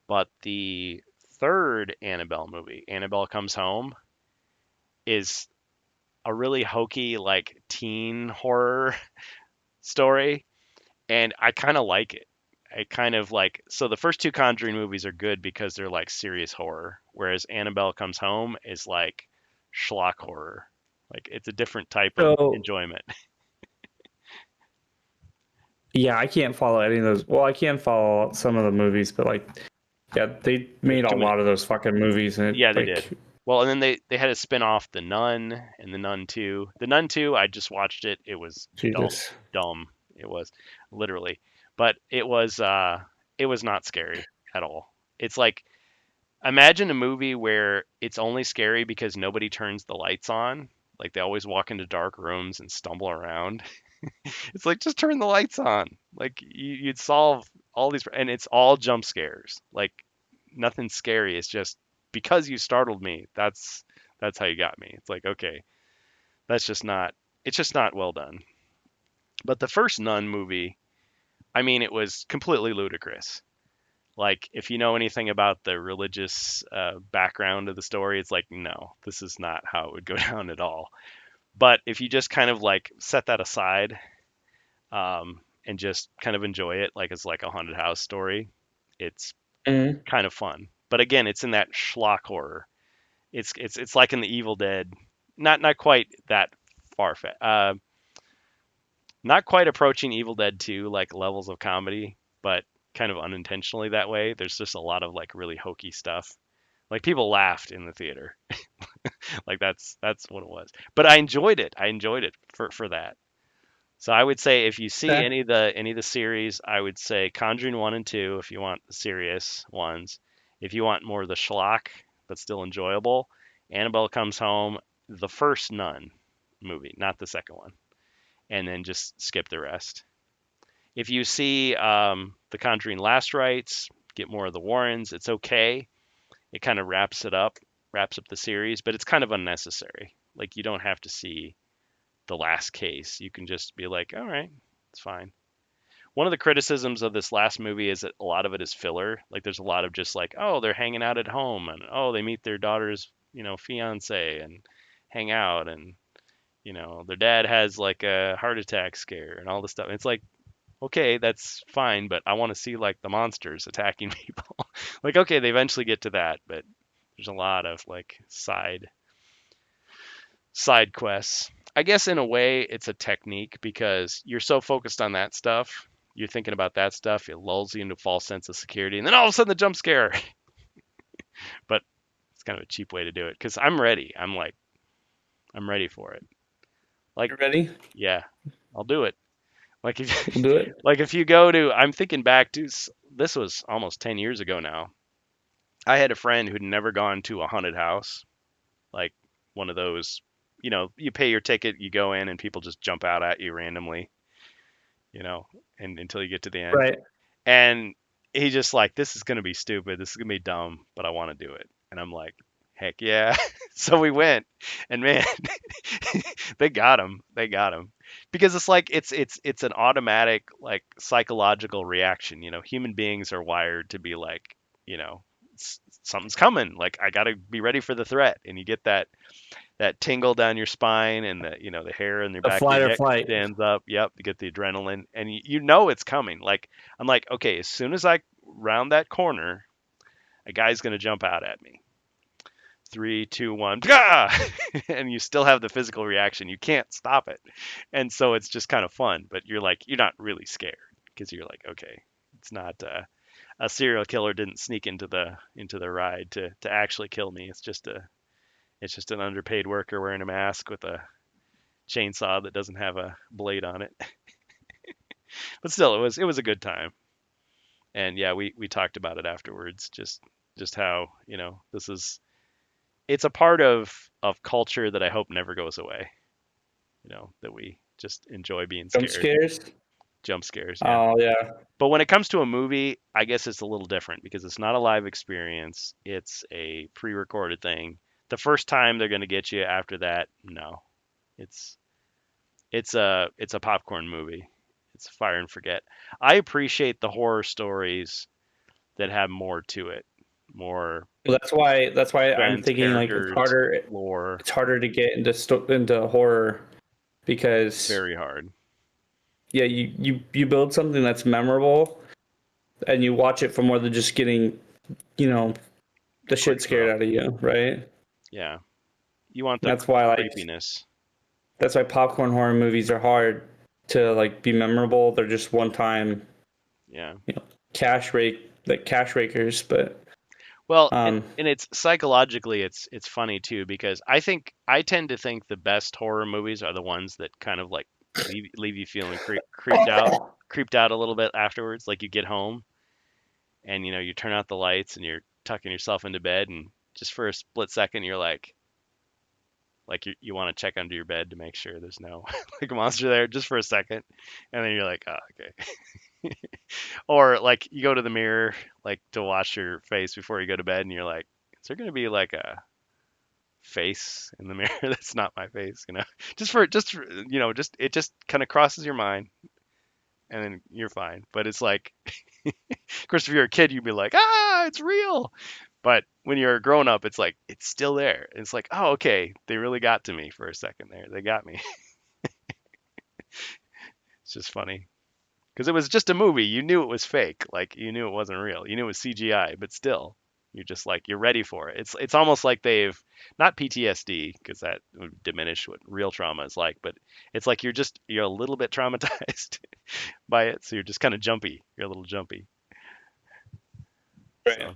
But the third Annabelle movie, Annabelle Comes Home, is a really hokey, like teen horror story, and I kind of like it. I kind of like, so the first two Conjuring movies are good because they're like serious horror, whereas Annabelle Comes Home is like schlock horror. Like it's a different type of So enjoyment. yeah, I can't follow any of those. Well, I can follow some of the movies, but like, yeah, they There's made a too many. lot of those fucking movies, and Yeah, it, they did. like, Well, and then they had a spin-off, The Nun and The Nun 2. The Nun 2, I just watched it. It was dumb, Jesus. dumb. It was literally, but it was not scary at all. It's like, imagine a movie where it's only scary because nobody turns the lights on. Like they always walk into dark rooms and stumble around. It's like, just turn the lights on. Like you'd solve all these, and it's all jump scares. Like nothing scary. It's just because you startled me. That's how you got me. It's like, okay, that's just not. It's just not well done. But the first Nun movie, I mean, it was completely ludicrous. Like, if you know anything about the religious background of the story, it's like, no, this is not how it would go down at all. But if you just kind of like set that aside, and just kind of enjoy it, like it's like a haunted house story, it's Mhm. kind of fun. But again, it's in that schlock horror. It's like in the Evil Dead, not quite that far not quite approaching Evil Dead 2 like levels of comedy, but kind of unintentionally that way. There's just a lot of like really hokey stuff. Like people laughed in the theater. Like that's what it was. But I enjoyed it. I enjoyed it for that. So I would say if you see Okay. any of the series, I would say Conjuring 1 and 2 if you want the serious ones. If you want more of the schlock but still enjoyable, Annabelle Comes Home, the first Nun movie, not the second one, and then just skip the rest. If you see The Conjuring Last Rites, get more of the Warrens, it's okay. It kind of wraps up the series, but it's kind of unnecessary. Like you don't have to see the last case. You can just be like, all right, it's fine. One of the criticisms of this last movie is that a lot of it is filler. Like there's a lot of just like, oh, they're hanging out at home, and oh, they meet their daughter's, fiance and hang out, and their dad has like a heart attack scare and all this stuff. And it's like, okay, that's fine, but I want to see like the monsters attacking people. Like, okay, they eventually get to that, but there's a lot of like side quests. I guess in a way it's a technique because you're so focused on that stuff. You're thinking about that stuff. It lulls you into a false sense of security, and then all of a sudden the jump scare. But it's kind of a cheap way to do it because I'm ready. I'm ready for it. Like, You ready? yeah, I'll do it. Like We'll if do it. like if you go to, I'm thinking back to, this was almost 10 years ago now. I had a friend who'd never gone to a haunted house, like one of those, you pay your ticket, you go in, and people just jump out at you randomly, you know, and until you get to the end. Right. And he just like, this is gonna be stupid, this is gonna be dumb, but I want to do it. And I'm like, heck yeah. So we went, and man, they got him. They got him. Because it's like it's an automatic like psychological reaction. Human beings are wired to be like, something's coming. Like I got to be ready for the threat, and you get that tingle down your spine, and the hair in your The back of flight your or neck flight. stands up. Yep, you get the adrenaline, and you know it's coming. Like I'm like, okay, as soon as I round that corner, a guy's gonna jump out at me. 3, 2, 1, and you still have the physical reaction. You can't stop it, and so it's just kind of fun. But you're not really scared because you're like, okay, it's not a serial killer didn't sneak into the ride to actually kill me. It's just an underpaid worker wearing a mask with a chainsaw that doesn't have a blade on it. But still, it was a good time. And yeah, we talked about it afterwards. Just how it's a part of culture that I hope never goes away. That we just enjoy being Jump scared. scares. Jump scares, yeah. Oh yeah. But when it comes to a movie, I guess it's a little different because it's not a live experience. It's a pre-recorded thing. The first time they're going to get you. After that, no. It's it's a popcorn movie. It's fire and forget. I appreciate the horror stories that have more to it, more Well, that's why I'm friends, thinking like it's characters, harder. lore. It's harder to get into horror because Very hard. yeah, you build something that's memorable and you watch it for more than just getting you know the shit Quick scared thrill. out of you, right? Yeah, you want the That's why creepiness. that's why popcorn horror movies are hard to like be memorable. They're just one time, Yeah. cash rakers. But Well, um, and it's psychologically it's funny too because I tend to think the best horror movies are the ones that kind of like leave you feeling creeped out a little bit afterwards. Like you get home and you turn out the lights and you're tucking yourself into bed and just for a split second you're like you want to check under your bed to make sure there's no like monster there just for a second, and then you're like, oh, okay. Or like you go to the mirror like to wash your face before you go to bed, and you're like, is there gonna be like a face in the mirror that's not my face? Just it just kind of crosses your mind, and then you're fine. But it's like, of course, if you're a kid, you'd be like, it's real. But when you're a grown up, it's like it's still there. It's like, oh, okay, they really got to me for a second there. They got me. It's just funny because it was just a movie. You knew it was fake. Like you knew it wasn't real. You knew it was CGI, but still, you're just like you're ready for it. It's almost like they've not PTSD because that would diminish what real trauma is like, but it's like you're a little bit traumatized by it, so you're just kind of jumpy. You're a little jumpy. So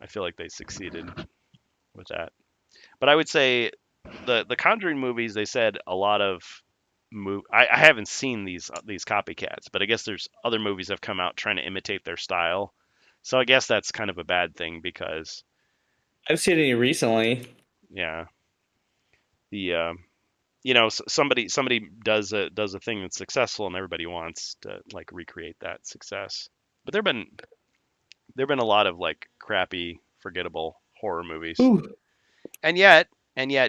I feel like they succeeded with that. But I would say the Conjuring movies, they said a lot of I haven't seen these copycats, but I guess there's other movies that have come out trying to imitate their style. So I guess that's kind of a bad thing because I've seen it recently. yeah, the somebody does a thing that's successful and everybody wants to like recreate that success. But there've been a lot of like crappy, forgettable horror movies. Ooh. And yet,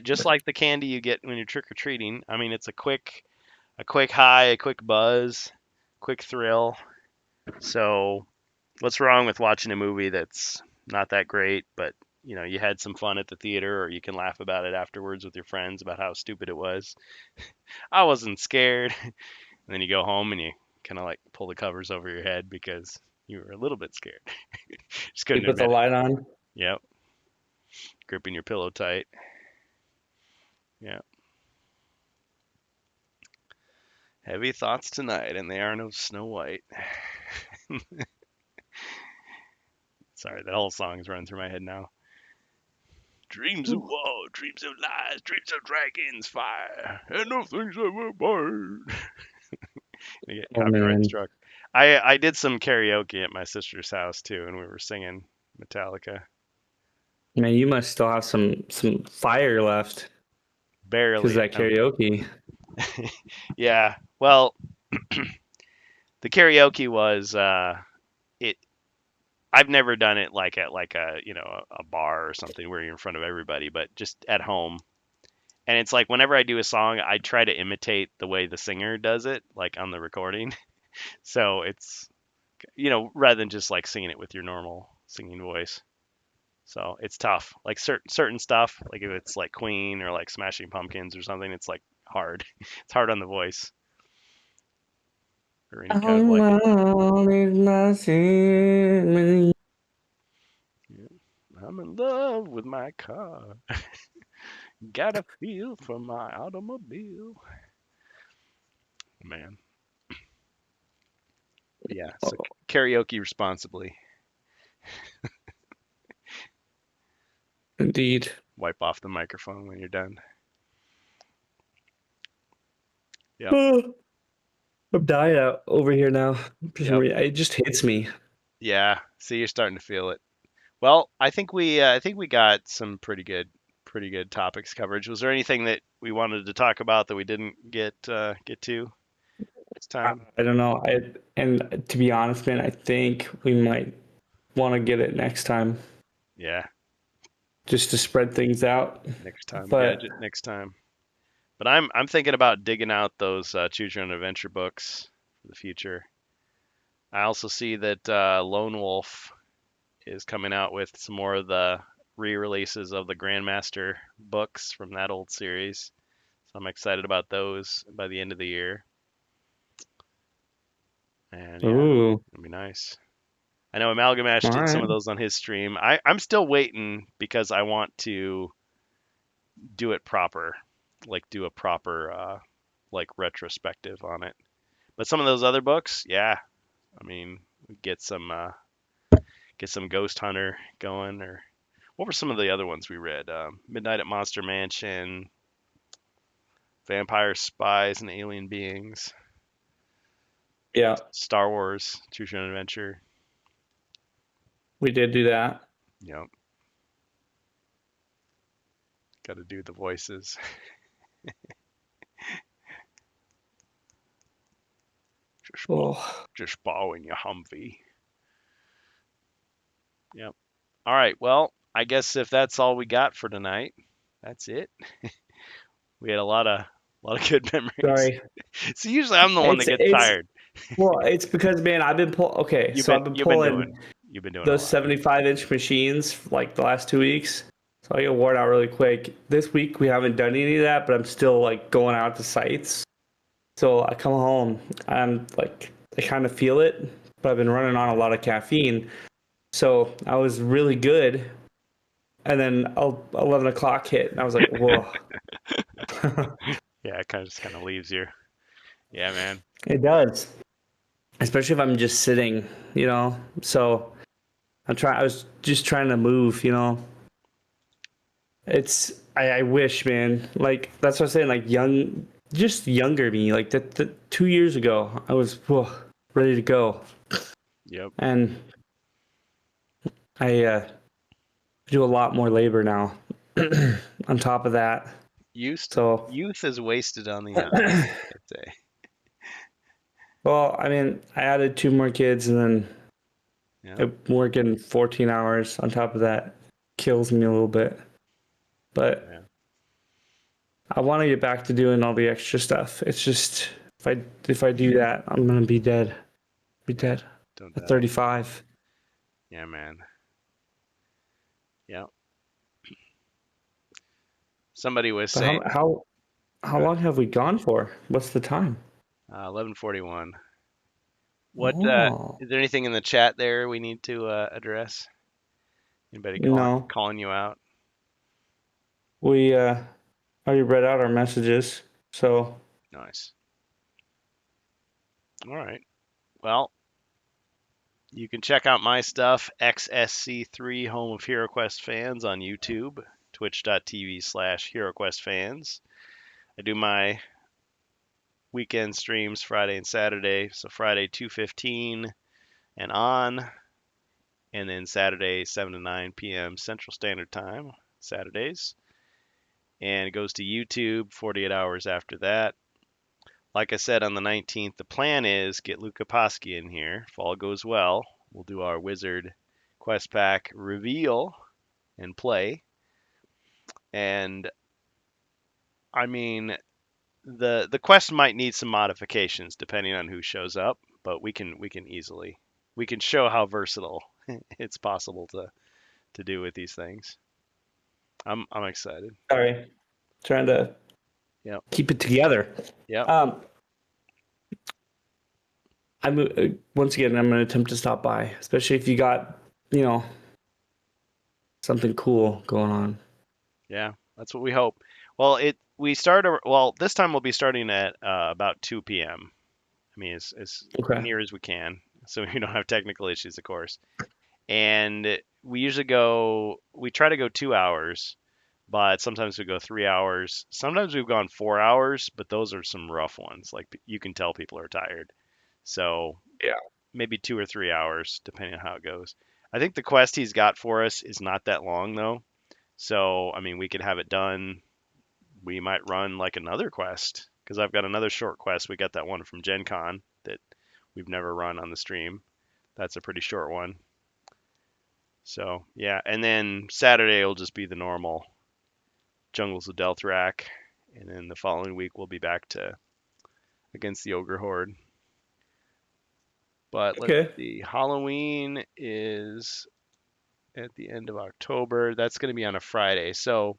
just like the candy you get when you're trick or treating, I mean, it's a quick high, a quick buzz, quick thrill. So, what's wrong with watching a movie that's not that great, but you had some fun at the theater, or you can laugh about it afterwards with your friends about how stupid it was. I wasn't scared. And then you go home and you kind of like pull the covers over your head because you were a little bit scared. Just You couldn't put the admit it. light on. Yep, gripping your pillow tight. Yeah. Heavy thoughts tonight, and they are no Snow White. Sorry, that whole song is running through my head now. Dreams of war, dreams of lies, dreams of dragons, fire, and of things that will burn. You get Oh copyright man, struck. I did some karaoke at my sister's house too, and we were singing Metallica. man, you must still have some fire left because Barely. that karaoke. Yeah. Well, the karaoke was it. I've never done it like at like a bar or something where you're in front of everybody, but just at home. And it's like whenever I do a song, I try to imitate the way the singer does it, like on the recording. So it's rather than just like singing it with your normal singing voice. So it's tough. Like certain stuff, like if it's like Queen or like Smashing Pumpkins or something, it's like hard. It's hard on the voice or any kind of like. I'm in love with my car. Got a feel for my automobile. Man. Yeah. So karaoke responsibly. Indeed. Wipe off the microphone when you're done. I'm dying out over here now. Yep. It just hits me. Yeah. See, you're starting to feel it. Well, I think we got some pretty good topics coverage. Was there anything that we wanted to talk about that we didn't get to this time? I don't know. And to be honest, man, I think we might want to get it next time Yeah, just to spread things out. next time. But Gadget next time. But I'm thinking about digging out those Choose Your Own Adventure books for the future. I also see that Lone Wolf is coming out with some more of the re-releases of the Grandmaster books from that old series. So I'm excited about those by the end of the year. And yeah, ooh, it'll be nice. I know Amalgamash all did some right. of those on his stream. I'm still waiting because I want to do it proper, like do a proper like retrospective on it. But some of those other books, yeah, I mean, get some Ghost Hunter going, or what were some of the other ones we read? Midnight at Monster Mansion, Vampire Spies and Alien Beings, Yeah, Star Wars, Choose Your Own Adventure. we did do that. Yep. Got to do the voices. Oh, Just bowing your Humvee. Yep. All right. Well, I guess if that's all we got for tonight, that's it. We had a lot of good memories. sorry. So usually I'm the one that gets tired. Well, it's because, man, I've been I've been pulling You've been doing a those lot. 75-inch machines like the last 2 weeks. So I get worn out really quick. This week we haven't done any of that, but I'm still like going out to sites. So I come home, I'm like, I kind of feel it, but I've been running on a lot of caffeine. So I was really good. And then 11 o'clock hit, and I was like, whoa. Yeah, it kind of leaves you. Yeah, man. It does. Especially if I'm just sitting, you know? So I was just trying to move, you know? I wish, man. Like, that's what I'm saying, like, just younger me. Like, that 2 years ago, I was ready to go. Yep. And I do a lot more labor now on top of that. So, Youth is wasted on the young, I'd say. well, I mean, I added 2 more kids, and then Yeah. I'm working 14 hours on top of that. Kills me a little bit. But Yeah. I want to get back to doing all the extra stuff. It's just if I do that, I'm gonna be dead. Be dead Don't at die. 35. Yeah, man. Yeah. Somebody was But saying how long have we gone for? What's the time? 11:41. What Oh, is there anything in the chat there we need to address? Anybody no. calling you out? We already read out our messages. So Nice. All right. Well, you can check out my stuff, XSC3, home of HeroQuest fans, on YouTube, twitch.tv/HeroQuest fans. I do my weekend streams Friday and Saturday. So Friday 2:15 and on, and then Saturday 7 to 9 p.m. Central Standard Time, Saturdays. And it goes to YouTube 48 hours after that. Like I said, on the 19th, the plan is get Luca Posky in here. If all goes well, we'll do our Wizard Quest Pack reveal and play. And I mean, the quest might need some modifications depending on who shows up, but we can show how versatile it's possible to do with these things. I'm excited. Sorry, trying to Yep. keep it together. Yep. Once again, I'm gonna attempt to stop by, especially if you got, something cool going on. Yeah, that's what we hope. Well, this time we'll be starting at about 2 p.m. I mean, as Okay. near as we can, so we don't have technical issues, of course. And we try to go 2 hours, but sometimes we go 3 hours. Sometimes we've gone 4 hours, but those are some rough ones. Like you can tell people are tired. So Yeah. maybe 2 or 3 hours, depending on how it goes. I think the quest he's got for us is not that long though. So I mean, we could have it done. We might run like another quest because I've got another short quest. We got that one from Gen Con that we've never run on the stream. That's a pretty short one. So yeah, and then Saturday will just be the normal Jungles of Delthrak, and then the following week we'll be back to against the Ogre Horde. But let's Okay. see, Halloween is at the end of October. That's going to be on a Friday. So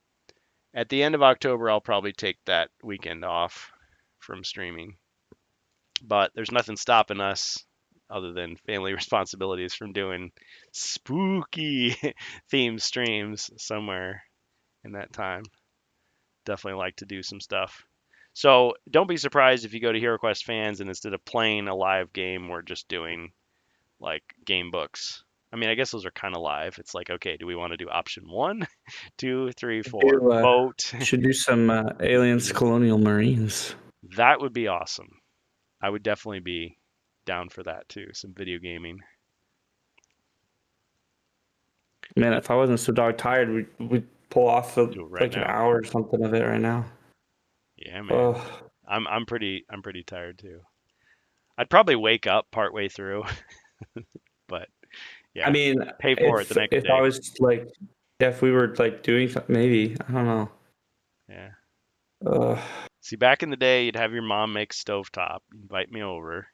at the end of October, I'll probably take that weekend off from streaming. But there's nothing stopping us other than family responsibilities from doing spooky themed streams somewhere in that time. Definitely like to do some stuff. So don't be surprised if you go to HeroQuest fans and instead of playing a live game, we're just doing like game books. I mean, I guess those are kind of live. It's like, okay, do we want to do option 1, 2, 3, 4, vote? Should do some Aliens Colonial Marines. That would be awesome. I would definitely be down for that too. Some video gaming. Man, if I wasn't so dog tired, we'd pull off Do it right like an now. hour or something of it right now. Yeah, man. Oh, I'm pretty tired too. I'd probably wake up partway through, but yeah, I mean, pay for it the next if day. I was like, if we were like doing something, maybe I don't know. Yeah. Uh, See, back in the day, you'd have your mom make stovetop, invite me over.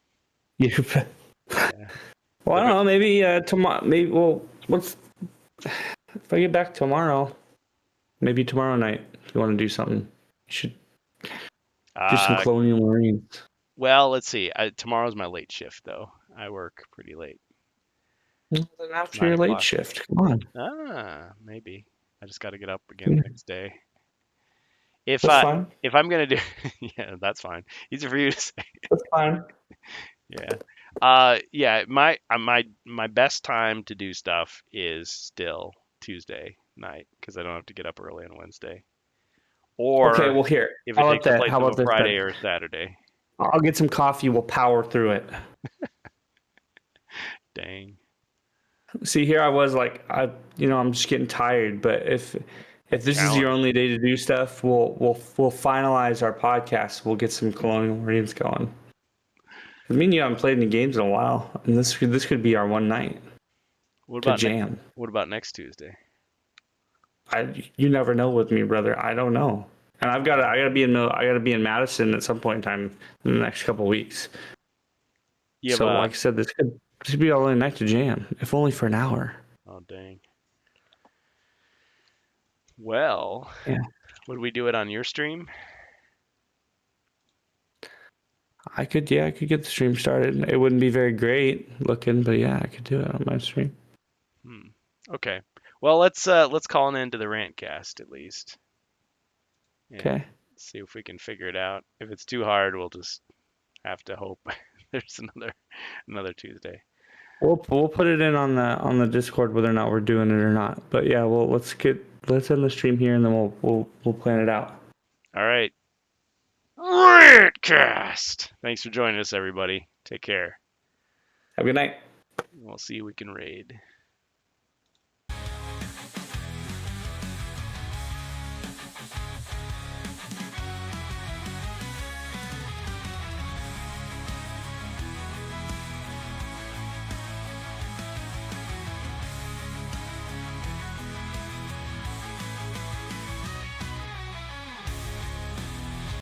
you, Yeah. well, I don't know. Maybe tomorrow. Maybe what's if I get back tomorrow? Maybe tomorrow night. If you want to do something, you should do some Colonial Marines. Well, let's see. Tomorrow's my late shift though. I work pretty late. Well, then after 9 your late o'clock. shift, come Ah, maybe. I just got to get up again on. the next day. If That's fine. if I'm gonna do, yeah, that's fine. Easy for you to say. That's fine. Yeah. Yeah. My best time to do stuff is still Tuesday night because I don't have to get up early on Wednesday. Or Okay, well here. if How it about takes the that? place How of about a this Friday then? or a Saturday. I'll get some coffee. We'll power through it. Dang. See, here I was like, I'm just getting tired. But if this is your Challenge. only day to do stuff, we'll finalize our podcast. We'll get some Colonial Marines going. I mean, you haven't played any games in a while, and this could be our one night What to about jam. what about next Tuesday? You never know with me, brother. I don't know, and I gotta be in Madison at some point in time in the next couple of weeks. You have So, like I said, this could be our only night to jam, if only for an hour. oh dang. Well, Yeah. would we do it on your stream? I could get the stream started. It wouldn't be very great looking, but yeah, I could do it on my stream. Okay. Well, let's call an end to the Rantcast at least. And Okay. see if we can figure it out. If it's too hard, we'll just have to hope there's another Tuesday. We'll put it in on the Discord whether or not we're doing it or not. But yeah, well let's end the stream here and then we'll plan it out. All right. Rantcast. Thanks for joining us, everybody. Take care. Have a good night. We'll see you we can raid.